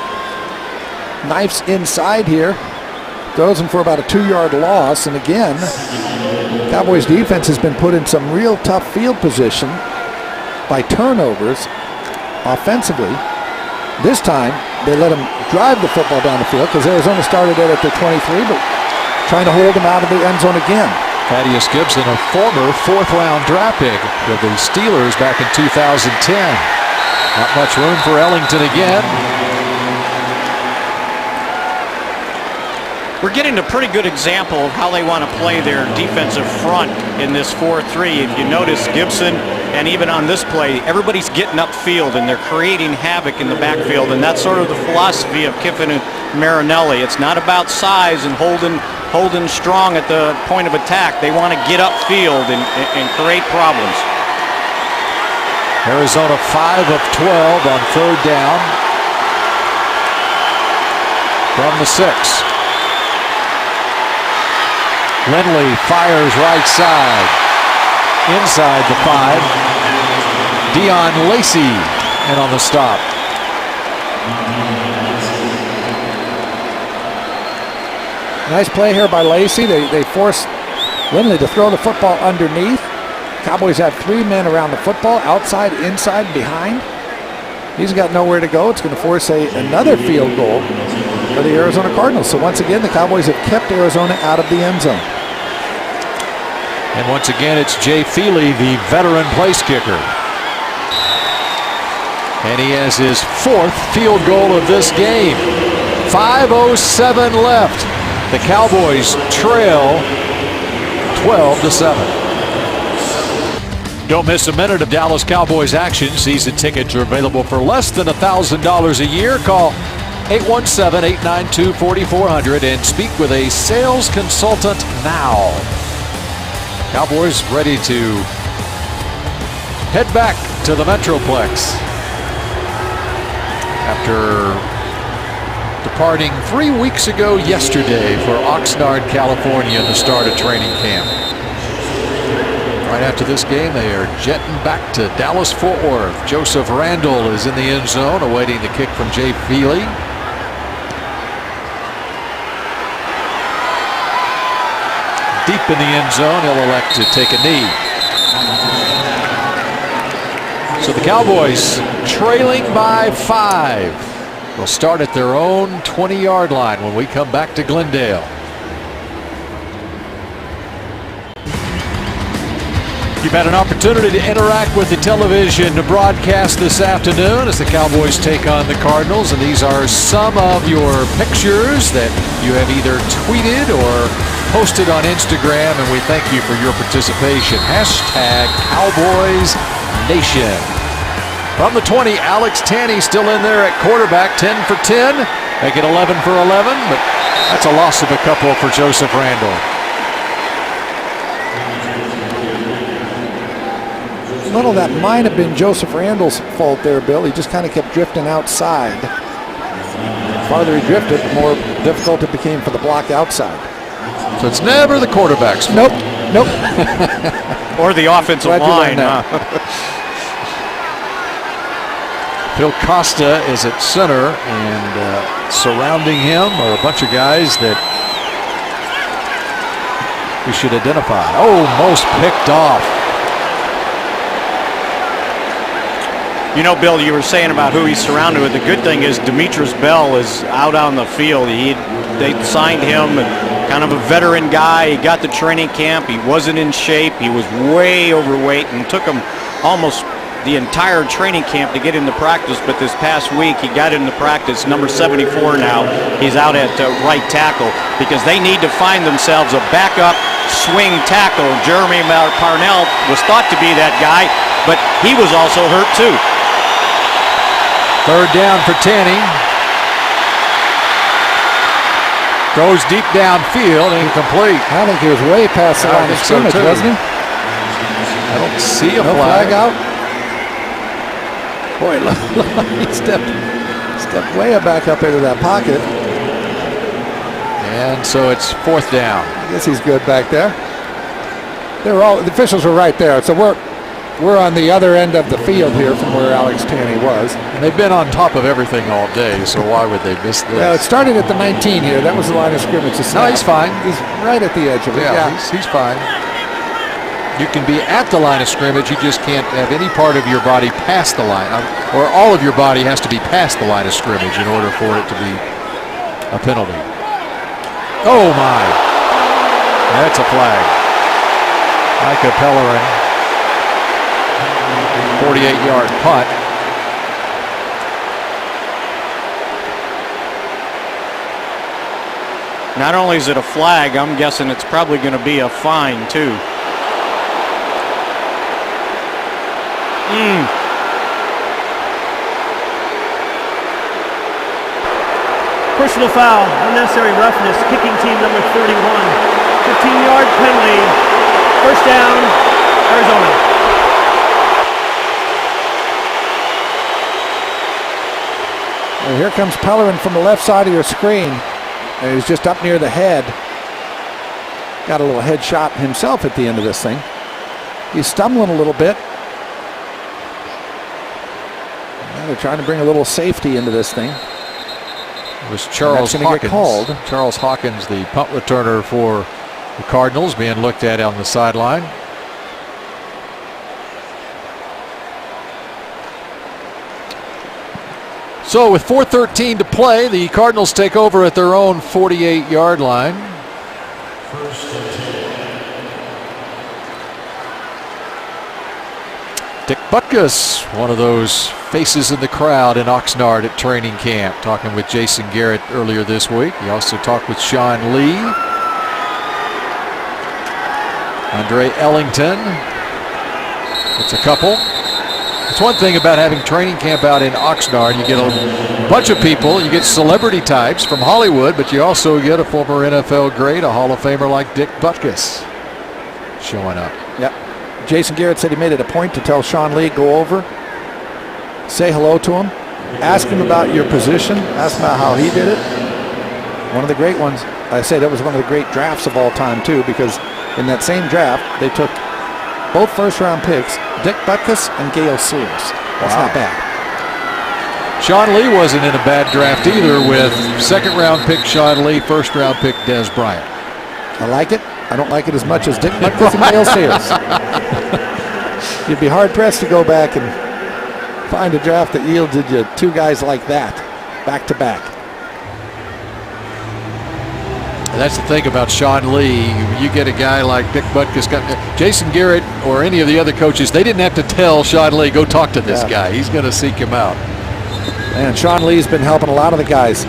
knifes inside here. Throws him for about a 2-yard loss. And again, Cowboys defense has been put in some real tough field position by turnovers offensively. This time, they let him drive the football down the field because Arizona started it at the 23, but trying to hold him out of the end zone again. Thaddeus Gibson, a former 4th-round draft pick with the Steelers back in 2010. Not much room for Ellington again. We're getting a pretty good example of how they want to play their defensive front in this 4-3. If you notice, Gibson, and even on this play, everybody's getting upfield and they're creating havoc in the backfield, and that's sort of the philosophy of Kiffin and Marinelli. It's not about size and holding strong at the point of attack. They want to get upfield and create problems. Arizona 5 of 12 on 3rd down from the 6. Lindley fires right side. Inside the 5. Dion Lacey and on the stop. Nice play here by Lacey. They forced Lindley to throw the football underneath. Cowboys have 3 men around the football, outside, inside, behind. He's got nowhere to go. It's going to force another field goal for the Arizona Cardinals. So once again, the Cowboys have kept Arizona out of the end zone. And once again, it's Jay Feely, the veteran place kicker. And he has his 4th field goal of this game. 5:07 left. The Cowboys trail 12-7. Don't miss a minute of Dallas Cowboys action. Season tickets are available for less than $1,000 a year. Call 817-892-4400 and speak with a sales consultant now. Cowboys ready to head back to the Metroplex. after departing 3 weeks ago yesterday for Oxnard, California, the start of training camp. Right after this game, they are jetting back to Dallas-Fort Worth. Joseph Randall is in the end zone, awaiting the kick from Jay Feely. Deep in the end zone, he'll elect to take a knee. So the Cowboys trailing by 5. Will start at their own 20-yard line when we come back to Glendale. You've had an opportunity to interact with the television broadcast this afternoon as the Cowboys take on the Cardinals, and these are some of your pictures that you have either tweeted or posted on Instagram, and we thank you for your participation. Hashtag Cowboys Nation. From the 20, Alex Tanney still in there at quarterback, 10 for 10. Make it 11 for 11, but that's a loss of a couple for Joseph Randall. Little that might have been Joseph Randall's fault there, Bill. He just kind of kept drifting outside. The farther he drifted, the more difficult it became for the block outside. So it's never the quarterback's fault. Nope. Or the offensive line. Phil Costa is at center, and surrounding him are a bunch of guys that we should identify. Almost picked off. You know, Bill, you were saying about who he's surrounded with. The good thing is Demetrius Bell is out on the field. They signed him, and kind of a veteran guy. He got to training camp. He wasn't in shape. He was way overweight, and took him almost the entire training camp to get into practice. But this past week, he got into practice. Number 74 now. He's out at right tackle because they need to find themselves a backup swing tackle. Jeremy Parnell was thought to be that guy, but he was also hurt too. Third down for Tanney. Goes deep downfield, incomplete. I think he was way past the line of scrimmage, wasn't he? I don't see a No flag out. Boy, he stepped way back up into that pocket. And so it's fourth down. I guess he's good back there. The officials were right there. So we're on the other end of the field here from where Alex Tanney was. And they've been on top of everything all day, so why would they miss this? Well, it started at the 19 here. That was the line of scrimmage. No, he's fine. He's right at the edge of it. Yeah. He's fine. You can be at the line of scrimmage. You just can't have any part of your body past the line, or all of your body has to be past the line of scrimmage in order for it to be a penalty. Oh, my. That's a flag. Micah Pellerin. 48-yard punt. Not only is it a flag, I'm guessing it's probably going to be a fine too. Personal foul, unnecessary roughness, kicking team number 31. 15-yard penalty, first down, Arizona. Well, here comes Pellerin from the left side of your screen. And he's just up near the head. Got a little head shot himself at the end of this thing. He's stumbling a little bit. Now they're trying to bring a little safety into this thing. It was Charles Hawkins. Charles Hawkins, the punt returner for the Cardinals, being looked at on the sideline. So with 4:13 to play, the Cardinals take over at their own 48-yard line. Dick Butkus, one of those faces in the crowd in Oxnard at training camp, talking with Jason Garrett earlier this week. He also talked with Sean Lee, Andre Ellington. It's a couple. It's one thing about having training camp out in Oxnard. You get a bunch of people. You get celebrity types from Hollywood, but you also get a former NFL great, a Hall of Famer like Dick Butkus showing up. Yep. Jason Garrett said he made it a point to tell Sean Lee, go over, say hello to him. Ask him about your position. Ask him about how he did it. One of the great ones. I say that was one of the great drafts of all time, too, because in that same draft, they took both first-round picks, Dick Butkus and Gale Sears. That's not bad. Sean Lee wasn't in a bad draft either, with second-round pick Sean Lee, first-round pick Des Bryant. I like it. I don't like it as much as Dick Butkus and Gale Sears. You'd be hard-pressed to go back and find a draft that yielded you two guys like that, back-to-back. And that's the thing about Sean Lee. You get a guy like Dick Butkus, Jason Garrett, or any of the other coaches, they didn't have to tell Sean Lee, go talk to this guy. He's going to seek him out. And Sean Lee's been helping a lot of the guys.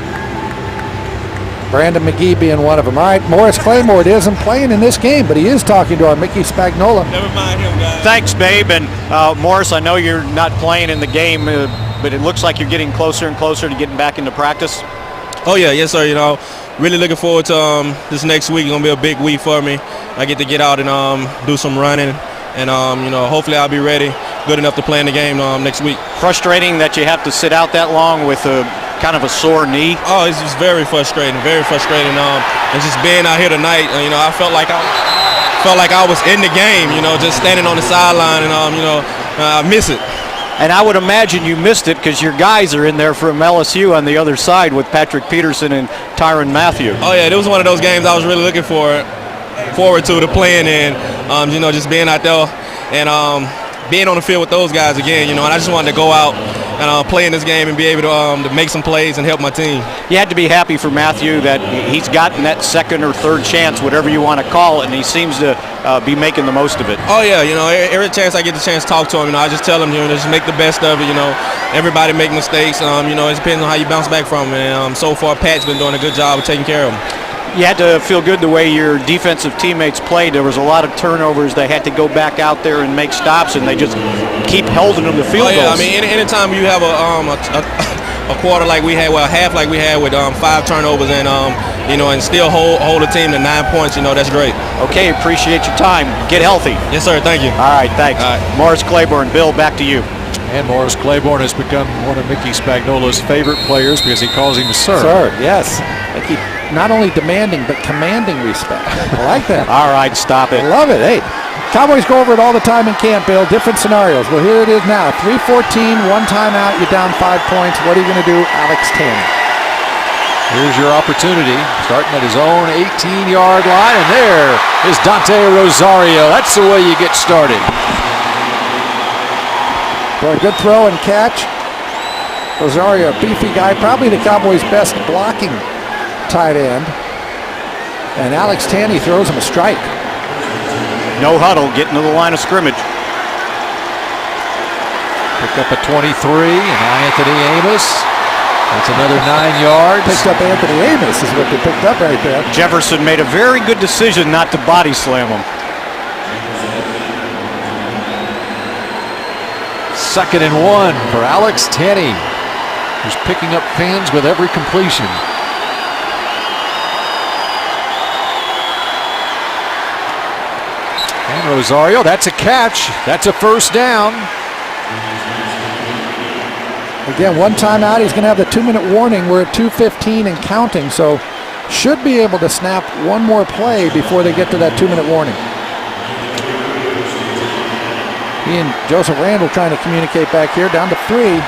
Brandon McGee being one of them. All right, Morris Claymore isn't playing in this game, but he is talking to our Mickey Spagnola. Never mind him, guys. Thanks, Babe. And Morris, I know you're not playing in the game, but it looks like you're getting closer and closer to getting back into practice. Oh, yeah. Yes, sir. Really looking forward to this next week. It's going to be a big week for me. I get to get out and do some running. And, hopefully I'll be ready, good enough to play in the game next week. Frustrating that you have to sit out that long with kind of a sore knee? Oh, it's just very frustrating, very frustrating. And just being out here tonight, I felt like I was in the game, just standing on the sideline, and, I miss it. And I would imagine you missed it because your guys are in there from LSU on the other side with Patrick Peterson and Tyrann Mathieu. Oh, yeah, it was one of those games I was really looking forward to playing in, just being out there and being on the field with those guys again, and I just wanted to go out and play in this game and be able to make some plays and help my team. You had to be happy for Mathieu that he's gotten that second or third chance, whatever you want to call it, and he seems to be making the most of it. Oh, yeah, every chance I get the chance to talk to him, I just tell him, just make the best of it, Everybody make mistakes, it depends on how you bounce back from it, and so far Pat's been doing a good job of taking care of them. You had to feel good the way your defensive teammates played. There was a lot of turnovers. They had to go back out there and make stops, and they just keep holding them to field goals. I mean, anytime you have a quarter like we had, half like we had with 5 turnovers, and and still hold a team to 9 points, that's great. Okay, appreciate your time. Get healthy. Yes, sir. Thank you. All right, thanks. All right. Morris Claiborne, Bill, back to you. And Morris Claiborne has become one of Mickey Spagnola's favorite players because he calls him sir. Sir, yes. They keep not only demanding but commanding respect. I like that. All right, stop it. I love it. Hey, Cowboys go over it all the time in camp, Bill. Different scenarios. Well, here it is now. 3:14, one timeout. You're down 5 points. What are you going to do, Alex Tanner? Here's your opportunity, starting at his own 18-yard line, and there is Dante Rosario. That's the way you get started. For a good throw and catch. Rosario, a beefy guy, probably the Cowboys' best blocking tight end. And Alex Tanney throws him a strike. No huddle, getting to the line of scrimmage. Picked up a 23, and Anthony Amos. That's another 9 yards. Picked up Anthony Amos is what they picked up right there. Jefferson made a very good decision not to body slam him. 2nd and 1 for Alex Tanney, who's picking up fans with every completion. And Rosario, that's a catch. That's a first down. Again, one timeout. He's going to have the 2-minute warning. We're at 2:15 and counting, so should be able to snap one more play before they get to that 2-minute warning. He and Joseph Randall trying to communicate back here, down to 3.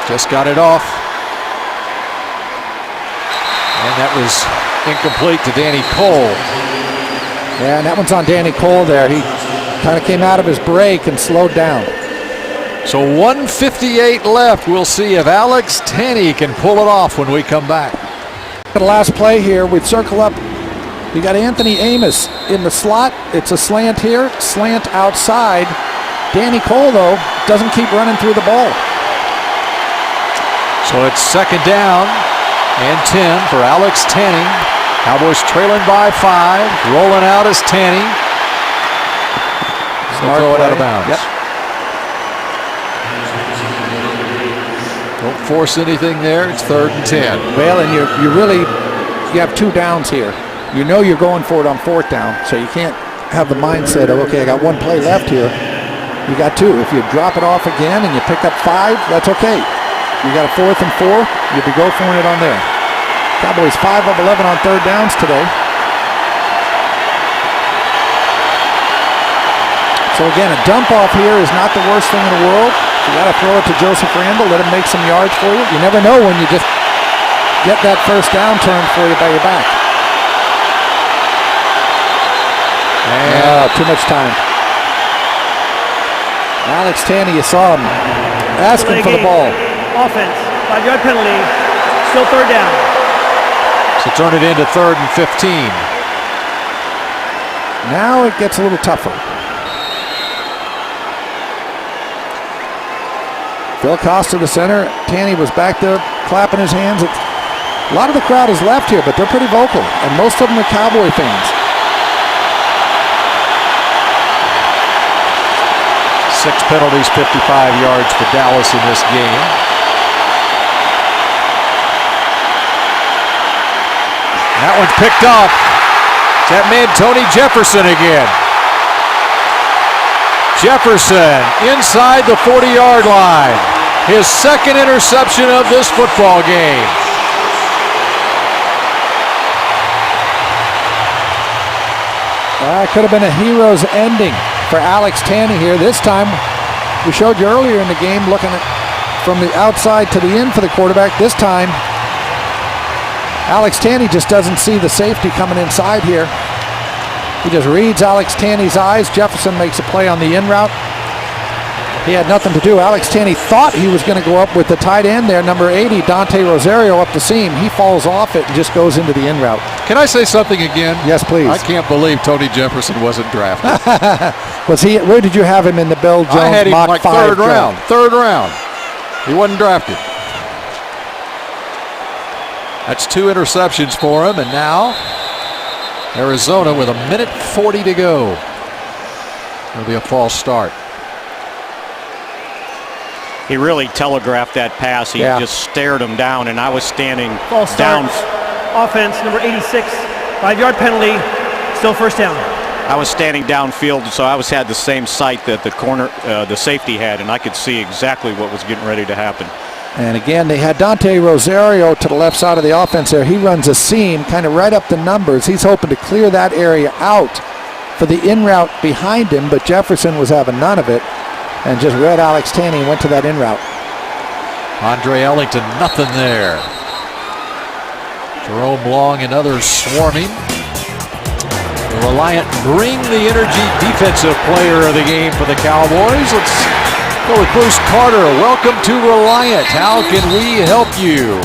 Just got it off. And that was incomplete to Danny Cole. Yeah, and that one's on Danny Cole there. He kind of came out of his break and slowed down. So 1:58 left. We'll see if Alex Tanney can pull it off when we come back. The last play here, we circle up. You got Anthony Amos in the slot. It's a slant here, slant outside. Danny Cole, though, doesn't keep running through the ball. So it's 2nd down and 10 for Alex Tanney. Cowboys trailing by 5. Rolling out is Tanney. Smart throw it play. out of bounds. Yep. Don't force anything there. It's 3rd and 10. Well, and you have 2 downs here. You know you're going for it on 4th down, so you can't have the mindset of, okay, I got 1 play left here. You got 2. If you drop it off again and you pick up 5, that's okay. You got a 4th and 4, you'd be go for it on there. Cowboys 5 of 11 on third downs today. So again, a dump off here is not the worst thing in the world. You got to throw it to Joseph Randall, let him make some yards for you. You never know when you just get that first down turn for you by your back. Too much time. Alex Tanney, you saw him asking for the ball. Offense, 5-yard penalty, still third down. So turn it into 3rd and 15. Now it gets a little tougher. Phil Costa, the center. Tanney was back there clapping his hands. A lot of the crowd is left here, but they're pretty vocal, and most of them are Cowboy fans. 6 penalties, 55 yards for Dallas in this game. That one's picked up. It's that man Tony Jefferson again. Jefferson inside the 40-yard line. His second interception of this football game. That could have been a hero's ending for Alex Tanney here. This time, we showed you earlier in the game looking at from the outside to the in for the quarterback. This time, Alex Tanney just doesn't see the safety coming inside here. He just reads Alex Tanney's eyes. Jefferson makes a play on the in route. He had nothing to do. Alex Tanney thought he was going to go up with the tight end there, number 80, Dante Rosario, up the seam. He falls off it and just goes into the in route. Can I say something again? Yes, please. I can't believe Tony Jefferson wasn't drafted. Was he? Where did you have him in the Bill Jones I had him mock like 5 third round. Third round. He wasn't drafted. That's 2 interceptions for him, and now Arizona with 1:40 to go. It'll be a false start. He really telegraphed that pass. He just stared him down, and I was standing False down. Start. Offense, number 86, 5-yard penalty, still first down. I was standing downfield, so I had the same sight that the safety had, and I could see exactly what was getting ready to happen. And again, they had Dante Rosario to the left side of the offense there. He runs a seam kind of right up the numbers. He's hoping to clear that area out for the in route behind him, but Jefferson was having none of it and just read Alex Tanney and went to that in route. Andre Ellington, nothing there. Jerome Long and others swarming. The Reliant bring the energy defensive player of the game for the Cowboys. Let's go with Bruce Carter. Welcome to Reliant. How can we help you?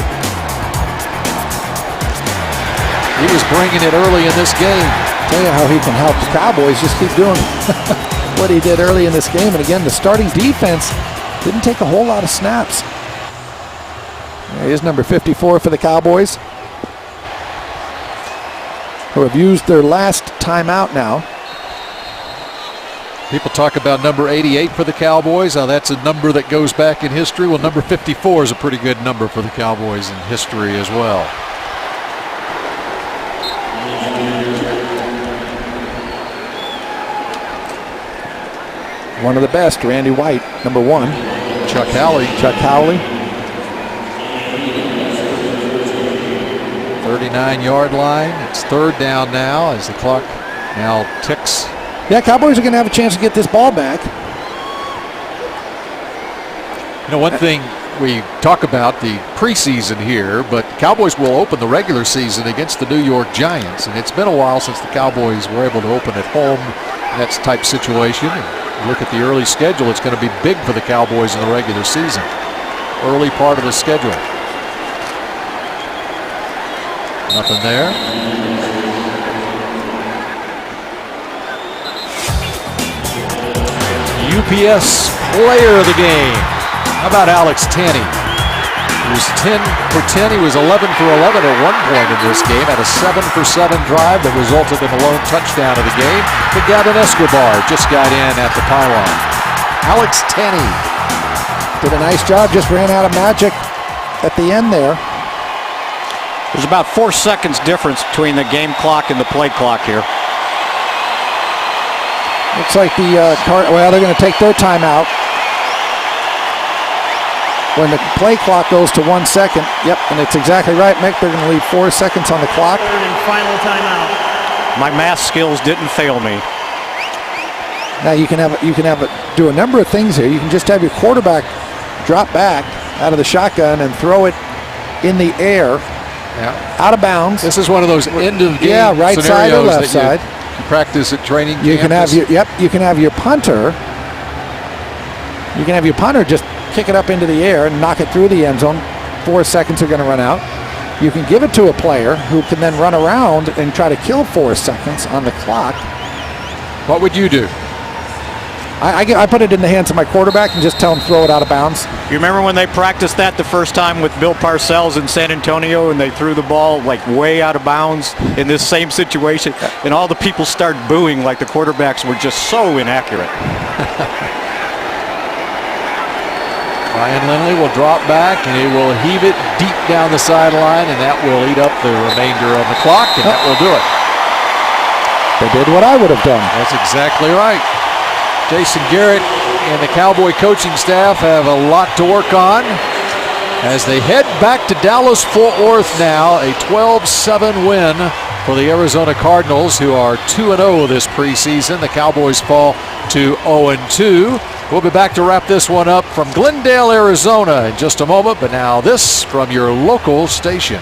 He was bringing it early in this game. Tell you how he can help the Cowboys. Just keep doing what he did early in this game. And again, the starting defense didn't take a whole lot of snaps. There is number 54 for the Cowboys, who have used their last timeout now. People talk about number 88 for the Cowboys. Now that's a number that goes back in history. Well, number 54 is a pretty good number for the Cowboys in history as well. One of the best, Randy White, number 1. Chuck Howley. 39-yard line. It's third down now as the clock now ticks. Yeah, Cowboys are going to have a chance to get this ball back. You know, one thing we talk about the preseason here, but Cowboys will open the regular season against the New York Giants, and it's been a while since the Cowboys were able to open at home in that type situation. And look at the early schedule; it's going to be big for the Cowboys in the regular season. Early part of the schedule. Nothing there. UPS player of the game. How about Alex Tanney? He was 10 for 10. He was 11 for 11 at one point in this game. Had a 7 for 7 drive that resulted in a lone touchdown of the game. But Gavin Escobar just got in at the pylon. Alex Tanney did a nice job. Just ran out of magic at the end there. There's about 4 seconds difference between the game clock and the play clock here. Looks like the they're going to take their timeout. when the play clock goes to 1 second. Yep, and it's exactly right, Mick. They're going to leave 4 seconds on the clock. Third and final timeout. My math skills didn't fail me. Now you can do a number of things here. You can just have your quarterback drop back out of the shotgun and throw it in the air, out of bounds. This is one of those end of game right side or left side. You practice at training camp. You can have your punter. You can have your punter just kick it up into the air and knock it through the end zone. 4 seconds are going to run out. You can give it to a player who can then run around and try to kill 4 seconds on the clock. What would you do? I put it in the hands of my quarterback and just tell him throw it out of bounds. You remember when they practiced that the first time with Bill Parcells in San Antonio and they threw the ball like way out of bounds in this same situation and all the people started booing like the quarterbacks were just so inaccurate. Ryan Lindley will drop back and he will heave it deep down the sideline, and that will eat up the remainder of the clock, and that will do it. They did what I would have done. That's exactly right. Jason Garrett and the Cowboy coaching staff have a lot to work on as they head back to Dallas-Fort Worth now, a 12-7 win for the Arizona Cardinals, who are 2-0 this preseason. The Cowboys fall to 0-2. We'll be back to wrap this one up from Glendale, Arizona in just a moment, but now this from your local station.